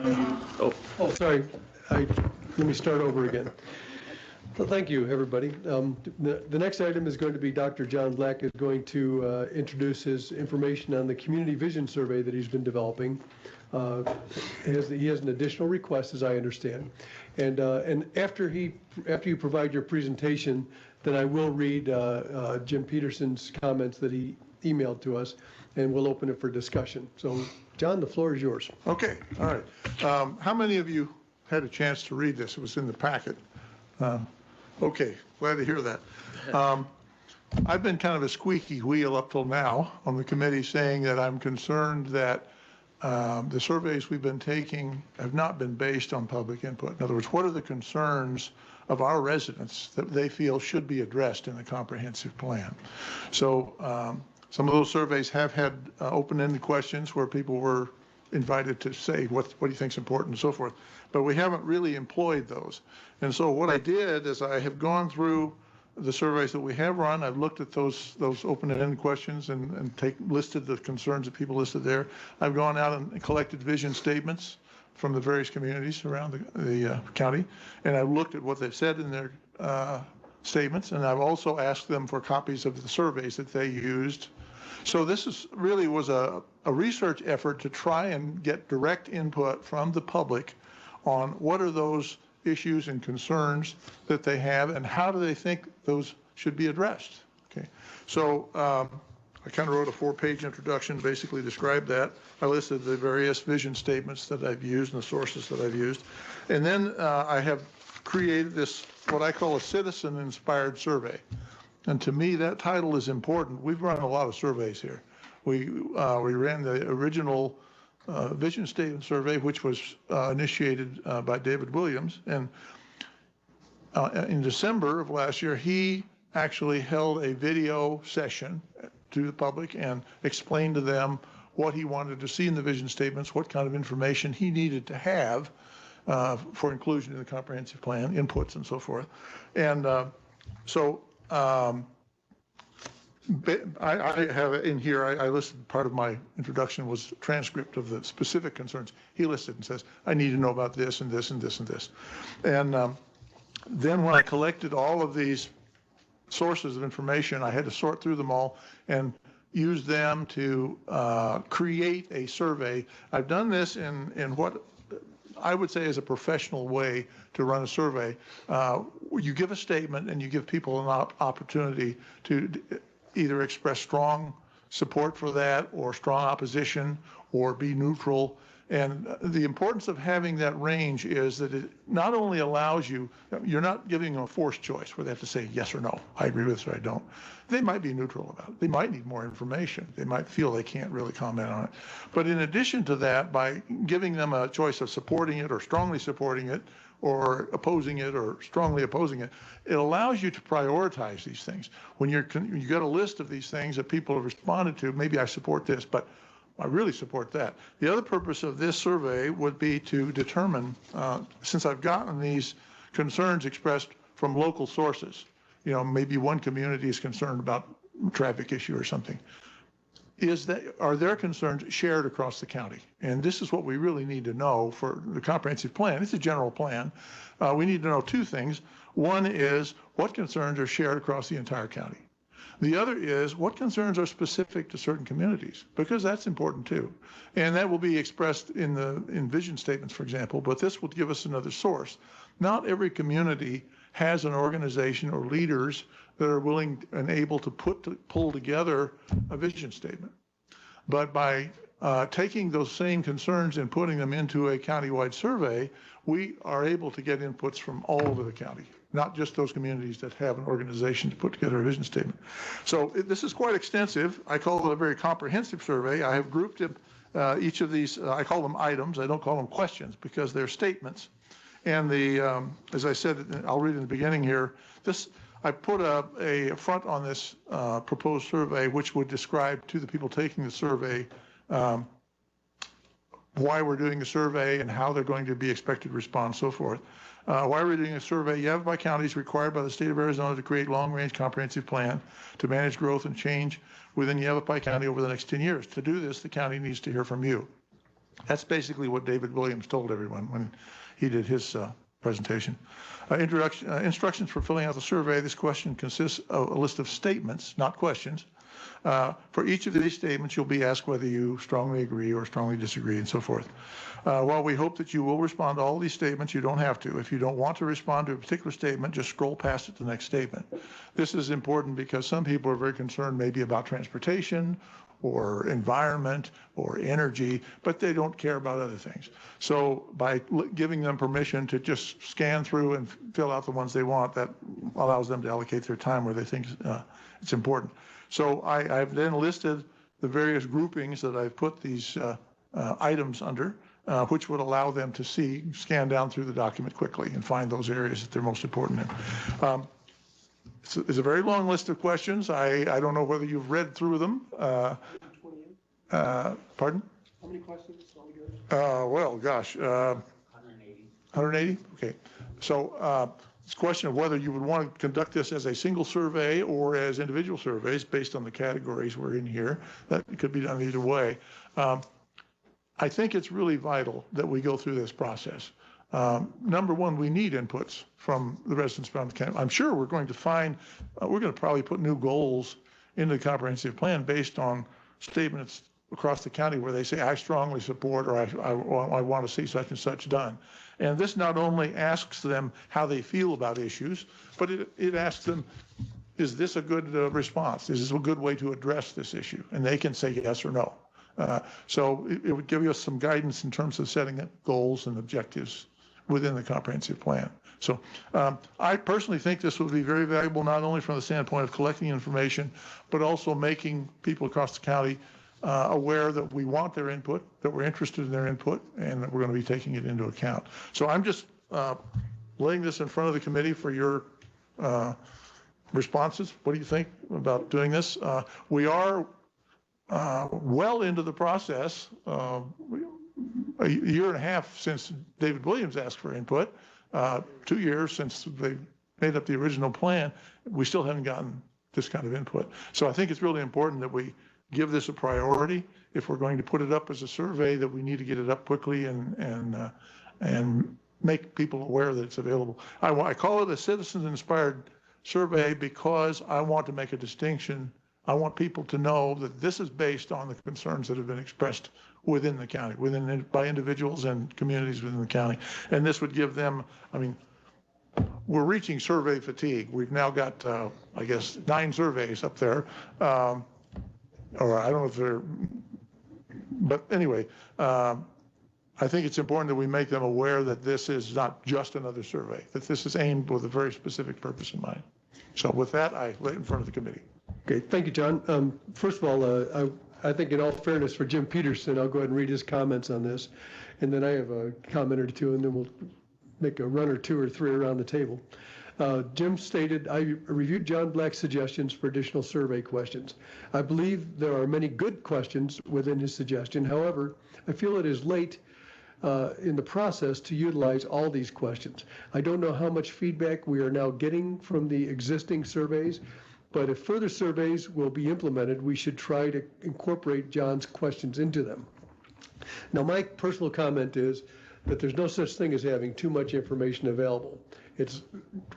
Speaker 1: Oh, sorry. Let me start over again. Well, thank you, everybody. The next item is going to be Dr. John Black is going to introduce his information on the community vision survey that he's been developing. He has an additional request, as I understand. And after you provide your presentation, then I will read Jim Peterson's comments that he emailed to us, and we'll open it for discussion. So, John, the floor is yours.
Speaker 5: Okay, all right. How many of you had a chance to read this? It was in the packet. Okay, glad to hear that. I've been kind of a squeaky wheel up till now on the committee, saying that I'm concerned that the surveys we've been taking have not been based on public input. In other words, what are the concerns of our residents that they feel should be addressed in the comprehensive plan? So some of those surveys have had open-ended questions where people were invited to say what do you think is important and so forth, but we haven't really employed those. And so what I did is I have gone through the surveys that we have run. I've looked at those open-ended questions and listed the concerns that people listed there. I've gone out and collected vision statements from the various communities around the county, and I've looked at what they've said in their statements, and I've also asked them for copies of the surveys that they used. So this really was a research effort to try and get direct input from the public on what are those issues and concerns that they have and how do they think those should be addressed. Okay, so I kind of wrote a 4-page introduction, basically described that. I listed the various vision statements that I've used and the sources that I've used. And then I have created this, what I call a citizen-inspired survey. And to me, that title is important. We've run a lot of surveys here. We ran the original vision statement survey, which was initiated by David Williams. And in December of last year, he actually held a video session to the public and explained to them what he wanted to see in the vision statements, what kind of information he needed to have for inclusion in the comprehensive plan, inputs and so forth. And I have in here, I listed, part of my introduction was a transcript of the specific concerns. He listed and says, I need to know about this and this and this and this. And then when I collected all of these sources of information, I had to sort through them all and use them to create a survey. I've done this in what I would say is a professional way to run a survey. You give a statement and you give people an opportunity to either express strong support for that or strong opposition or be neutral. And the importance of having that range is that it not only allows you, you're not giving them a forced choice where they have to say yes or no, I agree with this or I don't. They might be neutral about it. They might need more information. They might feel they can't really comment on it. But in addition to that, by giving them a choice of supporting it or strongly supporting it or opposing it or strongly opposing it, it allows you to prioritize these things. When you got a list of these things that people have responded to, maybe I support this, but I really support that. The other purpose of this survey would be to determine, since I've gotten these concerns expressed from local sources, maybe one community is concerned about a traffic issue or something, are their concerns shared across the county? And this is what we really need to know for the comprehensive plan. It's a general plan. We need to know two things. One is what concerns are shared across the entire county. The other is what concerns are specific to certain communities, because that's important too. And that will be expressed in vision statements, for example, but this will give us another source. Not every community has an organization or leaders that are willing and able to pull together a vision statement. But by taking those same concerns and putting them into a countywide survey, we are able to get inputs from all over the county, not just those communities that have an organization to put together a vision statement. So this is quite extensive. I call it a very comprehensive survey. I have grouped each of these, I call them items. I don't call them questions because they're statements. And as I said, I'll read in the beginning here, I put a front on this proposed survey which would describe to the people taking the survey why we're doing the survey and how they're going to be expected to respond and so forth. Why are we doing a survey? Yavapai County is required by the state of Arizona to create long-range comprehensive plan to manage growth and change within Yavapai County over the next 10 years. To do this, the county needs to hear from you. That's basically what David Williams told everyone when he did his presentation. Instructions for filling out the survey. This question consists of a list of statements, not questions. For each of these statements, you'll be asked whether you strongly agree or strongly disagree and so forth. While we hope that you will respond to all these statements, you don't have to. If you don't want to respond to a particular statement, just scroll past it to the next statement. This is important because some people are very concerned maybe about transportation or environment or energy, but they don't care about other things. So by giving them permission to just scan through and fill out the ones they want, that allows them to allocate their time where they think it's important. So I've then listed the various groupings that I've put these items under, which would allow them to scan down through the document quickly and find those areas that they're most important in. It's a very long list of questions. I don't know whether you've read through them. Pardon?
Speaker 1: How many questions altogether?
Speaker 5: Well, gosh. 180. 180? Okay. So it's a question of whether you would want to conduct this as a single survey or as individual surveys based on the categories we're in here. That could be done either way. I think it's really vital that we go through this process. Number one, we need inputs from the residents around the county. I'm sure we're going to find, we're going to probably put new goals into the comprehensive plan based on statements across the county where they say, I strongly support, or I want to see such and such done. And this not only asks them how they feel about issues, but it asks them, is this a good response? Is this a good way to address this issue? And they can say yes or no. So it would give us some guidance in terms of setting up goals and objectives within the comprehensive plan. So I personally think this would be very valuable, not only from the standpoint of collecting information, but also making people across the county aware that we want their input, that we're interested in their input, and that we're going to be taking it into account. So I'm just laying this in front of the committee for your responses. What do you think about doing this? We are well into the process, a year and a half since David Williams asked for input, 2 years since they made up the original plan. We still haven't gotten this kind of input. So I think it's really important that we give this a priority. If we're going to put it up as a survey, that we need to get it up quickly and make people aware that it's available. I call it a citizen-inspired survey because I want to make a distinction. I want people to know that this is based on the concerns that have been expressed within the county, by individuals and communities within the county. And this would give them, I mean, we're reaching survey fatigue. We've now got, I guess, 9 surveys up there. Or I don't know if they're, but anyway, I think it's important that we make them aware that this is not just another survey, that this is aimed with a very specific purpose in mind. So with that, I lay it in front of the committee.
Speaker 1: Okay, thank you, John. First of all, I think in all fairness for Jim Peterson, I'll go ahead and read his comments on this. And then I have a comment or two, and then we'll make a run or 2 or 3 around the table. Jim stated, I reviewed John Black's suggestions for additional survey questions. I believe there are many good questions within his suggestion. However, I feel it is late in the process to utilize all these questions. I don't know how much feedback we are now getting from the existing surveys, but if further surveys will be implemented, we should try to incorporate John's questions into them. Now, my personal comment is that there's no such thing as having too much information available. It's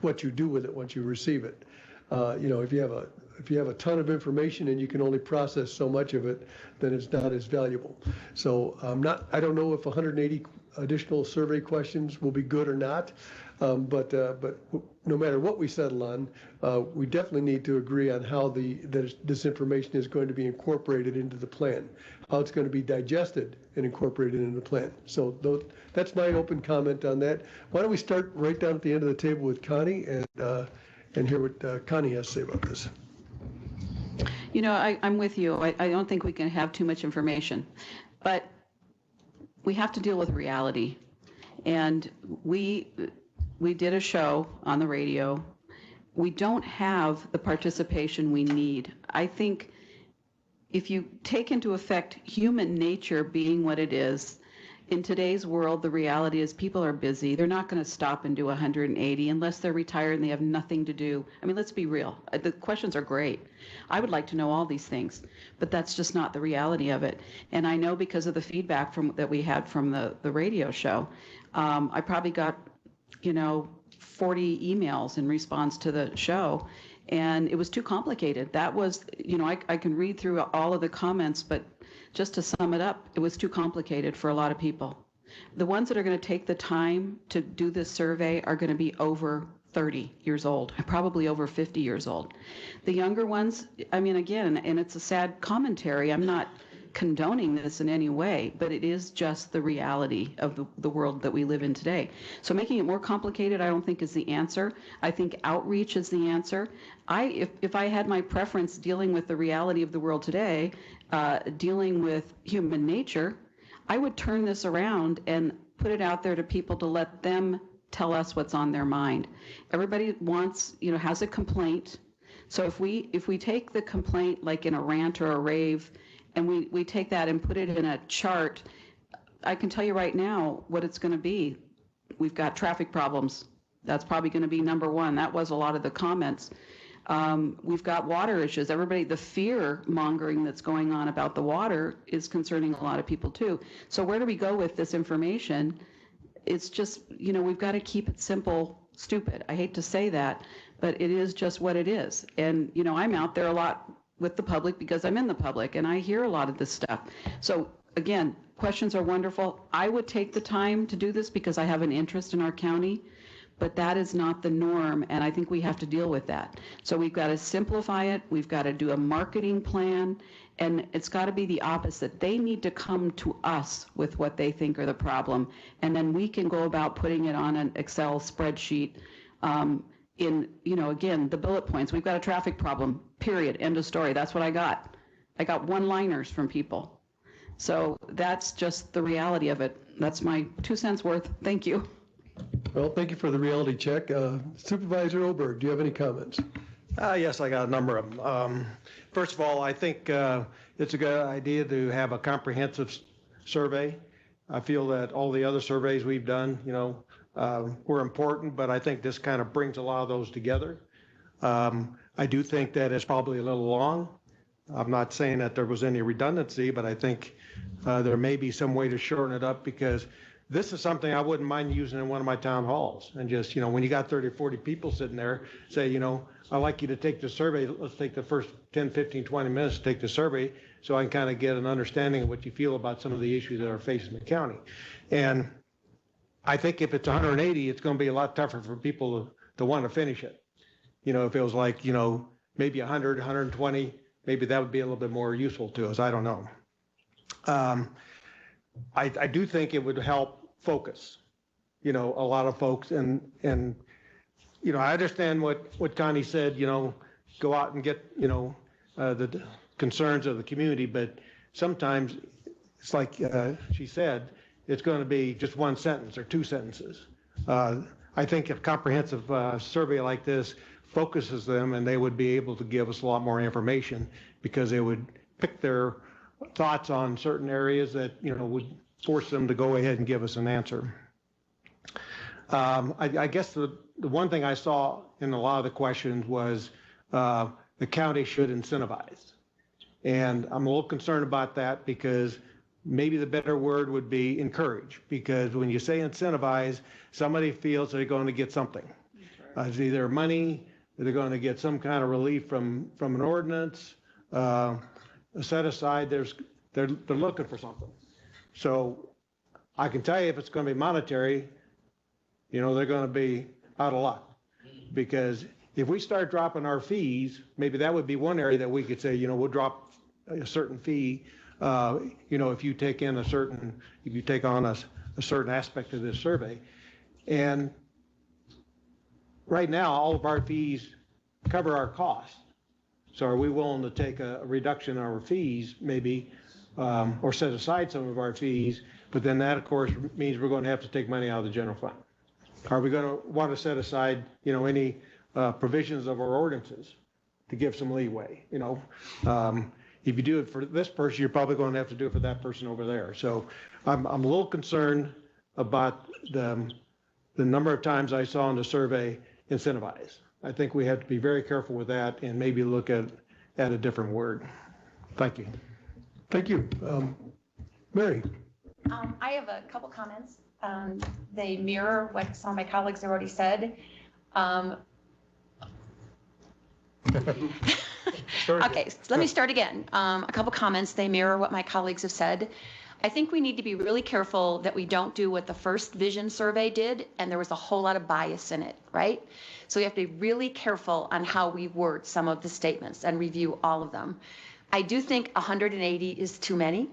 Speaker 1: what you do with it once you receive it. You know, if you have a ton of information and you can only process so much of it, then it's not as valuable. So I don't know if 180 additional survey questions will be good or not, but no matter what we settle on, we definitely need to agree on how this information is going to be incorporated into the plan, how it's going to be digested and incorporated into the plan. So that's my open comment on that. Why don't we start right down at the end of the table with Connie and hear what Connie has to say about this.
Speaker 8: You know, I'm with you. I don't think we can have too much information, but we have to deal with reality. And we did a show on the radio. We don't have the participation we need. I think if you take into effect human nature being what it is, in today's world, the reality is people are busy. They're not going to stop and do 180 unless they're retired and they have nothing to do. I mean, let's be real. The questions are great. I would like to know all these things, but that's just not the reality of it. And I know because of the feedback that we had from the radio show, I probably got, 40 emails in response to the show, and it was too complicated. That was, I can read through all of the comments, but just to sum it up, it was too complicated for a lot of people. The ones that are going to take the time to do this survey are going to be over 30 years old, probably over 50 years old. The younger ones, I mean, again, and it's a sad commentary, I'm not condoning this in any way, but it is just the reality of the world that we live in today. So making it more complicated, I don't think is the answer. I think outreach is the answer. If I had my preference dealing with the reality of the world today, dealing with human nature, I would turn this around and put it out there to people to let them tell us what's on their mind. Everybody wants, has a complaint. So if we take the complaint like in a rant or a rave, and we take that and put it in a chart, I can tell you right now what it's going to be. We've got traffic problems. That's probably going to be number one. That was a lot of the comments. We've got water issues. Everybody, the fear mongering that's going on about the water is concerning a lot of people too. So where do we go with this information? It's just, we've got to keep it simple, stupid. I hate to say that, but it is just what it is. And, I'm out there a lot with the public because I'm in the public and I hear a lot of this stuff. So again, questions are wonderful. I would take the time to do this because I have an interest in our county, but that is not the norm, and I think we have to deal with that. So we've got to simplify it, we've got to do a marketing plan, and it's got to be the opposite. They need to come to us with what they think are the problem, and then we can go about putting it on an Excel spreadsheet in, again, the bullet points. We've got a traffic problem, period, end of story. That's what I got. I got one-liners from people. So that's just the reality of it. That's my 2 cents worth. Thank you.
Speaker 1: Well, thank you for the reality check. Supervisor Oberg, do you have any comments?
Speaker 7: Yes, I got a number of them. First of all, I think it's a good idea to have a comprehensive survey. I feel that all the other surveys we've done, were important, but I think this kind of brings a lot of those together. I do think that it's probably a little long. I'm not saying that there was any redundancy, but I think there may be some way to shorten it up, because this is something I wouldn't mind using in one of my town halls. And just, when you got 30 or 40 people sitting there, say, I'd like you to take the survey. Let's take the first 10, 15, 20 minutes to take the survey so I can kind of get an understanding of what you feel about some of the issues that are facing the county. And I think if it's 180, it's going to be a lot tougher for people to want to finish it. If it was like, maybe 100, 120, maybe that would be a little bit more useful to us. I don't know. I do think it would help focus, a lot of folks. And I understand what Connie said, go out and get, the concerns of the community. But sometimes it's like she said, it's going to be just one sentence or two sentences. I think a comprehensive survey like this focuses them, and they would be able to give us a lot more information, because they would pick their thoughts on certain areas that, would force them to go ahead and give us an answer. I guess the one thing I saw in a lot of the questions was the county should incentivize. And I'm a little concerned about that, because maybe the better word would be encourage, because when you say incentivize, somebody feels they're going to get something. It's either money, or they're going to get some kind of relief from an ordinance, set aside. They're looking for something. So I can tell you, if it's going to be monetary, they're going to be out of luck, because if we start dropping our fees, maybe that would be one area that we could say, we'll drop a certain fee. If you take on a certain aspect of this survey. And right now, all of our fees cover our costs. So are we willing to take a reduction in our fees, maybe, or set aside some of our fees? But then that, of course, means we're going to have to take money out of the general fund. Are we going to want to set aside, any provisions of our ordinances to give some leeway? if you do it for this person, you're probably going to have to do it for that person over there. So I'm a little concerned about the number of times I saw in the survey incentivize. I think we have to be very careful with that and maybe look at a different word. Thank you.
Speaker 1: Thank you. Mary?
Speaker 4: I have a couple comments. They mirror what some of my colleagues have already said. Okay, so let me start again. A couple comments, they mirror what my colleagues have said. I think we need to be really careful that we don't do what the first vision survey did, and there was a whole lot of bias in it, right? So we have to be really careful on how we word some of the statements and review all of them. I do think 180 is too many.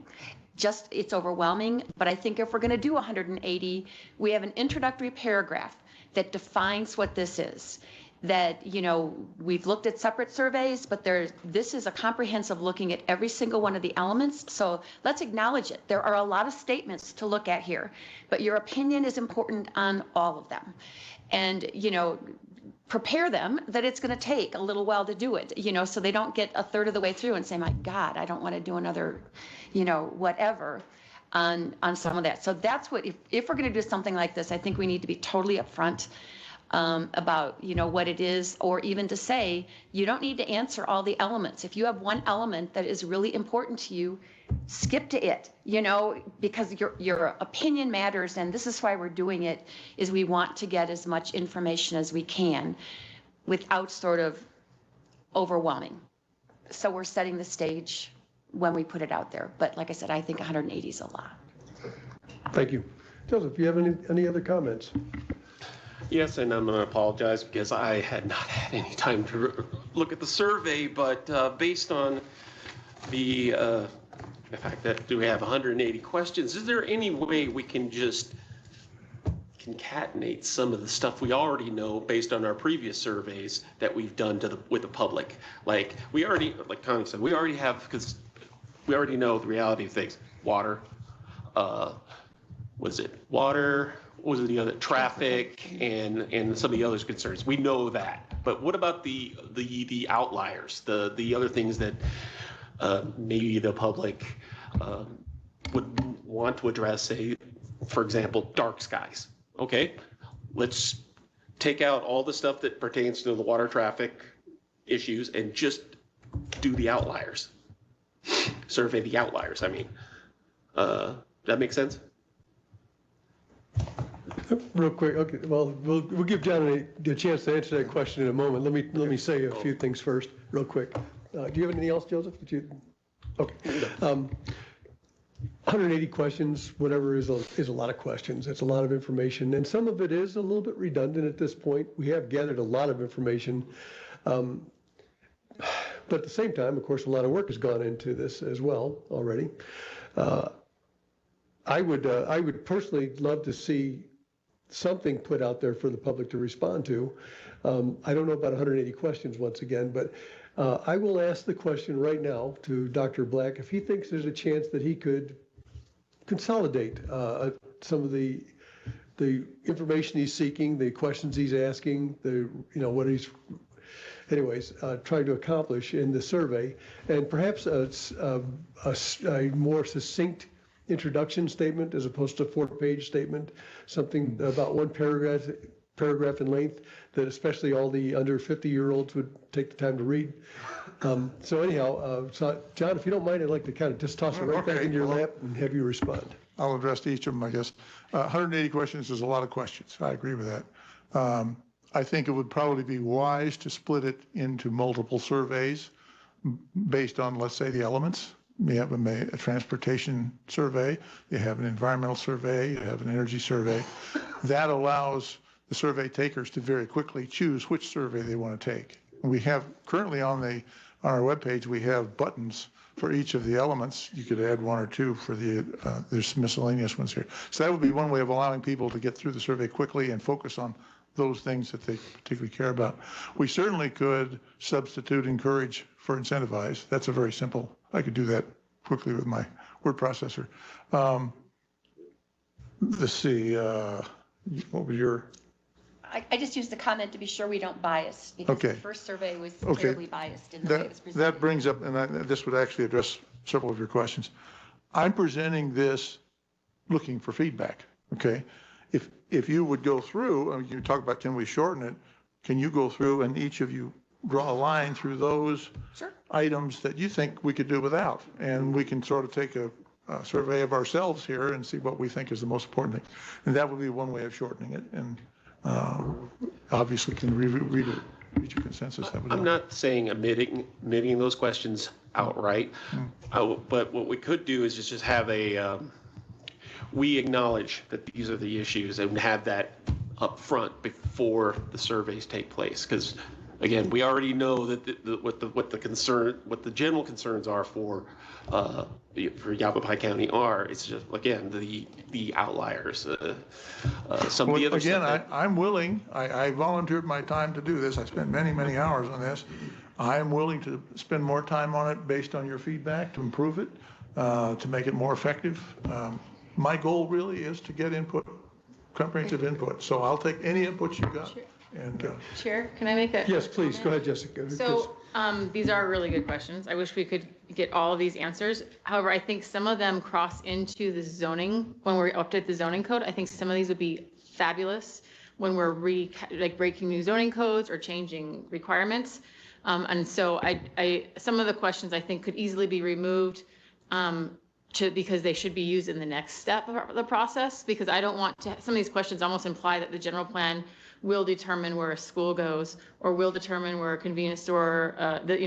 Speaker 4: Just, it's overwhelming, but I think if we're going to do 180, we have an introductory paragraph that defines what this is. That, you know, we've looked at separate surveys, but this is a comprehensive looking at every single one of the elements. So let's acknowledge it. There are a lot of statements to look at here, but your opinion is important on all of them. And, you know, prepare them that it's going to take a little while to do it, you know, so they don't get a third of the way through and say, my God, I don't want to do another, you know, whatever on some of that. So that's what, if we're going to do something like this, I think we need to be totally upfront about, you know, what it is, or even to say, you don't need to answer all the elements. If you have one element that is really important to you, skip to it, you know, because your opinion matters. And this is why we're doing it, is we want to get as much information as we can without sort of overwhelming. So we're setting the stage when we put it out there. But like I said, I think 180 is a lot.
Speaker 1: Thank you. Joseph, do you have any other comments?
Speaker 10: Yes, and I'm going to apologize because I had not had any time to look at the survey, but based on the fact that we have 180 questions, is there any way we can just concatenate some of the stuff we already know based on our previous surveys that we've done with the public? Like Connie said, we already have, because we already know the reality of things. Water, was it the other, traffic, and some of the other concerns? We know that, but what about the outliers, the other things that maybe the public would want to address? Say, for example, dark skies. Okay, let's take out all the stuff that pertains to the water traffic issues and just do the outliers. Survey the outliers. I mean, that makes sense?
Speaker 1: Real quick, okay, well, we'll give John a chance to answer that question in a moment. Let me say a few things first, real quick. Do you have anything else, Joseph? Okay. 180 questions, whatever, is a lot of questions. It's a lot of information, and some of it is a little bit redundant at this point. We have gathered a lot of information, but at the same time, of course, a lot of work has gone into this as well already. I would personally love to see something put out there for the public to respond to. I don't know about 180 questions once again, but I will ask the question right now to Dr. Black if he thinks there's a chance that he could consolidate some of the information he's seeking, the questions he's asking, what he's trying to accomplish in the survey, and perhaps a more succinct introduction statement as opposed to a 4-page statement, something about one paragraph in length that especially all the under 50-year-olds would take the time to read. So anyhow, John, if you don't mind, I'd like to kind of just toss it right back in your lap and have you respond.
Speaker 5: I'll address each of them, I guess. 180 questions is a lot of questions. I agree with that. I think it would probably be wise to split it into multiple surveys based on, let's say, the elements. You have a transportation survey, you have an environmental survey, you have an energy survey. That allows the survey takers to very quickly choose which survey they want to take. We have currently on our webpage, we have buttons for each of the elements. You could add one or two for there's some miscellaneous ones here. So that would be one way of allowing people to get through the survey quickly and focus on those things that they particularly care about. We certainly could substitute encourage for incentivize. That's a very simple, I could do that quickly with my word processor. Let's see, what was your?
Speaker 4: I just used the comment to be sure we don't bias, because the
Speaker 5: Okay.
Speaker 4: first survey was
Speaker 5: Okay.
Speaker 4: terribly biased in the way it was
Speaker 5: That
Speaker 4: presented.
Speaker 5: brings up, and this would actually address several of your questions. I'm presenting this looking for feedback, okay? If you would go through, you talk about can we shorten it, can you go through and each of you draw a line through those
Speaker 4: Sure.
Speaker 5: items that you think we could do without? And we can sort of take a survey of ourselves here and see what we think is the most important thing. And that would be one way of shortening it. And obviously can reach a consensus. That would
Speaker 10: I'm
Speaker 5: help.
Speaker 10: not saying omitting those questions outright, but what we could do is just have we acknowledge that these are the issues and have that up front before the surveys take place. Because again, we already know that what the general concerns are for Yavapai County are. It's just, again, the outliers. Some of the other
Speaker 5: Again,
Speaker 10: stuff
Speaker 5: I'm willing, I volunteered my time to do this. I spent many, many hours on this. I am willing to spend more time on it based on your feedback to improve it, to make it more effective. My goal really is to get input, comprehensive input. So I'll take any input you got. And
Speaker 9: Chair, can I make a?
Speaker 1: Yes, please, go ahead, Jessica.
Speaker 9: So these are really good questions. I wish we could get all of these answers. However, I think some of them cross into the zoning, when we update the zoning code. I think some of these would be fabulous when we're breaking new zoning codes or changing requirements. And so some of the questions I think could easily be removed because they should be used in the next step of the process, because I don't want to, some of these questions almost imply that the general plan will determine where a school goes or will determine where a convenience store,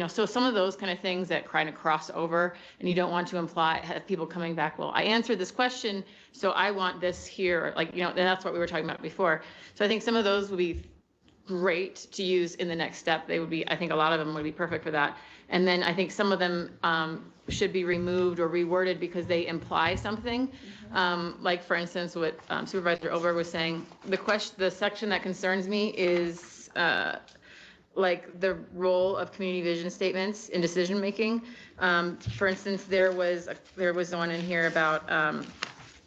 Speaker 9: so some of those kind of things that kind of cross over, and you don't want to have people coming back, well, I answered this question, so I want this here, and that's what we were talking about before. So I think some of those would be great to use in the next step. They would be, I think a lot of them would be perfect for that. And then I think some of them should be removed or reworded because they imply something. Like for instance, what Supervisor Oberg was saying, the section that concerns me is like the role of community vision statements in decision making. For instance, there was one in here about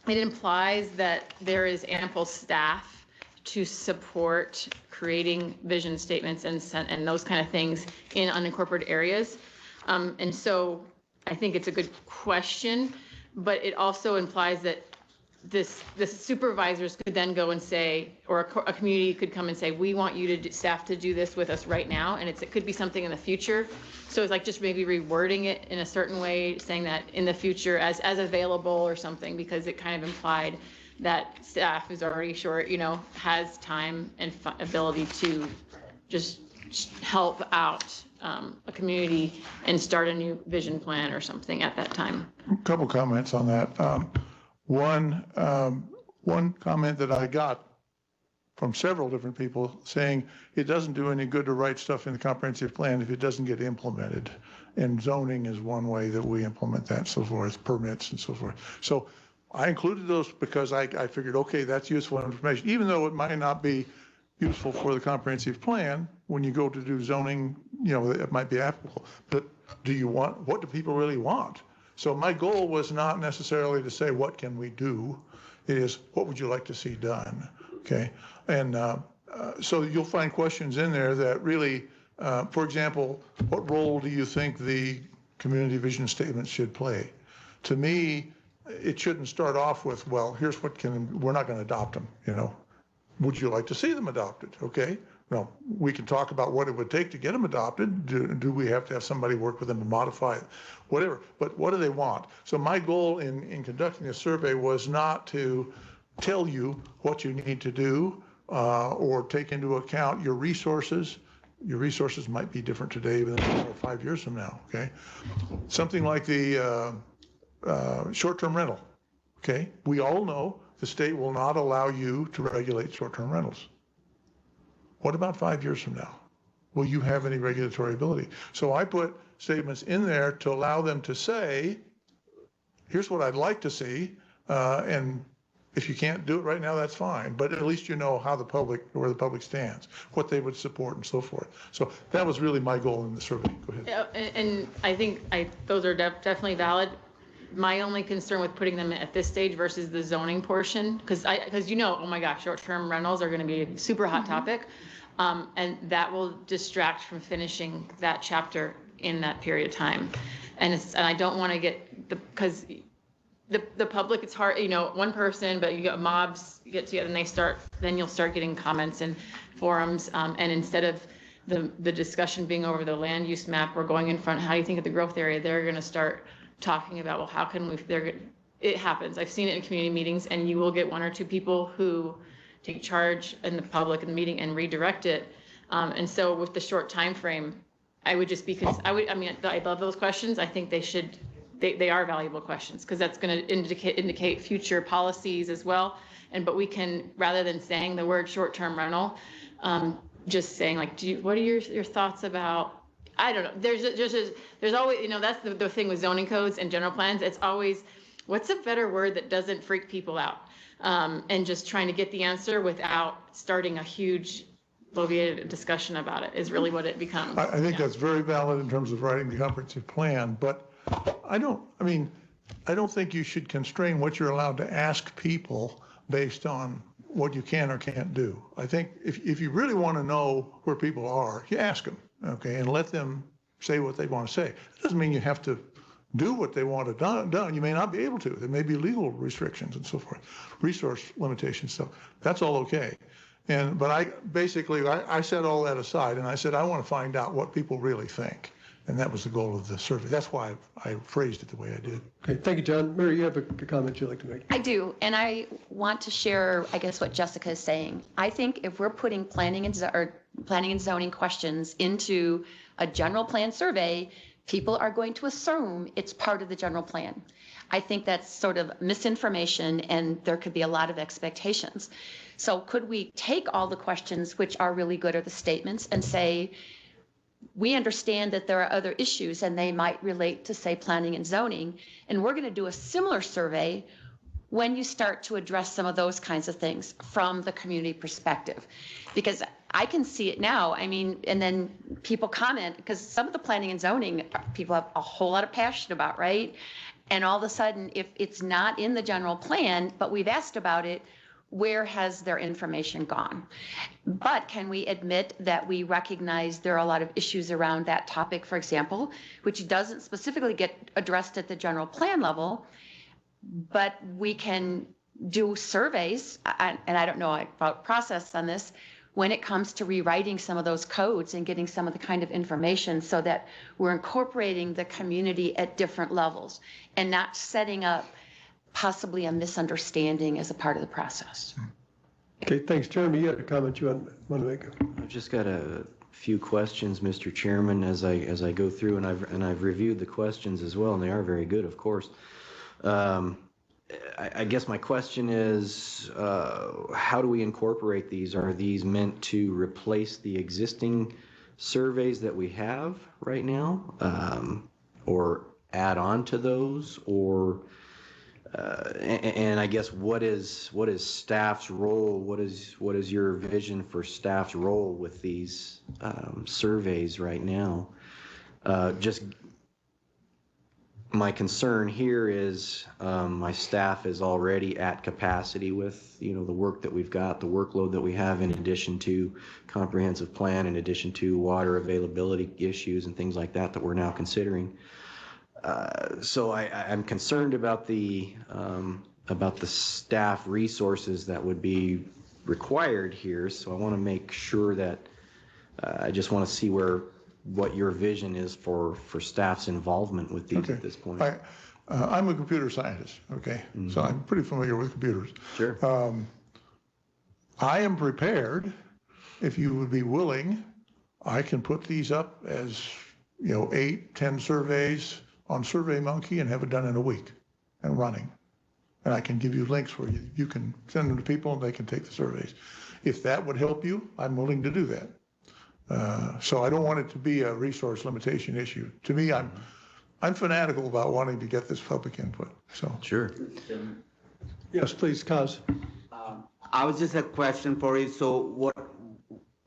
Speaker 9: it implies that there is ample staff to support creating vision statements and those kind of things in unincorporated areas. And so I think it's a good question, but it also implies that the supervisors could then go and say, or a community could come and say, we want you staff to do this with us right now, and it could be something in the future. So it's like just maybe rewording it in a certain way, saying that in the future as available or something, because it kind of implied that staff is already short, has time and ability to just help out a community and start a new vision plan or something at that time.
Speaker 5: a couple comments on that. One comment that I got from several different people saying it doesn't do any good to write stuff in the comprehensive plan if it doesn't get implemented. And zoning is one way that we implement that, so forth, permits and so forth. So I included those because I figured, okay, that's useful information, even though it might not be useful for the comprehensive plan. When you go to do zoning, it might be applicable. But what do people really want? So my goal was not necessarily to say, what can we do? It is, what would you like to see done? Okay. And so you'll find questions in there that really, for example, what role do you think the community vision statement should play? To me, it shouldn't start off with, well, here's we're not going to adopt them, Would you like to see them adopted? Okay. Well, we can talk about what it would take to get them adopted. Do we have to have somebody work with them to modify it? Whatever. But what do they want? So my goal in conducting a survey was not to tell you what you need to do or take into account your resources. Your resources might be different today than 4 or 5 years from now. Okay. Something like the short-term rental. Okay. We all know the state will not allow you to regulate short-term rentals. What about 5 years from now? Will you have any regulatory ability? So I put statements in there to allow them to say, here's what I'd like to see. And if you can't do it right now, that's fine. But at least you know where the public stands, what they would support and so forth. So that was really my goal in the survey. Go ahead.
Speaker 9: And I think those are definitely valid. my only concern with putting them at this stage versus the zoning portion, because oh my gosh, short-term rentals are going to be a super hot topic. And that will distract from finishing that chapter in that period of time. And I don't want to get because the public, it's hard, one person, but you got mobs get together and then you'll start getting comments and forums. And instead of the discussion being over the land use map, we're going in front, how do you think of the growth area? They're going to start talking about, well, how can it happens. I've seen it in community meetings, and you will get one or two people who take charge in the public in the meeting and redirect it. And so with the short time frame, I would just I love those questions. I think they are valuable questions, because that's going to indicate future policies as well. But we can, rather than saying the word short-term rental, just saying like, what are your thoughts about, I don't know. There's always, that's the thing with zoning codes and general plans. It's always, what's a better word that doesn't freak people out? And just trying to get the answer without starting a huge bloviated discussion about it is really what it becomes.
Speaker 5: I think that's very valid in terms of writing the comprehensive plan, but I don't think you should constrain what you're allowed to ask people based on what you can or can't do. I think if you really want to know where people are, you ask them, okay, and let them say what they want to say. It doesn't mean you have to do what they want done. You may not be able to. There may be legal restrictions and so forth, resource limitations. So that's all okay. But I set all that aside, and I said I want to find out what people really think, and that was the goal of the survey. That's why I phrased it the way I did.
Speaker 1: Okay, thank you, John. Mary, you have a comment you'd like to make?
Speaker 4: I do, and I want to share, I guess, what Jessica is saying. I think if we're putting planning and zoning questions into a general plan survey, people are going to assume it's part of the general plan. I think that's sort of misinformation, and there could be a lot of expectations. So could we take all the questions, which are really good, or the statements, and say, we understand that there are other issues and they might relate to, say, planning and zoning, and we're going to do a similar survey when you start to address some of those kinds of things from the community perspective. Because I can see it now, and then people comment, because some of the planning and zoning people have a whole lot of passion about, right? And all of a sudden, if it's not in the general plan, but we've asked about it, where has their information gone? But can we admit that we recognize there are a lot of issues around that topic, for example, which doesn't specifically get addressed at the general plan level, but we can do surveys, and I don't know about process on this, when it comes to rewriting some of those codes and getting some of the kind of information so that we're incorporating the community at different levels and not setting up possibly a misunderstanding as a part of the process.
Speaker 1: Okay, thanks. Jeremy, you had a comment you want to make?
Speaker 11: I've just got a few questions, Mr. Chairman, as I go through, and I've reviewed the questions as well, and they are very good, of course. I guess my question is, how do we incorporate these? Are these meant to replace the existing surveys that we have right now, or add on to those, or and I guess what is staff's role? What is your vision for staff's role with these surveys right now? Just my concern here is my staff is already at capacity with the work that we've got, the workload that we have, in addition to comprehensive plan, in addition to water availability issues and things like that we're now considering. So I'm concerned about the staff resources that would be required here. So I want to make sure that I just want to see what your vision is for staff's involvement with these at this point.
Speaker 5: I'm a computer scientist, okay? Mm-hmm. So I'm pretty familiar with computers.
Speaker 11: Sure.
Speaker 5: I am prepared, if you would be willing, I can put these up as 8, 10 surveys on SurveyMonkey and have it done in a week and running. And I can give you links where you can send them to people and they can take the surveys. If that would help you, I'm willing to do that. So I don't want it to be a resource limitation issue. To me, I'm fanatical about wanting to get this public input. So
Speaker 11: sure.
Speaker 1: Yes, please, Kaz.
Speaker 6: I was just a question for you. So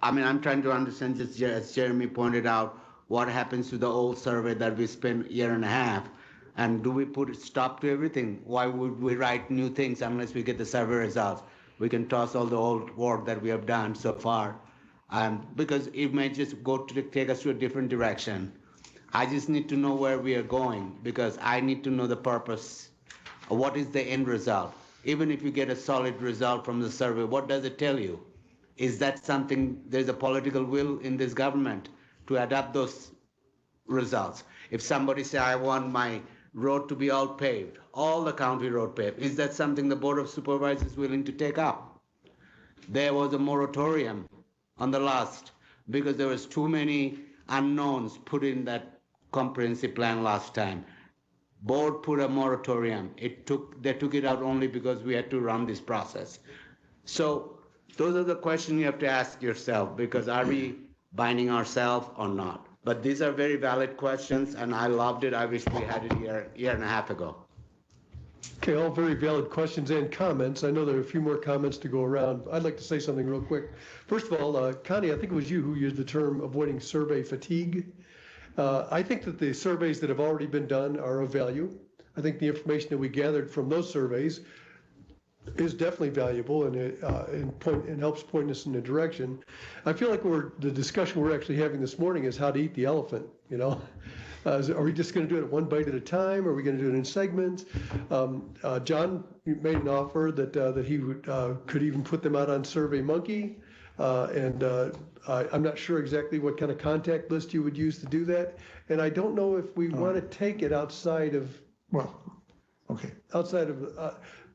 Speaker 6: I'm trying to understand, just as Jeremy pointed out, what happens to the old survey that we spent a year and a half? And do we put a stop to everything? Why would we write new things unless we get the survey results? We can toss all the old work that we have done so far, because it may just take us to a different direction. I just need to know where we are going, because I need to know the purpose. What is the end result? Even if you get a solid result from the survey, what does it tell you? Is that something, there's a political will in this government to adapt those results? If somebody say, I want my road to be all paved, all the county road paved, is that something the Board of Supervisors is willing to take up? There was a moratorium on the last, because there was too many unknowns put in that comprehensive plan last time. Board put a moratorium. They took it out only because we had to run this process. So those are the questions you have to ask yourself, because are we binding ourselves or not? But these are very valid questions, and I loved it. I wish we had it a year and a half ago.
Speaker 1: Okay, all very valid questions and comments. I know there are a few more comments to go around. I'd like to say something real quick. First of all, Connie, I think it was you who used the term avoiding survey fatigue. I think that the surveys that have already been done are of value. I think the information that we gathered from those surveys is definitely valuable, and it helps point us in a direction. I feel like the discussion we're actually having this morning is how to eat the elephant, you know? Are we just going to do it one bite at a time? Are we going to do it in segments? John made an offer that he could even put them out on SurveyMonkey, and I'm not sure exactly what kind of contact list you would use to do that, and I don't know if we want to take it outside of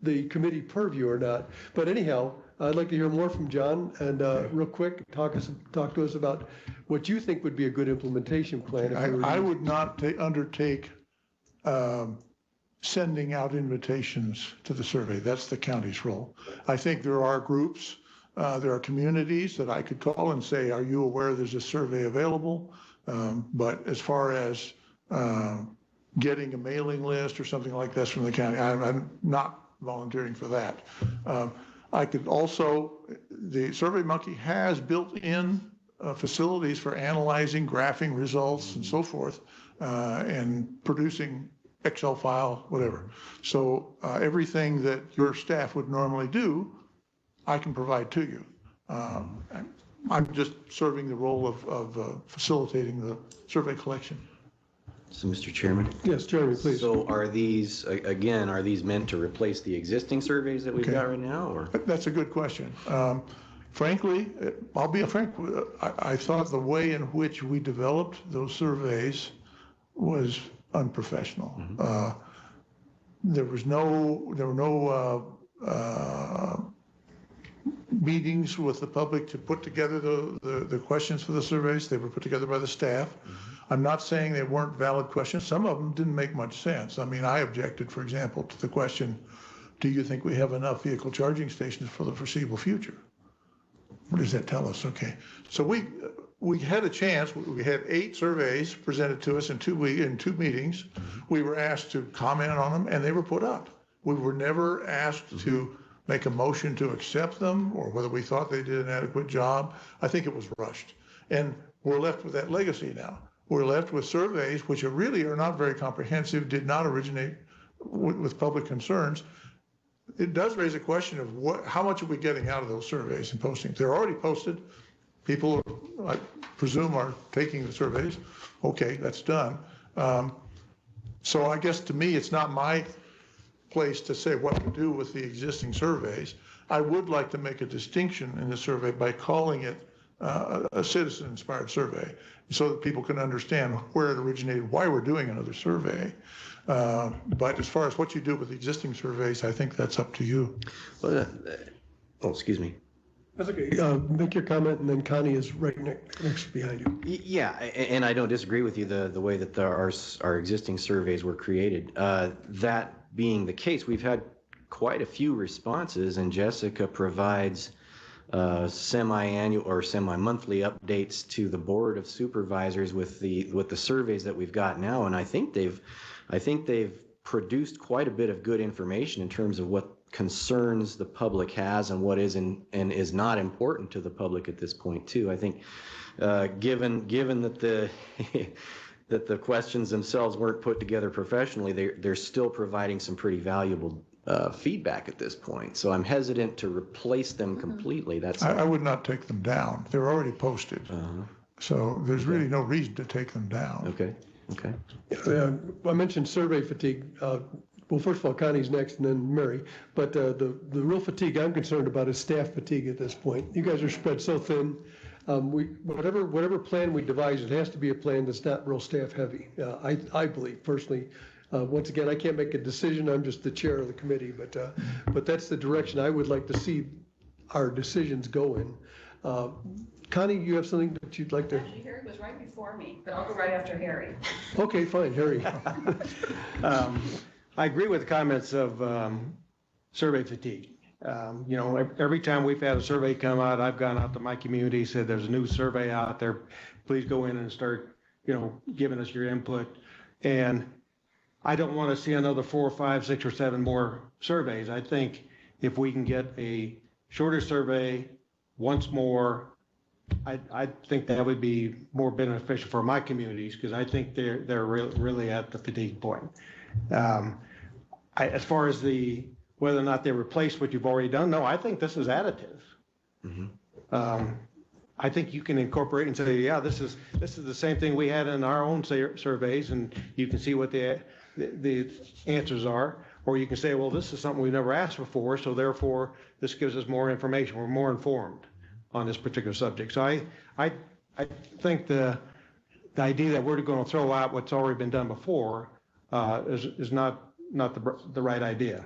Speaker 1: the committee purview or not. But anyhow, I'd like to hear more from John, and real quick, talk to us about what you think would be a good implementation plan.
Speaker 5: I would not undertake sending out invitations to the survey. That's the county's role. I think there are groups, there are communities that I could call and say, are you aware there's a survey available? But as far as getting a mailing list or something like this from the county, I'm not volunteering for that. I could also, the SurveyMonkey has built-in facilities for analyzing, graphing results and so forth, and producing Excel file, whatever. So everything that your staff would normally do, I can provide to you. I'm just serving the role of facilitating the survey collection.
Speaker 11: So, Mr. Chairman?
Speaker 1: Yes, Jeremy, please.
Speaker 11: So are these, again, are these meant to replace the existing surveys that we've got right now, or?
Speaker 5: That's a good question. Frankly, I'll be frank, I thought the way in which we developed those surveys was unprofessional. There were no meetings with the public to put together the questions for the surveys. They were put together by the staff. I'm not saying they weren't valid questions. Some of them didn't make much sense. I mean, I objected, for example, to the question, do you think we have enough vehicle charging stations for the foreseeable future? What does that tell us? Okay. So we had a chance. We had 8 surveys presented to us in 2 meetings. We were asked to comment on them, and they were put up. We were never asked to make a motion to accept them or whether we thought they did an adequate job. I think it was rushed. And we're left with that legacy now. We're left with surveys which really are not very comprehensive, did not originate with public concerns. It does raise a question of how much are we getting out of those surveys and postings? They're already posted. People, I presume, are taking the surveys. Okay, that's done. So I guess to me, it's not my place to say what to do with the existing surveys. I would like to make a distinction in the survey by calling it a citizen-inspired survey so that people can understand where it originated, why we're doing another survey. But as far as what you do with the existing surveys, I think that's up to you.
Speaker 11: Well, excuse me.
Speaker 1: That's okay. Make your comment, and then Connie is right next behind you.
Speaker 11: Yeah, and I don't disagree with you the way that our existing surveys were created. That being the case, we've had quite a few responses, and Jessica provides semi-annual or semi-monthly updates to the Board of Supervisors with the surveys that we've got now, and I think they've produced quite a bit of good information in terms of what concerns the public has and what is and is not important to the public at this point too. I think given that that the questions themselves weren't put together professionally, they're still providing some pretty valuable feedback at this point. So I'm hesitant to replace them completely. That's
Speaker 5: I would not take them down. They're already posted. So there's really no reason to take them down.
Speaker 11: Okay. Okay.
Speaker 1: I mentioned survey fatigue. Well, first of all, Connie's next and then Mary. But the real fatigue I'm concerned about is staff fatigue at this point. You guys are spread so thin. Whatever plan we devise, it has to be a plan that's not real staff heavy. I believe personally. Once again, I can't make a decision. I'm just the chair of the committee. But that's the direction I would like to see our decisions go in. Connie, you have something that you'd like to?
Speaker 8: Actually, Harry was right before me, but I'll go right after Harry.
Speaker 1: Okay, fine, Harry.
Speaker 7: I agree with the comments of survey fatigue. You know, every time we've had a survey come out, I've gone out to my community, said there's a new survey out there. Please go in and start, you know, giving us your input. And I don't want to see another 4 or 5, 6 or 7 more surveys. I think if we can get a shorter survey once more, I think that would be more beneficial for my communities, because I think they're really at the fatigue point. As far as whether or not they replace what you've already done, no, I think this is additive. I think you can incorporate and say, yeah, this is the same thing we had in our own surveys, and you can see what the answers are. Or you can say, well, this is something we've never asked before, so therefore this gives us more information. We're more informed on this particular subject. So I think the idea that we're going to throw out what's already been done before is not the right idea.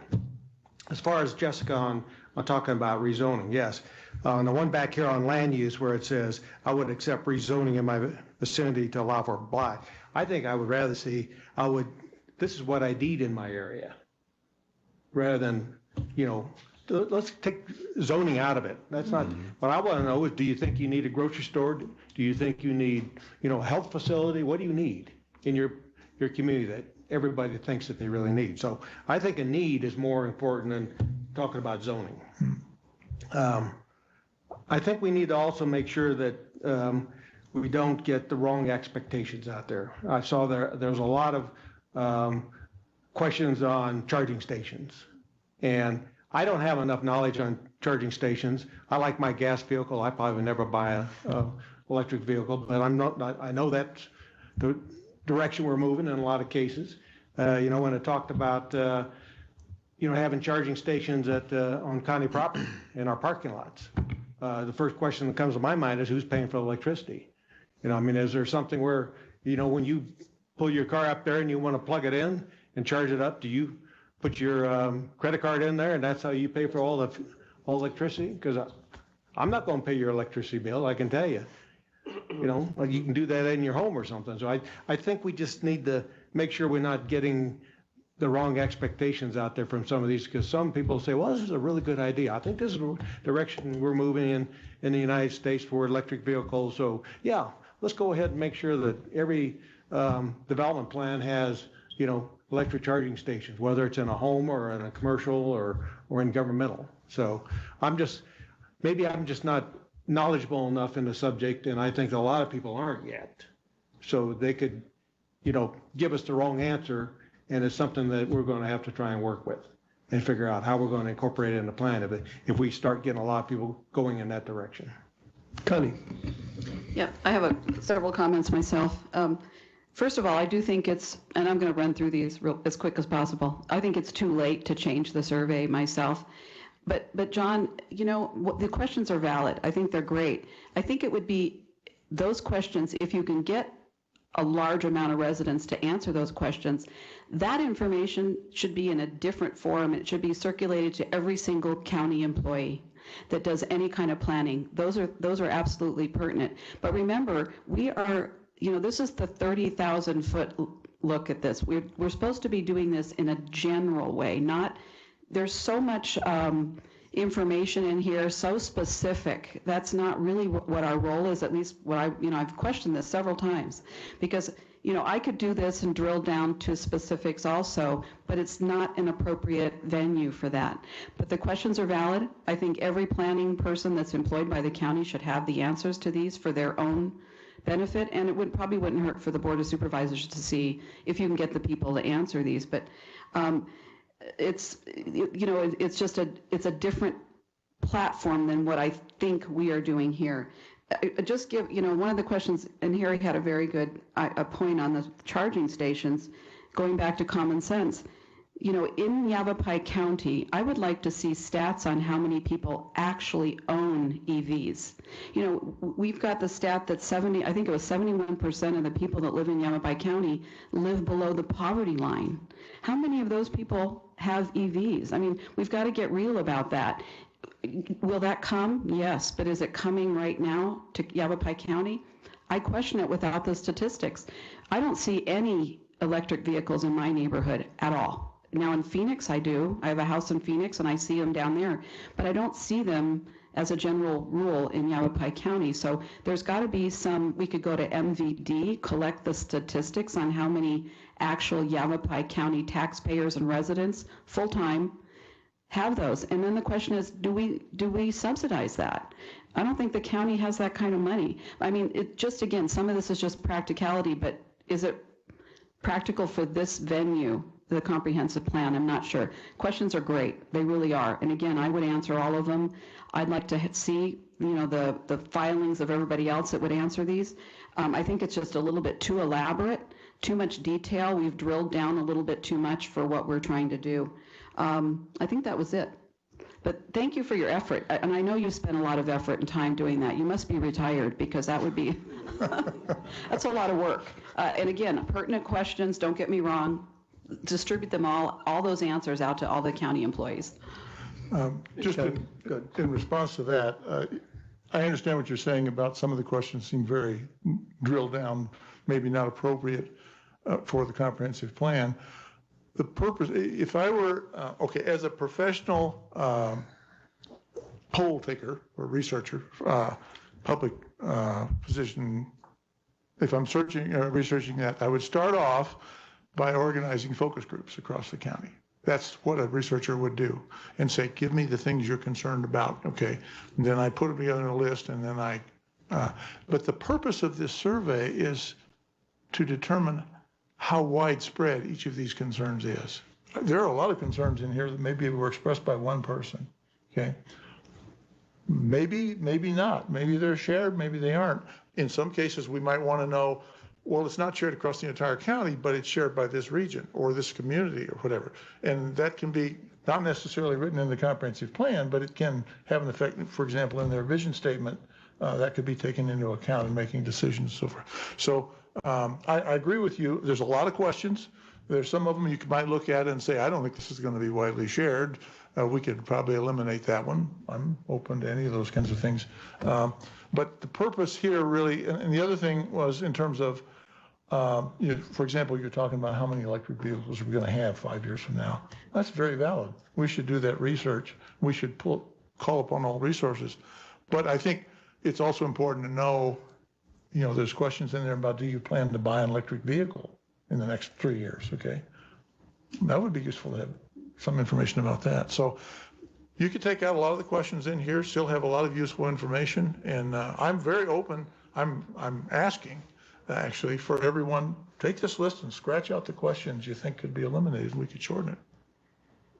Speaker 7: As far as Jessica on talking about rezoning, yes. On the one back here on land use where it says, I would accept rezoning in my vicinity to allow for black, I think I would rather see, this is what I need in my area, rather than, you know, let's take zoning out of it. That's not, what I want to know is, do you think you need a grocery store? Do you think you need, you know, a health facility? What do you need in your community that everybody thinks that they really need? So I think a need is more important than talking about zoning. I think we need to also make sure that we don't get the wrong expectations out there. I saw there's a lot of questions on charging stations, and I don't have enough knowledge on charging stations. I like my gas vehicle. I probably would never buy a electric vehicle, but I know that's the direction we're moving in a lot of cases. You know, when I talked about you know, having charging stations on county property in our parking lots, the first question that comes to my mind is, who's paying for the electricity? You know, I mean, is there something where, you know, when you pull your car up there and you want to plug it in and charge it up, do you put your credit card in there and that's how you pay for all electricity? Because I'm not going to pay your electricity bill, I can tell you. You know, like you can do that in your home or something. So I think we just need to make sure we're not getting the wrong expectations out there from some of these, because some people say, well, this is a really good idea. I think this is the direction we're moving in the United States for electric vehicles. So yeah, let's go ahead and make sure that every development plan has, you know, electric charging stations, whether it's in a home or in a commercial or in governmental. So maybe I'm just not knowledgeable enough in the subject, and I think a lot of people aren't yet. So they could, you know, give us the wrong answer, and it's something that we're going to have to try and work with and figure out how we're going to incorporate it in the plan if we start getting a lot of people going in that direction.
Speaker 1: Connie.
Speaker 8: Yeah, I have several comments myself. First of all, I do think it's, and I'm going to run through these as quick as possible. I think it's too late to change the survey myself. But John, you know, the questions are valid. I think they're great. I think it would be those questions, if you can get a large amount of residents to answer those questions, that information should be in a different forum. It should be circulated to every single county employee that does any kind of planning. Those are absolutely pertinent. But remember, we are, you know, this is the 30,000 foot look at this. We're supposed to be doing this in a general way, not, there's so much information in here, so specific. That's not really what our role is, at least what I've questioned this several times, because, you know, I could do this and drill down to specifics also, but it's not an appropriate venue for that. But the questions are valid. I think every planning person that's employed by the county should have the answers to these for their own benefit, and it probably wouldn't hurt for the Board of Supervisors to see if you can get the people to answer these. But it's it's a different platform than what I think we are doing here. Just give, one of the questions, and Harry had a very good a point on the charging stations, going back to common sense. In Yavapai County, I would like to see stats on how many people actually own EVs. We've got the stat that 71% of the people that live in Yavapai County live below the poverty line. How many of those people have EVs? I mean, we've got to get real about that. Will that come? Yes, but is it coming right now to Yavapai County? I question it without the statistics. I don't see any electric vehicles in my neighborhood at all. Now in Phoenix, I do. I have a house in Phoenix and I see them down there, but I don't see them as a general rule in Yavapai County. So there's got to be we could go to MVD, collect the statistics on how many actual Yavapai County taxpayers and residents, full-time, have those. And then the question is, do we subsidize that? I don't think the county has that kind of money. I mean, again, some of this is just practicality, but is it practical for this venue, the comprehensive plan? I'm not sure. Questions are great. They really are. And again, I would answer all of them. I'd like to see, the filings of everybody else that would answer these. I think it's just a little bit too elaborate, too much detail. We've drilled down a little bit too much for what we're trying to do. I think that was it. But thank you for your effort. And I know you spent a lot of effort and time doing that. You must be retired, because that would be, that's a lot of work. And again, pertinent questions, don't get me wrong. Distribute them all those answers out to all the county employees.
Speaker 5: Just in response to that, I understand what you're saying about some of the questions seem very drilled down, maybe not appropriate for the comprehensive plan. The purpose, if I were, as a professional poll taker or researcher, public position, if I'm researching that, I would start off by organizing focus groups across the county. That's what a researcher would do, and say, give me the things you're concerned about, okay? And then I put them together in a list, and then but the purpose of this survey is to determine how widespread each of these concerns is. There are a lot of concerns in here that maybe were expressed by one person, okay? Maybe not. Maybe they're shared, maybe they aren't. In some cases, we might want to know, well, it's not shared across the entire county, but it's shared by this region or this community or whatever. And that can be not necessarily written in the comprehensive plan, but it can have an effect, for example, in their vision statement, that could be taken into account in making decisions and so forth. So I agree with you. There's a lot of questions. There's some of them you might look at and say, I don't think this is going to be widely shared. We could probably eliminate that one. I'm open to any of those kinds of things. But the purpose here really, and the other thing was in terms of, for example, you're talking about how many electric vehicles are we going to have 5 years from now. That's very valid. We should do that research. We should call upon all resources. But I think it's also important to know, there's questions in there about, do you plan to buy an electric vehicle in the next 3 years, okay? That would be useful to have some information about that. So you could take out a lot of the questions in here, still have a lot of useful information, and I'm very open. I'm asking, actually, for everyone, take this list and scratch out the questions you think could be eliminated, and we could shorten it.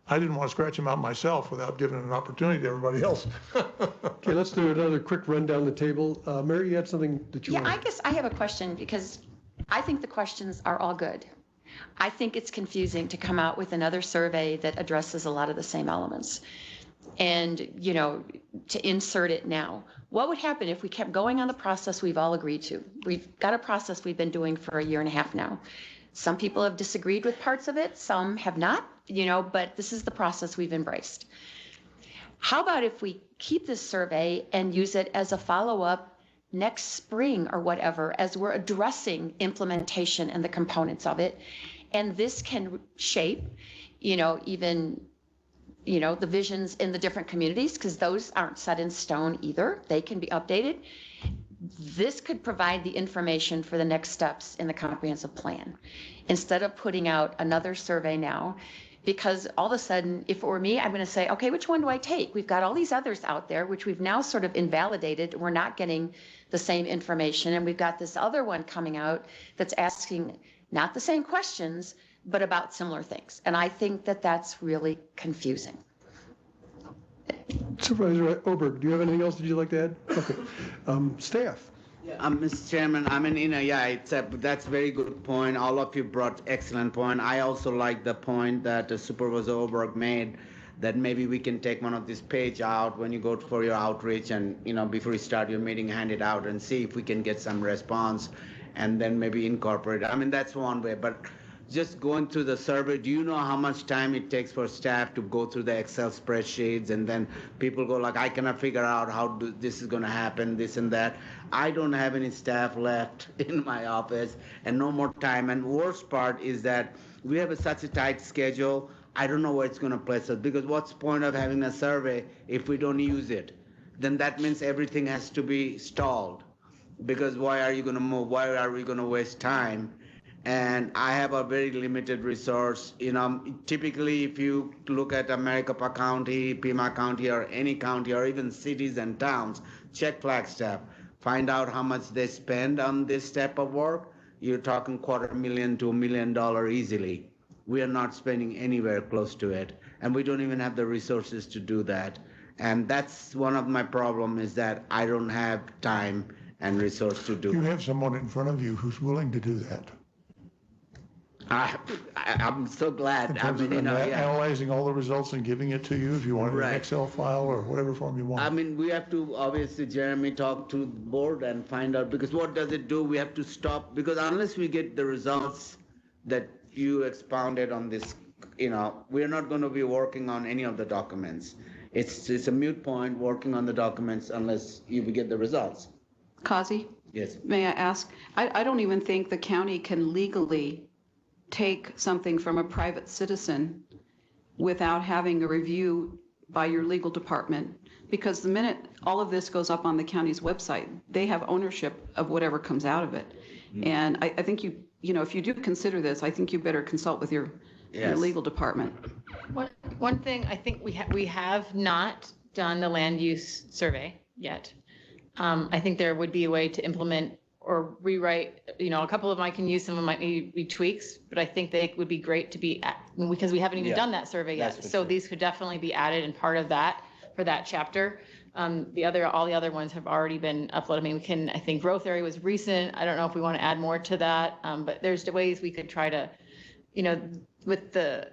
Speaker 5: I didn't want to scratch them out myself without giving an opportunity to everybody else.
Speaker 1: Okay, let's do another quick run down the table. Mary, you had something that you
Speaker 4: Yeah,
Speaker 1: wanted?
Speaker 4: I guess I have a question, because I think the questions are all good. I think it's confusing to come out with another survey that addresses a lot of the same elements and, to insert it now. What would happen if we kept going on the process we've all agreed to? We've got a process we've been doing for 1.5 years now. Some people have disagreed with parts of it, some have not, but this is the process we've embraced. How about if we keep this survey and use it as a follow-up next spring or whatever, as we're addressing implementation and the components of it, and this can shape, even, the visions in the different communities, because those aren't set in stone either. They can be updated. This could provide the information for the next steps in the comprehensive plan. Instead of putting out another survey now, Because all of a sudden, if it were me, I'm going to say, okay, which one do I take? We've got all these others out there, which we've now sort of invalidated. We're not getting the same information. And we've got this other one coming out that's asking not the same questions, but about similar things. And I think that that's really confusing.
Speaker 1: Supervisor Oberg, do you have anything else that you'd like to add? Okay. Staff?
Speaker 6: Mr. Chairman, I mean, that's very good point. All of you brought excellent point. I also like the point that Supervisor Oberg made, that maybe we can take one of this page out when you go for your outreach and, before you start your meeting, hand it out and see if we can get some response and then maybe incorporate it. I mean, that's one way, but just going through the survey, do you know how much time it takes for staff to go through the Excel spreadsheets, and then people go like, I cannot figure out how this is going to happen, this and that. I don't have any staff left in my office and no more time. And worst part is that we have such a tight schedule. I don't know where it's going to place us, because what's the point of having a survey if we don't use it? Then that means everything has to be stalled, because why are you going to move? Why are we going to waste time? And I have a very limited resource. Typically, if you look at Maricopa County, Pima County, or any county, or even cities and towns, check Flagstaff, find out how much they spend on this type of work. You're talking $250,000 to $1 million easily. We are not spending anywhere close to it, and we don't even have the resources to do that. And that's one of my problems, is that I don't have time and resource to do it.
Speaker 5: You have someone in front of you who's willing to do that.
Speaker 6: I'm so glad.
Speaker 5: In terms of analyzing all the results and giving it to you, if you want an Excel file or whatever form you want.
Speaker 6: I mean, we have to, obviously, Jeremy, talk to the board and find out, because what does it do? We have to stop, because unless we get the results that you expounded on this, we're not going to be working on any of the documents. It's a moot point working on the documents unless we get the results.
Speaker 8: Kazi?
Speaker 6: Yes.
Speaker 8: May I ask? I don't even think the county can legally take something from a private citizen without having a review by your legal department, because the minute all of this goes up on the county's website, they have ownership of whatever comes out of it. Mm-hmm. And I think if you do consider this, I think you better consult with your legal department.
Speaker 9: One thing, I think we have not done the land use survey yet. I think there would be a way to implement or rewrite, a couple of them I can use, some of them might be tweaks, but I think they would be great to be because we haven't even done that survey yet. So these could definitely be added and part of that for that chapter. All the other ones have already been uploaded. I mean, I think growth area was recent. I don't know if we want to add more to that, but there's ways we could try to, with the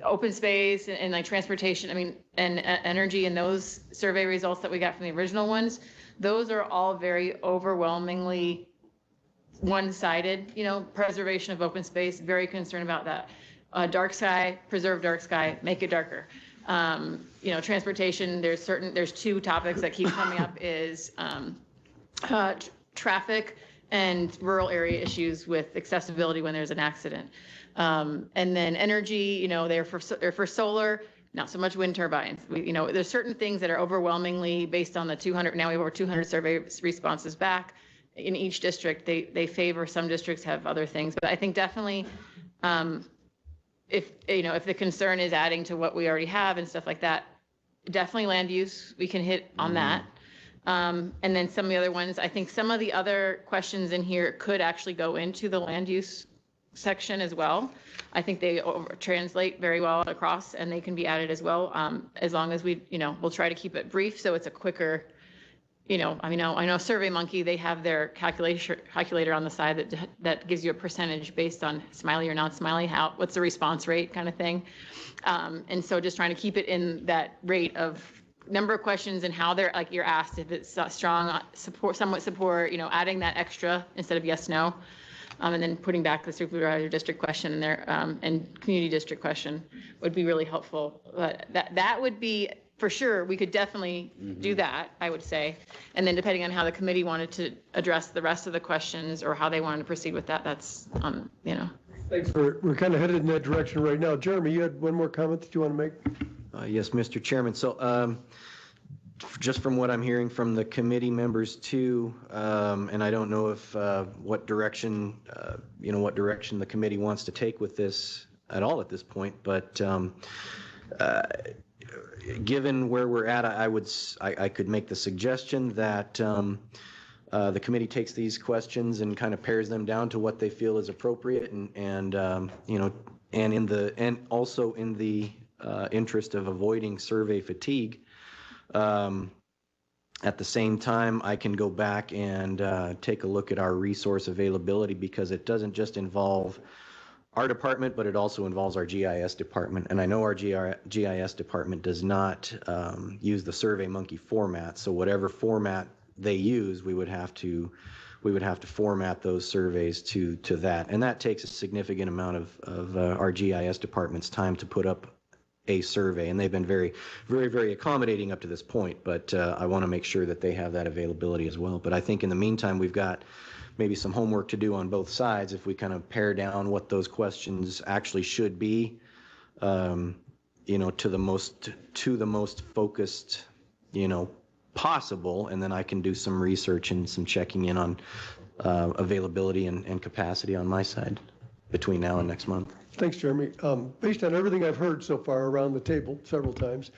Speaker 9: open space and like transportation, and energy, and those survey results that we got from the original ones, those are all very overwhelmingly one-sided, preservation of open space, very concerned about that. Dark sky, preserve dark sky, make it darker. Transportation, there's two topics that keep coming up is traffic and rural area issues with accessibility when there's an accident. And then energy, they're for solar, not so much wind turbines. There's certain things that are overwhelmingly based on the 200, now we have over 200 survey responses back. In each district, they favor, some districts have other things, but I think definitely, if the concern is adding to what we already have and stuff like that, definitely land use, we can hit on that. And then some of the other ones, I think some of the other questions in here could actually go into the land use section as well. I think they translate very well across, and they can be added as well, as long as we'll try to keep it brief so it's a quicker, I know SurveyMonkey, they have their calculator on the side that gives you a percentage based on smiley or non-smiley, what's the response rate kind of thing. And so just trying to keep it in that rate of number of questions and how they're, like you're asked if it's strong support, somewhat support, adding that extra instead of yes, no. And then putting back the supervisor district question in there, and community district question would be really helpful. But that would be, for sure, we could definitely do that, I would say. And then depending on how the committee wanted to address the rest of the questions or how they wanted to proceed with that, that's,
Speaker 1: Thanks. We're kind of headed in that direction right now. Jeremy, you had one more comment that you want to make?
Speaker 11: Yes, Mr. Chairman. So just from what I'm hearing from the committee members too, and I don't know if what direction the committee wants to take with this, at all at this point, but given where we're at, I could make the suggestion that the committee takes these questions and kind of pares them down to what they feel is appropriate, and you know, and also in the interest of avoiding survey fatigue. At the same time, I can go back and take a look at our resource availability, because it doesn't just involve our department, but it also involves our GIS department. And I know our GIS department does not use the SurveyMonkey format. So whatever format they use, we would have to format those surveys to that. And that takes a significant amount of our GIS department's time to put up a survey. And they've been very, very, very accommodating up to this point. But I want to make sure that they have that availability as well. But I think in the meantime, we've got maybe some homework to do on both sides if we kind of pare down what those questions actually should be, you know, to the most focused, you know, possible, and then I can do some research and some checking in on availability and capacity on my side between now and next month.
Speaker 1: Thanks, Jeremy. Based on everything I've heard so far around the table several times,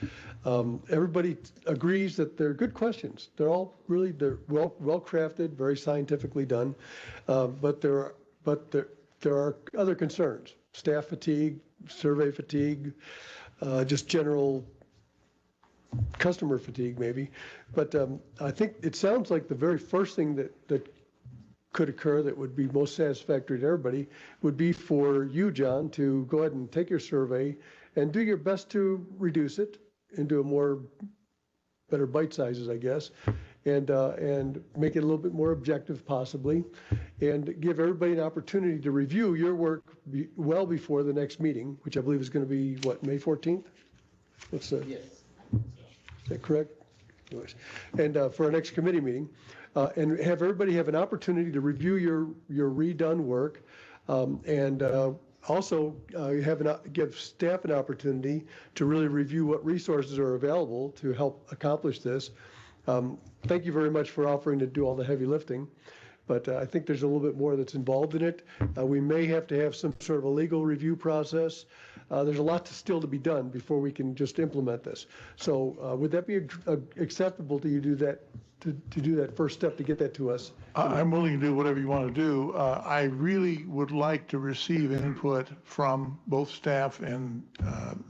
Speaker 1: everybody agrees that they're good questions. They're all really, they're well crafted, very scientifically done, but there are other concerns: staff fatigue, survey fatigue, just general customer fatigue, maybe. But I think it sounds like the very first thing that could occur that would be most satisfactory to everybody would be for you, John, to go ahead and take your survey and do your best to reduce it into a better bite sizes, I guess, and make it a little bit more objective possibly, and give everybody an opportunity to review your work well before the next meeting, which I believe is going to be, what, May 14th? Yes. Is that correct? Anyways. And for our next committee meeting, and have everybody have an opportunity to review your redone work, and also give staff an opportunity to really review what resources are available to help accomplish this. Thank you very much for offering to do all the heavy lifting, but I think there's a little bit more that's involved in it. We may have to have some sort of a legal review process. There's a lot still to be done before we can just implement this. So would that be acceptable to you to do that first step to get that to us?
Speaker 5: I'm willing to do whatever you want to do. I really would like to receive input from both staff and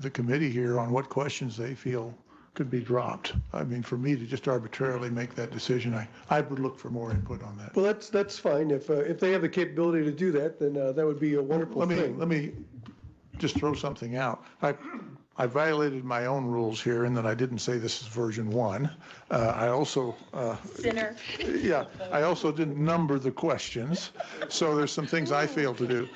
Speaker 5: the committee here on what questions they feel could be dropped. I mean, for me to just arbitrarily make that decision, I would look for more input on that.
Speaker 1: Well, that's fine. If they have the capability to do that, then that would be a wonderful thing.
Speaker 5: Let me just throw something out. I violated my own rules here in that I didn't say this is version 1. I also
Speaker 2: Sinner.
Speaker 5: Yeah, I also didn't number the questions, so there's some things I failed to do.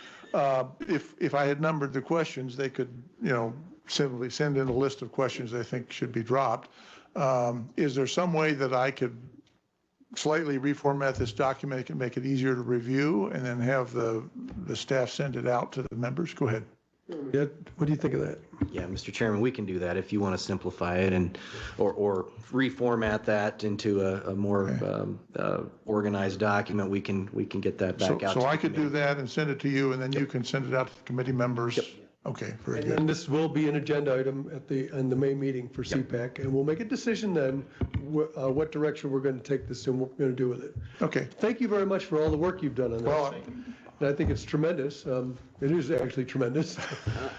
Speaker 5: If I had numbered the questions, they could, you know, simply send in a list of questions they think should be dropped. Is there some way that I could slightly reformat this document and make it easier to review, and then have the staff send it out to the members? Go ahead.
Speaker 1: Yeah, what do you think of that?
Speaker 11: Yeah, Mr. Chairman, we can do that if you want to simplify it and or reformat that into a more organized document. We can get that back out.
Speaker 5: So I could do that and send it to you, and then you can send it out to the committee members. Yep. Okay, very good.
Speaker 1: And this will be an agenda item in the May meeting for Cpac, and we'll make a decision then what direction we're going to take this and what we're going to do with it.
Speaker 5: Okay.
Speaker 1: Thank you very much for all the work you've done on this.
Speaker 5: Well,
Speaker 1: and I think it's tremendous. It is actually tremendous.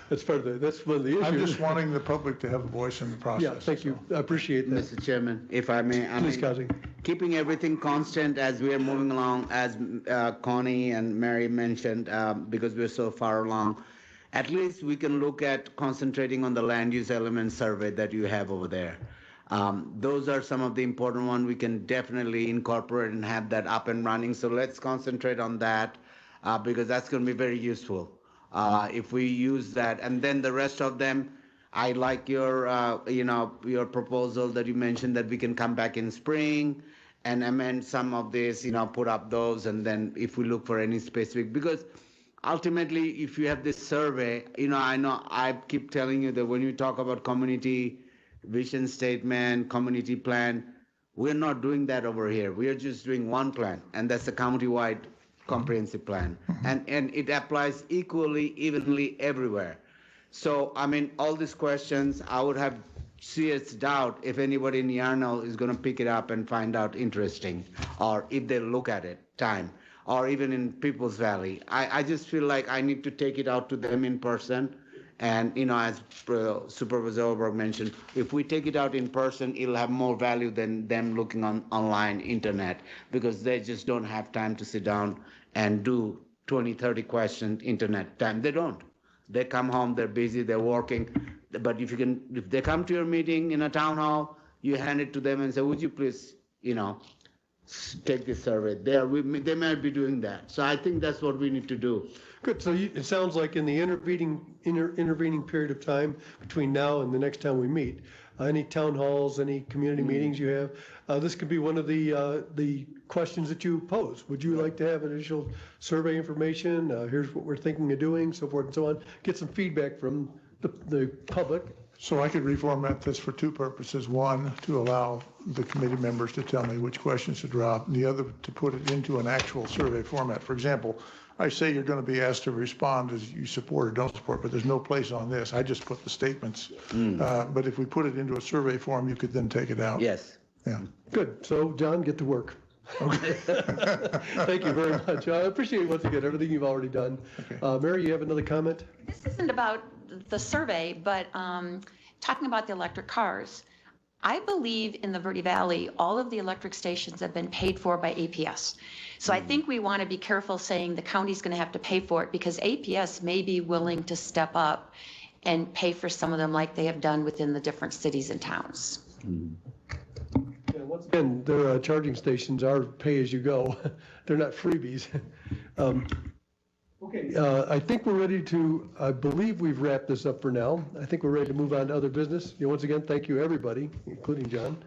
Speaker 1: That's one of the issues.
Speaker 5: I'm just wanting the public to have a voice in the process.
Speaker 1: Yeah, thank you. I appreciate that.
Speaker 6: Mr. Chairman, if I may,
Speaker 1: Please, Kazi.
Speaker 6: Keeping everything constant as we are moving along, as Connie and Mary mentioned, because we're so far along, at least we can look at concentrating on the land use element survey that you have over there. Those are some of the important ones we can definitely incorporate and have that up and running. So let's concentrate on that. Because that's going to be very useful if we use that. And then the rest of them, I like your proposal that you mentioned that we can come back in spring and amend some of this, put up those, and then if we look for any specific, because ultimately, if you have this survey, I know I keep telling you that when you talk about community vision statement, community plan, we're not doing that over here. We are just doing one plan, and that's a county-wide comprehensive plan, and it applies equally, evenly everywhere. So, I mean, all these questions, I would have serious doubt if anybody in Yarnell is going to pick it up and find out interesting, or if they look at it, time, or even in Peoples Valley. I just feel like I need to take it out to them in person. And, you know, as Supervisor Oberg mentioned, if we take it out in person, it'll have more value than them looking on online internet, because they just don't have time to sit down and do 20, 30 question internet time. They don't. They come home, they're busy, they're working. But if they come to your meeting in a town hall, you hand it to them and say, would you please, you know, take this survey. They might be doing that. So I think that's what we need to do.
Speaker 1: Good. So it sounds like in the intervening period of time between now and the next time we meet, any town halls, any community meetings you have, this could be one of the questions that you pose. Would you like to have initial survey information? Here's what we're thinking of doing, so forth and so on. Get some feedback from the public.
Speaker 5: So I could reformat this for two purposes. One, to allow the committee members to tell me which questions to drop, and the other to put it into an actual survey format. For example, I say you're going to be asked to respond as you support or don't support, but there's no place on this. I just put the statements. But if we put it into a survey form, you could then take it out.
Speaker 6: Yes.
Speaker 5: Yeah.
Speaker 1: Good. So John, get to work. Okay. Thank you very much. I appreciate once again everything you've already done. Okay. Mary, you have another comment?
Speaker 4: This isn't about the survey, but talking about the electric cars. I believe in the Verde Valley, all of the electric stations have been paid for by APS. So I think we want to be careful saying the county's going to have to pay for it, because APS may be willing to step up and pay for some of them like they have done within the different cities and towns.
Speaker 1: Yeah, once again, their charging stations are pay as you go. They're not freebies. Okay, I think we're ready to, I believe we've wrapped this up for now. I think we're ready to move on to other business. Once again, thank you everybody, including John.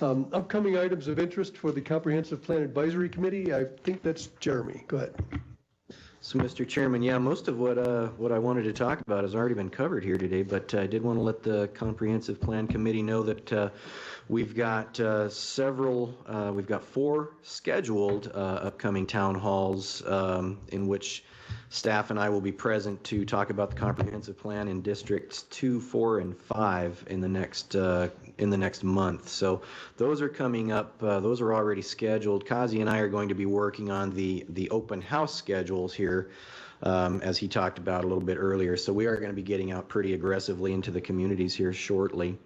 Speaker 1: Upcoming items of interest for the Comprehensive Plan Advisory Committee, I think that's Jeremy. Go ahead.
Speaker 11: So, Mr. Chairman, yeah, most of what I wanted to talk about has already been covered here today, but I did want to let the Comprehensive Plan Committee know that we've got we've got 4 scheduled upcoming town halls in which staff and I will be present to talk about the comprehensive plan in districts 2, 4, and 5 in the next month. So those are coming up. Those are already scheduled. Kazi and I are going to be working on the open house schedules here, as he talked about a little bit earlier. So we are going to be getting out pretty aggressively into the communities here shortly.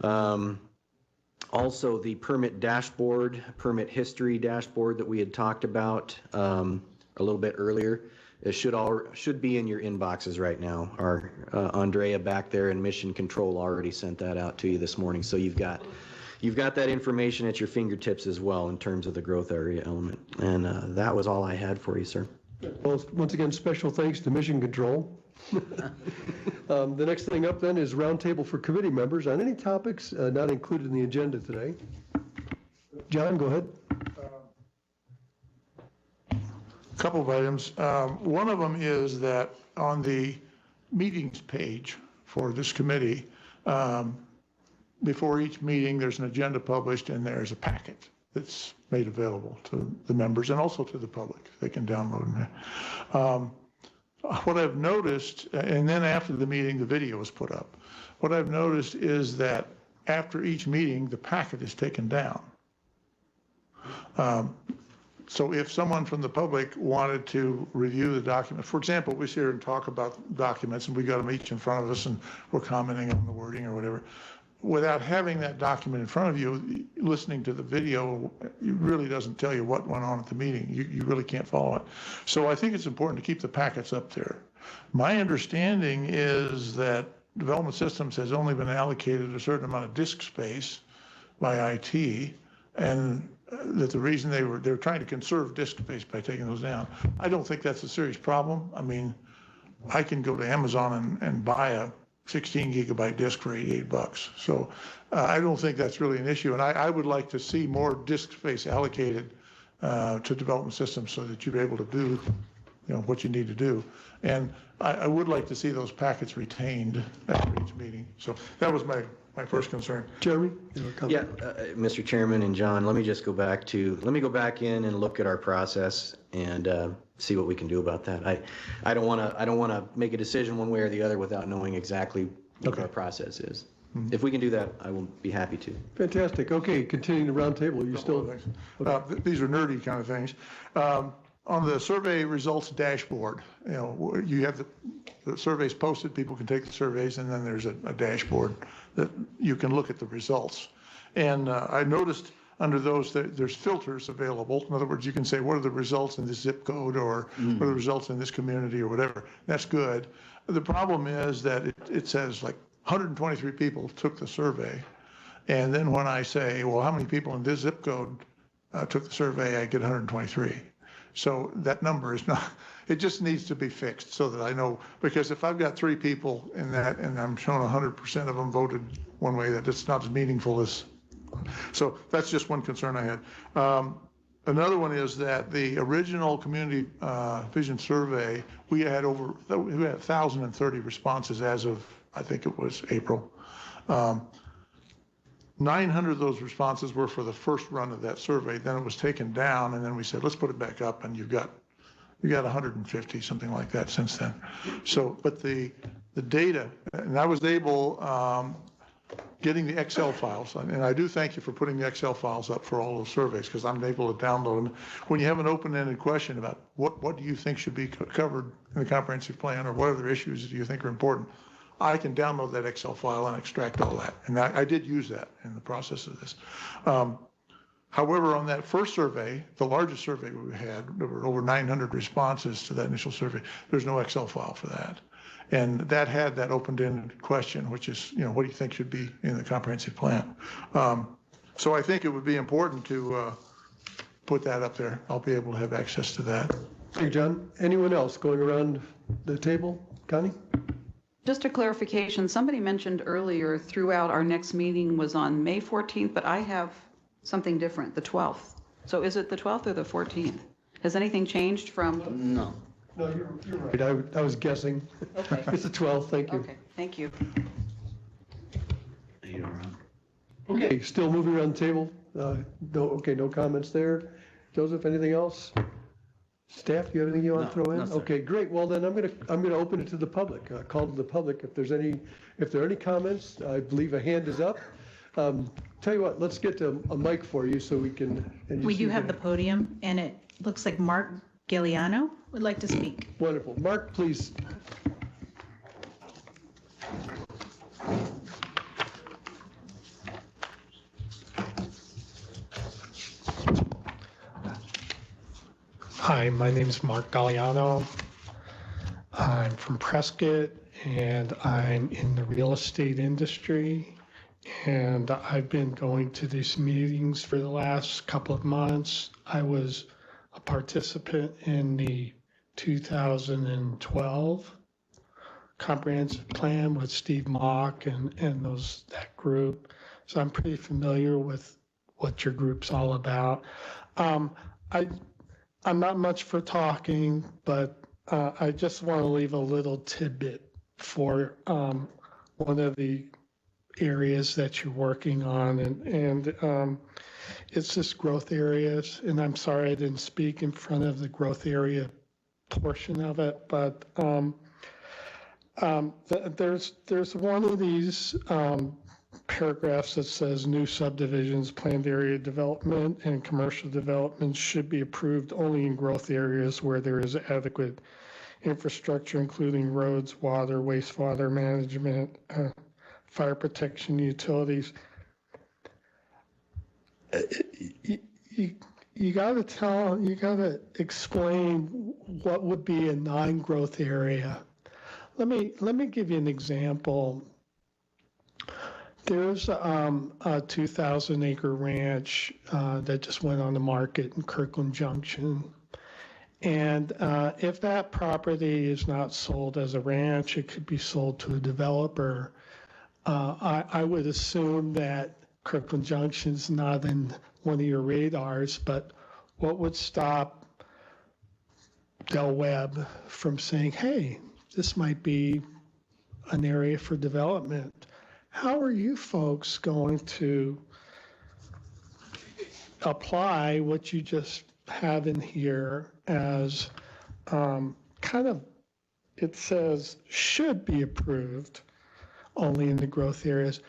Speaker 11: Also, the permit dashboard, permit history dashboard that we had talked about a little bit earlier. It should be in your inboxes right now. Our Andrea back there in Mission Control already sent that out to you this morning. So you've got that information at your fingertips as well in terms of the growth area element. And that was all I had for you, sir.
Speaker 1: Well, once again, special thanks to Mission Control. The next thing up then is roundtable for committee members on any topics not included in the agenda today. John, go ahead.
Speaker 5: Couple of items. One of them is that on the meetings page for this committee, before each meeting, there's an agenda published and there's a packet that's made available to the members and also to the public. They can download it. What I've noticed, and then after the meeting, the video is put up. What I've noticed is that after each meeting, the packet is taken down. So if someone from the public wanted to review the document, for example, we sit here and talk about documents and we got them each in front of us and we're commenting on the wording or whatever. Without having that document in front of you, listening to the video, it really doesn't tell you what went on at the meeting. You really can't follow it. So I think it's important to keep the packets up there. My understanding is that Development Systems has only been allocated a certain amount of disk space by IT, and that the reason they're trying to conserve disk space by taking those down. I don't think that's a serious problem. I mean, I can go to Amazon and buy a 16 gigabyte disk for $88. So I don't think that's really an issue. And I would like to see more disk space allocated to Development Systems so that you're able to do what you need to do. And I would like to see those packets retained after each meeting. So that was my first concern.
Speaker 1: Jeremy? You have a comment?
Speaker 11: Yeah, Mr. Chairman and John, let me go back in and look at our process and see what we can do about that. I don't want to make a decision one way or the other without knowing exactly what our process is. If we can do that, I will be happy to.
Speaker 1: Fantastic. Okay, continuing the roundtable, you still,
Speaker 5: These are nerdy kind of things. On the survey results dashboard, you have the surveys posted, people can take the surveys, and then there's a dashboard that you can look at the results. And I noticed under those that there's filters available. In other words, you can say, what are the results in this zip code, or what are the results in this community, or whatever. That's good. The problem is that it says like 123 people took the survey. And then when I say, well, how many people in this zip code took the survey, I get 123. So that number is not, it just needs to be fixed so that I know, because if I've got 3 people in that and I'm showing 100% of them voted one way, that it's not as meaningful as, so that's just one concern I had. Another one is that the original community vision survey, we had 1,030 responses as of, I think it was April. 900 of those responses were for the first run of that survey. Then it was taken down, and then we said, let's put it back up, and you got 150, something like that since then. So, but the data, and I was able, getting the Excel files, and I do thank you for putting the Excel files up for all those surveys, because I'm able to download them. When you have an open-ended question about what do you think should be covered in the comprehensive plan, or what other issues do you think are important, I can download that Excel file and extract all that. And I did use that in the process of this. However, on that first survey, the largest survey we had, there were over 900 responses to that initial survey. There's no Excel file for that. And that had that open-ended question, which is, what do you think should be in the comprehensive plan? So I think it would be important to put that up there. I'll be able to have access to that.
Speaker 1: Thank you, John. Anyone else going around the table? Connie?
Speaker 8: Just a clarification, somebody mentioned earlier throughout our next meeting was on May 14th, but I have something different, the 12th. So is it the 12th or the 14th? Has anything changed from?
Speaker 6: No.
Speaker 1: No, you're right. I was guessing.
Speaker 8: Okay.
Speaker 1: It's the 12th. Thank you.
Speaker 8: Okay, thank you.
Speaker 1: Okay, still moving around the table. No comments there. Joseph, anything else? Staff, do you have anything you want to throw in?
Speaker 6: No,
Speaker 1: Okay, great. Well, then I'm gonna open it to the public. Call to the public. If there are any comments, I believe a hand is up. Tell you what, let's get a mic for you so we can.
Speaker 3: We do have the podium, and it looks like Mark Galliano would like to speak.
Speaker 1: Wonderful. Mark, please.
Speaker 13: Hi, my name is Mark Galliano. I'm from Prescott, and I'm in the real estate industry. And I've been going to these meetings for the last couple of months. I was a participant in the 2012 comprehensive plan with Steve Mock and that group. So I'm pretty familiar with what your group's all about. I'm not much for talking, but I just want to leave a little tidbit for one of the areas that you're working on, and it's this growth areas. And I'm sorry I didn't speak in front of the growth area portion of it, but there's one of these paragraphs that says new subdivisions, planned area development, and commercial development should be approved only in growth areas where there is adequate infrastructure, including roads, water, wastewater management, fire protection, utilities. You got to explain what would be a non-growth area. Let me give you an example. There's a 2,000-acre ranch that just went on the market in Kirkland Junction. And if that property is not sold as a ranch, it could be sold to a developer. I would assume that Kirkland Junction's not in one of your radars, but what would stop Del Webb from saying, hey, this might be an area for development. How are you folks going to apply what you just have in here as kind of, it says should be approved only in the growth areas.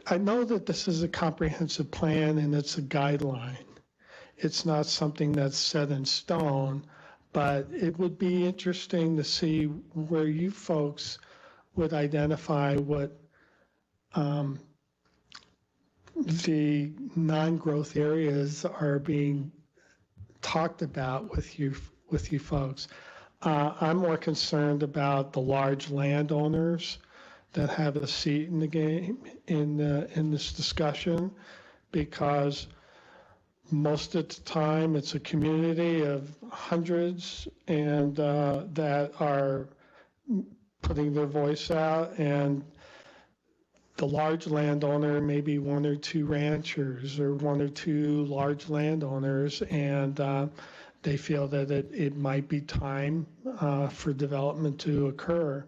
Speaker 13: I know that this is a comprehensive plan and it's a guideline. It's not something that's set in stone, but it would be interesting to see where you folks would identify what the non-growth areas are being talked about with you folks. I'm more concerned about the large landowners that have a seat in the game in this discussion, because most of the time it's a community of hundreds and that are putting their voice out, and the large landowner, maybe one or two ranchers or one or two large landowners, and they feel that it might be time for development to occur.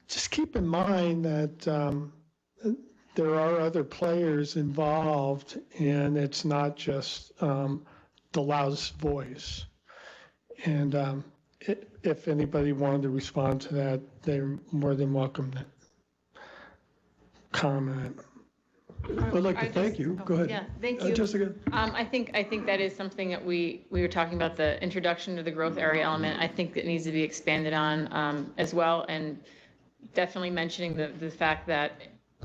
Speaker 13: Just keep in mind that there are other players involved, and it's not just the loudest voice. And if anybody wanted to respond to that, they're more than welcome to comment.
Speaker 1: I'd like to thank you. Go ahead.
Speaker 9: Yeah, thank you.
Speaker 1: Jessica.
Speaker 9: I think that is something that we were talking about, the introduction to the growth area element. I think it needs to be expanded on as well, and definitely mentioning the fact that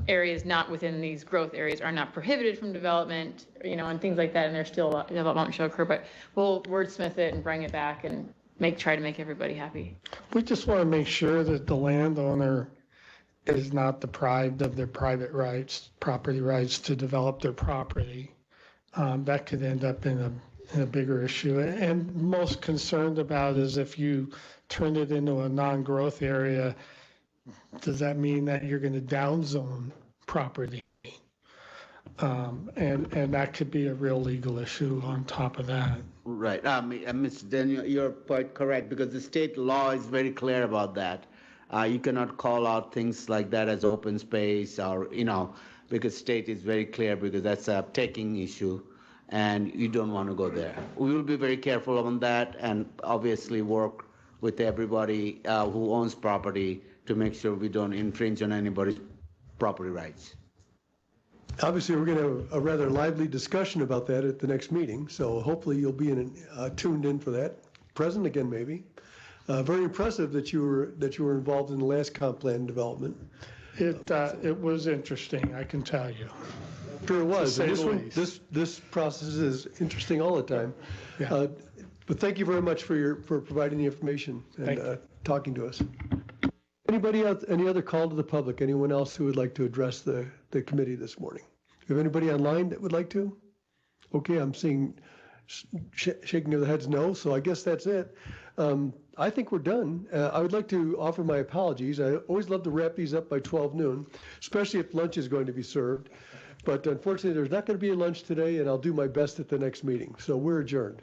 Speaker 9: areas not within these growth areas are not prohibited from development, and things like that, and there's still a development should occur, but we'll wordsmith it and bring it back and try to make everybody happy.
Speaker 13: We just want to make sure that the landowner is not deprived of their property rights to develop their property. That could end up in a bigger issue. And most concerned about is if you turn it into a non-growth area, does that mean that you're going to downzone property? And that could be a real legal issue on top of that.
Speaker 6: Right. Mr. Daniel, you're quite correct, because the state law is very clear about that. You cannot call out things like that as open space, or, because state is very clear, because that's a taking issue and you don't want to go there. We will be very careful on that, and obviously work with everybody who owns property to make sure we don't infringe on anybody's property rights.
Speaker 1: Obviously, we're going to have a rather lively discussion about that at the next meeting, so hopefully you'll be tuned in for that. Present again, maybe. Very impressive that you were involved in the last comp plan development.
Speaker 13: It was interesting, I can tell you.
Speaker 1: Sure it was.
Speaker 13: To
Speaker 1: And
Speaker 13: say the least.
Speaker 1: this process is interesting all the time.
Speaker 13: Yeah.
Speaker 1: But thank you very much for providing the information and talking to us. Anybody else, any other call to the public? Anyone else who would like to address the committee this morning? Do you have anybody online that would like to? Okay, I'm seeing shaking of the heads no, so I guess that's it. I think we're done. I would like to offer my apologies. I always love to wrap these up by 12 noon, especially if lunch is going to be served. But unfortunately, there's not going to be a lunch today, and I'll do my best at the next meeting. So we're adjourned.